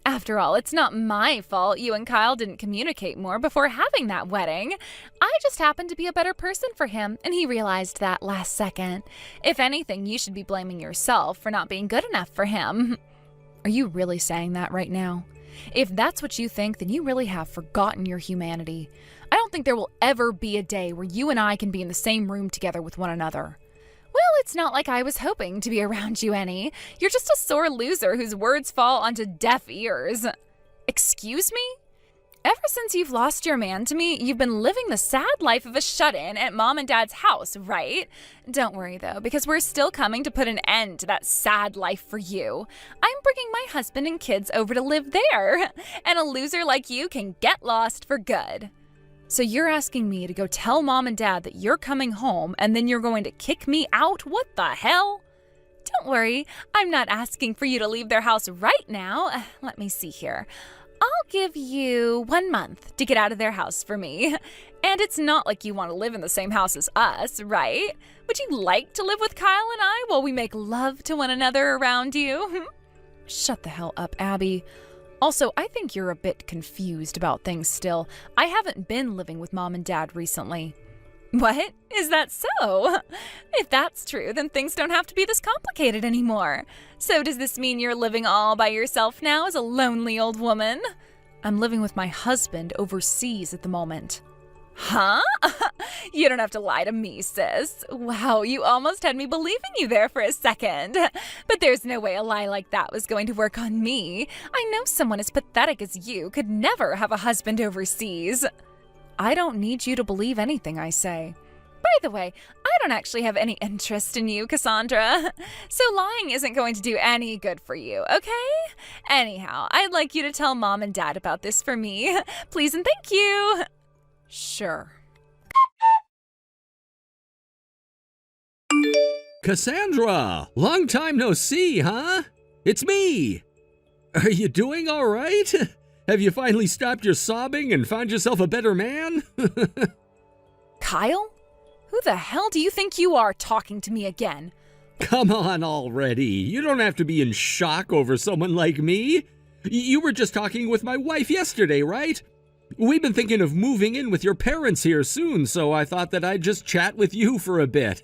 After all, it's not my fault you and Kyle didn't communicate more before having that wedding. I just happened to be a better person for him, and he realized that last second. If anything, you should be blaming yourself for not being good enough for him. Are you really saying that right now? If that's what you think, then you really have forgotten your humanity. I don't think there will ever be a day where you and I can be in the same room together with one another. Well, it's not like I was hoping to be around you any. You're just a sore loser whose words fall onto deaf ears. Excuse me? Ever since you've lost your man to me, you've been living the sad life of a shut-in at Mom and Dad's house, right? Don't worry, though, because we're still coming to put an end to that sad life for you. I'm bringing my husband and kids over to live there, and a loser like you can get lost for good. So you're asking me to go tell Mom and Dad that you're coming home, and then you're going to kick me out? What the hell? Don't worry, I'm not asking for you to leave their house right now. Let me see here. I'll give you 1 month to get out of their house for me. And it's not like you want to live in the same house as us, right? Would you like to live with Kyle and I while we make love to one another around you? Shut the hell up, Abby. Also, I think you're a bit confused about things still. I haven't been living with Mom and Dad recently. What? Is that so? If that's true, then things don't have to be this complicated anymore. So does this mean you're living all by yourself now as a lonely old woman? I'm living with my husband overseas at the moment. Huh? You don't have to lie to me, sis. Wow, you almost had me believing you there for a second. But there's no way a lie like that was going to work on me. I know someone as pathetic as you could never have a husband overseas. I don't need you to believe anything I say. By the way, I don't actually have any interest in you, Cassandra. So lying isn't going to do any good for you, okay? Anyhow, I'd like you to tell Mom and Dad about this for me. Please and thank you. Sure. Cassandra! Long time no see, huh? It's me! Are you doing all right? Have you finally stopped your sobbing and found yourself a better man? Kyle? Who the hell do you think you are talking to me again? Come on already. You don't have to be in shock over someone like me. You were just talking with my wife yesterday, right? We've been thinking of moving in with your parents here soon, so I thought that I'd just chat with you for a bit.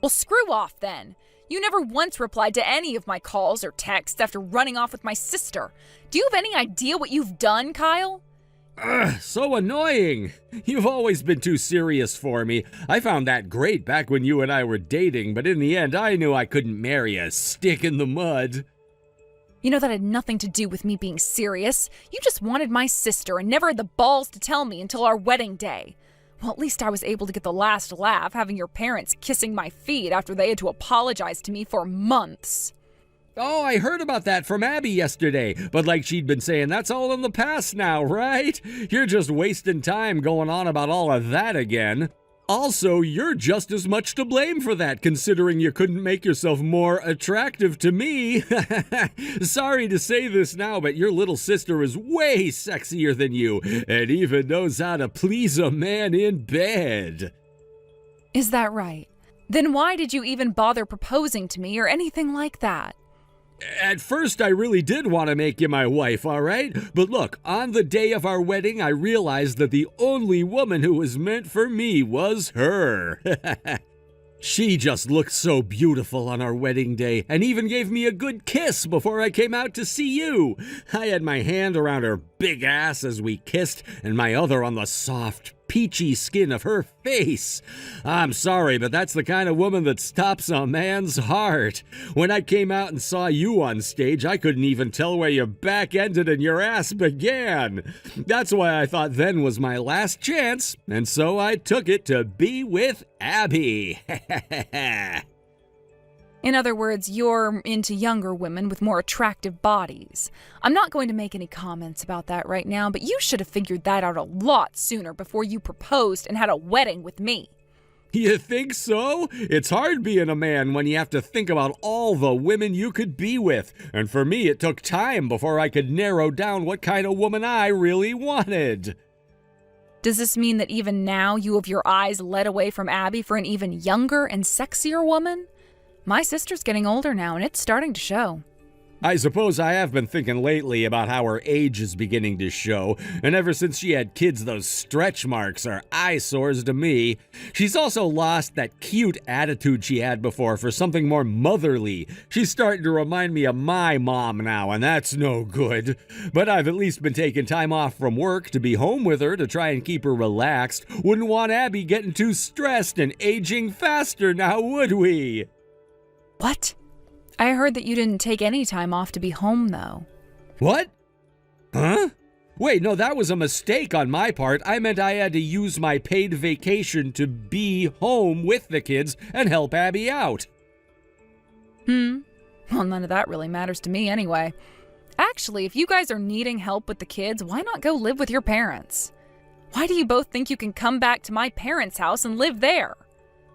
Well, screw off then. You never once replied to any of my calls or texts after running off with my sister. Do you have any idea what you've done, Kyle? Ugh, so annoying. You've always been too serious for me. I found that great back when you and I were dating, but in the end I knew I couldn't marry a stick in the mud. You know that had nothing to do with me being serious. You just wanted my sister and never had the balls to tell me until our wedding day. Well, at least I was able to get the last laugh having your parents kissing my feet after they had to apologize to me for months. Oh, I heard about that from Abby yesterday, but like she'd been saying, that's all in the past now, right? You're just wasting time going on about all of that again. Also, you're just as much to blame for that, considering you couldn't make yourself more attractive to me. Sorry to say this now, but your little sister is way sexier than you, and even knows how to please a man in bed. Is that right? Then why did you even bother proposing to me or anything like that? At first, I really did want to make you my wife, all right? But look, on the day of our wedding, I realized that the only woman who was meant for me was her. She just looked so beautiful on our wedding day and even gave me a good kiss before I came out to see you. I had my hand around her big ass as we kissed and my other on the soft, peachy skin of her face. I'm sorry, but that's the kind of woman that stops a man's heart. When I came out and saw you on stage, I couldn't even tell where your back ended and your ass began. That's why I thought then was my last chance, and so I took it to be with Abby. In other words, you're into younger women with more attractive bodies. I'm not going to make any comments about that right now, but you should have figured that out a lot sooner before you proposed and had a wedding with me. You think so? It's hard being a man when you have to think about all the women you could be with. And for me, it took time before I could narrow down what kind of woman I really wanted. Does this mean that even now you have your eyes led away from Abby for an even younger and sexier woman? My sister's getting older now, and it's starting to show. I suppose I have been thinking lately about how her age is beginning to show, and ever since she had kids, those stretch marks are eyesores to me. She's also lost that cute attitude she had before for something more motherly. She's starting to remind me of my mom now, and that's no good. But I've at least been taking time off from work to be home with her to try and keep her relaxed. Wouldn't want Abby getting too stressed and aging faster now, would we? What? I heard that you didn't take any time off to be home, though. What? Huh? Wait, no, that was a mistake on my part. I meant I had to use my paid vacation to be home with the kids and help Abby out. Well, none of that really matters to me anyway. Actually, if you guys are needing help with the kids, why not go live with your parents? Why do you both think you can come back to my parents' house and live there?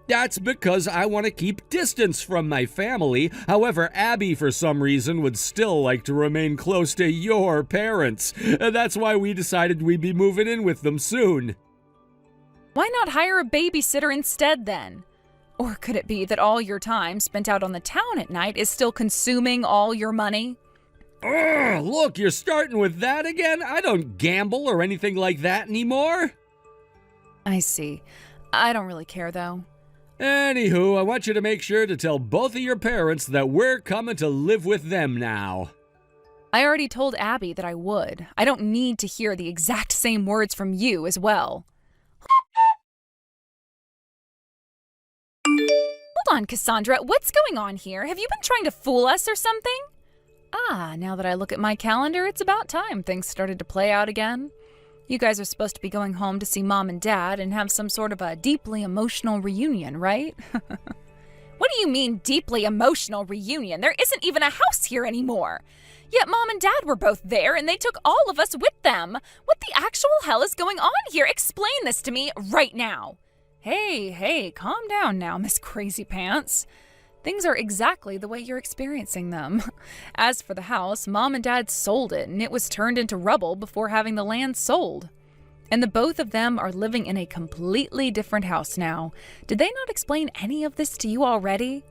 That's because I want to keep distance from my family. However, Abby, for some reason, would still like to remain close to your parents. That's why we decided we'd be moving in with them soon. Why not hire a babysitter instead then? Or could it be that all your time spent out on the town at night is still consuming all your money? Ugh, look, you're starting with that again? I don't gamble or anything like that anymore. I see. I don't really care though. Anywho, I want you to make sure to tell both of your parents that we're coming to live with them now. I already told Abby that I would. I don't need to hear the exact same words from you as well. Hold on, Cassandra. What's going on here? Have you been trying to fool us or something? Now that I look at my calendar, it's about time things started to play out again. You guys are supposed to be going home to see Mom and Dad and have some sort of a deeply emotional reunion, right? What do you mean, deeply emotional reunion? There isn't even a house here anymore. Yet Mom and Dad were both there and they took all of us with them. What the actual hell is going on here? Explain this to me right now. Hey, calm down now, Miss Crazy Pants. Things are exactly the way you're experiencing them. As for the house, Mom and Dad sold it, and it was turned into rubble before having the land sold. And the both of them are living in a completely different house now. Did they not explain any of this to you already?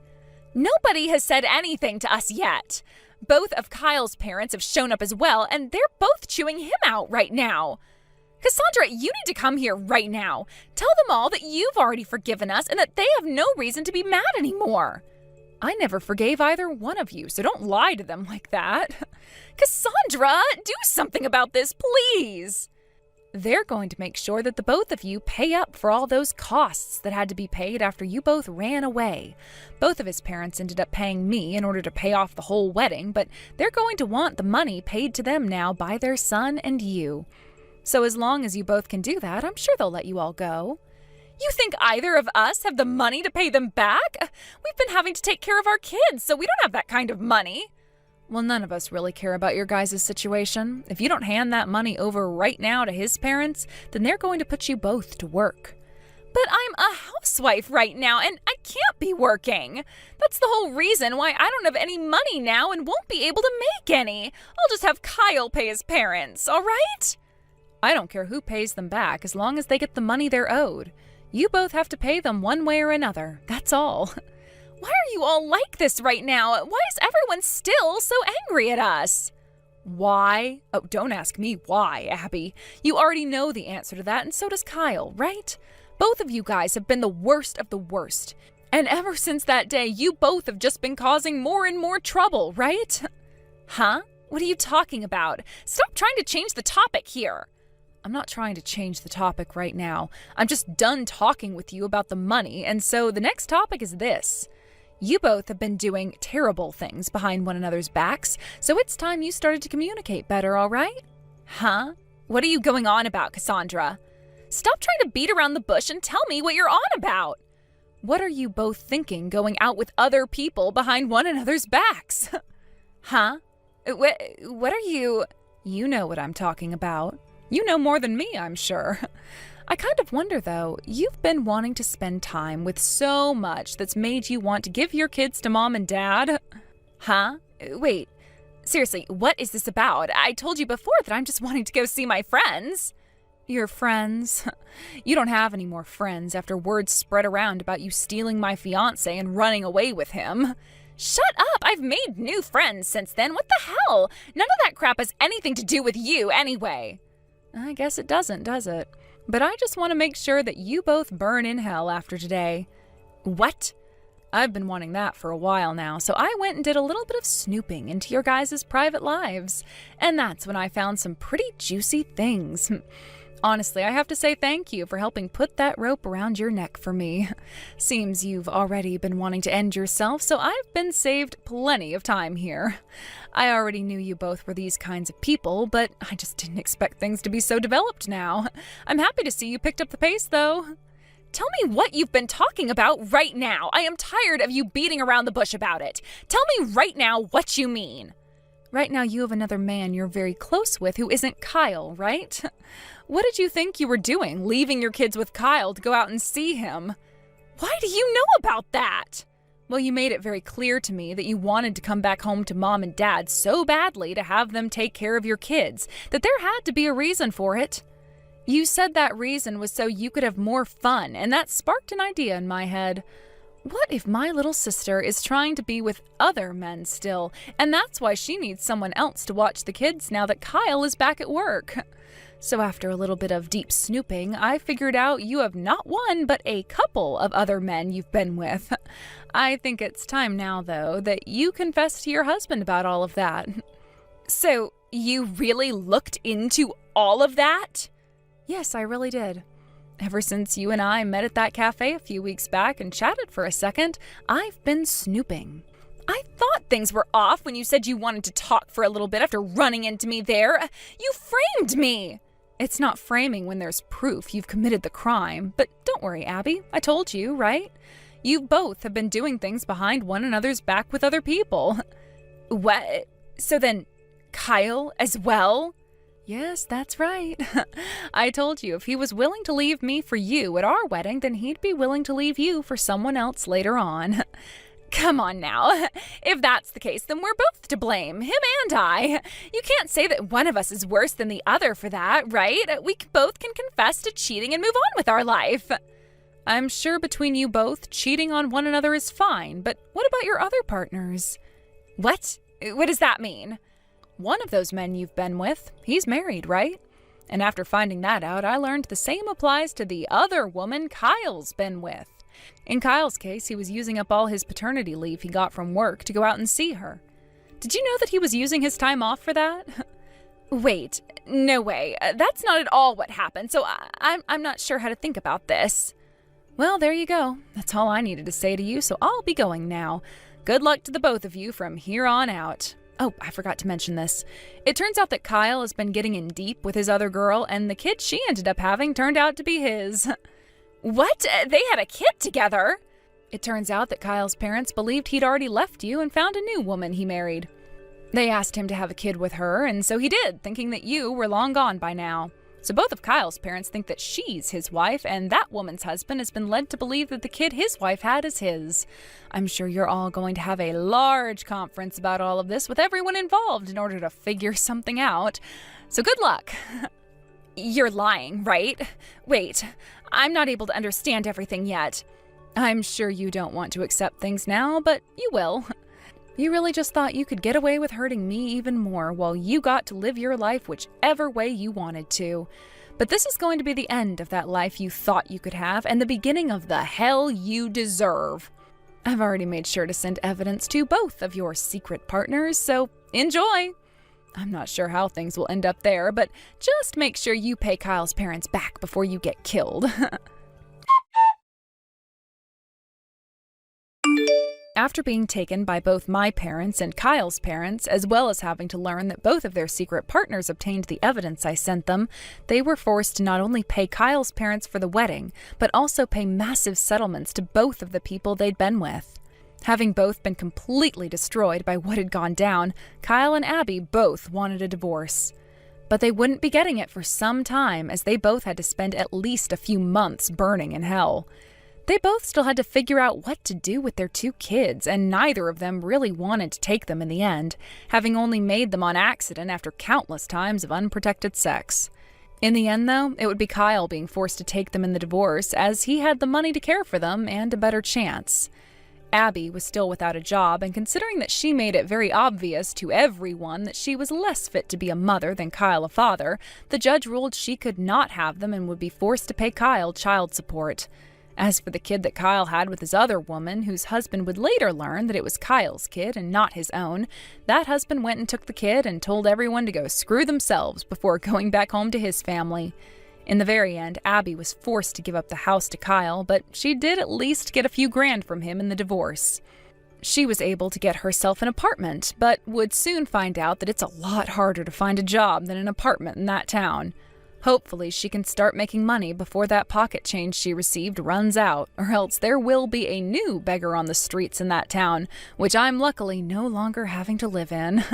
Nobody has said anything to us yet. Both of Kyle's parents have shown up as well, and they're both chewing him out right now. Cassandra, you need to come here right now. Tell them all that you've already forgiven us and that they have no reason to be mad anymore. I never forgave either one of you, so don't lie to them like that. Cassandra, do something about this, please. They're going to make sure that the both of you pay up for all those costs that had to be paid after you both ran away. Both of his parents ended up paying me in order to pay off the whole wedding, but they're going to want the money paid to them now by their son and you. So as long as you both can do that, I'm sure they'll let you all go. You think either of us have the money to pay them back? We've been having to take care of our kids, so we don't have that kind of money. Well, none of us really care about your guys' situation. If you don't hand that money over right now to his parents, then they're going to put you both to work. But I'm a housewife right now, and I can't be working. That's the whole reason why I don't have any money now and won't be able to make any. I'll just have Kyle pay his parents, all right? I don't care who pays them back as long as they get the money they're owed. You both have to pay them one way or another, that's all. Why are you all like this right now? Why is everyone still so angry at us? Why? Oh, don't ask me why, Abby. You already know the answer to that, and so does Kyle, right? Both of you guys have been the worst of the worst. And ever since that day, you both have just been causing more and more trouble, right? Huh? What are you talking about? Stop trying to change the topic here. I'm not trying to change the topic right now. I'm just done talking with you about the money, and so the next topic is this. You both have been doing terrible things behind one another's backs, so it's time you started to communicate better, all right? Huh? What are you going on about, Cassandra? Stop trying to beat around the bush and tell me what you're on about. What are you both thinking going out with other people behind one another's backs? Huh? What are you... You know what I'm talking about. You know more than me, I'm sure. I kind of wonder, though, you've been wanting to spend time with so much that's made you want to give your kids to Mom and Dad. Huh? Wait, seriously, what is this about? I told you before that I'm just wanting to go see my friends. Your friends? You don't have any more friends after word spread around about you stealing my fiancé and running away with him. Shut up! I've made new friends since then. What the hell? None of that crap has anything to do with you anyway. I guess it doesn't, does it? But I just want to make sure that you both burn in hell after today. What? I've been wanting that for a while now, so I went and did a little bit of snooping into your guys' private lives. And that's when I found some pretty juicy things. Honestly, I have to say thank you for helping put that rope around your neck for me. Seems you've already been wanting to end yourself, so I've been saved plenty of time here. I already knew you both were these kinds of people, but I just didn't expect things to be so developed now. I'm happy to see you picked up the pace, though. Tell me what you've been talking about right now. I am tired of you beating around the bush about it. Tell me right now what you mean. Right now you have another man you're very close with who isn't Kyle, right? What did you think you were doing, leaving your kids with Kyle to go out and see him? Why do you know about that? Well, you made it very clear to me that you wanted to come back home to mom and dad so badly to have them take care of your kids that there had to be a reason for it. You said that reason was so you could have more fun, and that sparked an idea in my head. What if my little sister is trying to be with other men still, and that's why she needs someone else to watch the kids now that Kyle is back at work? So after a little bit of deep snooping, I figured out you have not one, but a couple of other men you've been with. I think it's time now, though, that you confess to your husband about all of that. So, you really looked into all of that? Yes, I really did. Ever since you and I met at that cafe a few weeks back and chatted for a second, I've been snooping. I thought things were off when you said you wanted to talk for a little bit after running into me there. You framed me! It's not framing when there's proof you've committed the crime, but don't worry, Abby. I told you, right? You both have been doing things behind one another's back with other people. What? So then, Kyle as well? Yes, that's right. I told you if he was willing to leave me for you at our wedding, then he'd be willing to leave you for someone else later on. Come on now. If that's the case, then we're both to blame, him and I. You can't say that one of us is worse than the other for that, right? We both can confess to cheating and move on with our life. I'm sure between you both, cheating on one another is fine, but what about your other partners? What? What does that mean? One of those men you've been with, he's married, right? And after finding that out, I learned the same applies to the other woman Kyle's been with. In Kyle's case, he was using up all his paternity leave he got from work to go out and see her. Did you know that he was using his time off for that? Wait, no way. That's not at all what happened, so I'm not sure how to think about this. Well, there you go. That's all I needed to say to you, so I'll be going now. Good luck to the both of you from here on out. Oh, I forgot to mention this. It turns out that Kyle has been getting in deep with his other girl, and the kid she ended up having turned out to be his. What? They had a kid together? It turns out that Kyle's parents believed he'd already left you and found a new woman he married. They asked him to have a kid with her, and so he did, thinking that you were long gone by now. So both of Kyle's parents think that she's his wife, and that woman's husband has been led to believe that the kid his wife had is his. I'm sure you're all going to have a large conference about all of this with everyone involved in order to figure something out. So good luck. You're lying, right? Wait, I'm not able to understand everything yet. I'm sure you don't want to accept things now, but you will. You really just thought you could get away with hurting me even more while you got to live your life whichever way you wanted to. But this is going to be the end of that life you thought you could have and the beginning of the hell you deserve. I've already made sure to send evidence to both of your secret partners, so enjoy! I'm not sure how things will end up there, but just make sure you pay Kyle's parents back before you get killed. After being taken by both my parents and Kyle's parents, as well as having to learn that both of their secret partners obtained the evidence I sent them, they were forced to not only pay Kyle's parents for the wedding, but also pay massive settlements to both of the people they'd been with. Having both been completely destroyed by what had gone down, Kyle and Abby both wanted a divorce. But they wouldn't be getting it for some time, as they both had to spend at least a few months burning in hell. They both still had to figure out what to do with their two kids, and neither of them really wanted to take them in the end, having only made them on accident after countless times of unprotected sex. In the end, though, it would be Kyle being forced to take them in the divorce, as he had the money to care for them and a better chance. Abby was still without a job, and considering that she made it very obvious to everyone that she was less fit to be a mother than Kyle a father, the judge ruled she could not have them and would be forced to pay Kyle child support. As for the kid that Kyle had with his other woman, whose husband would later learn that it was Kyle's kid and not his own, that husband went and took the kid and told everyone to go screw themselves before going back home to his family. In the very end, Abby was forced to give up the house to Kyle, but she did at least get a few grand from him in the divorce. She was able to get herself an apartment, but would soon find out that it's a lot harder to find a job than an apartment in that town. Hopefully, she can start making money before that pocket change she received runs out, or else there will be a new beggar on the streets in that town, which I'm luckily no longer having to live in.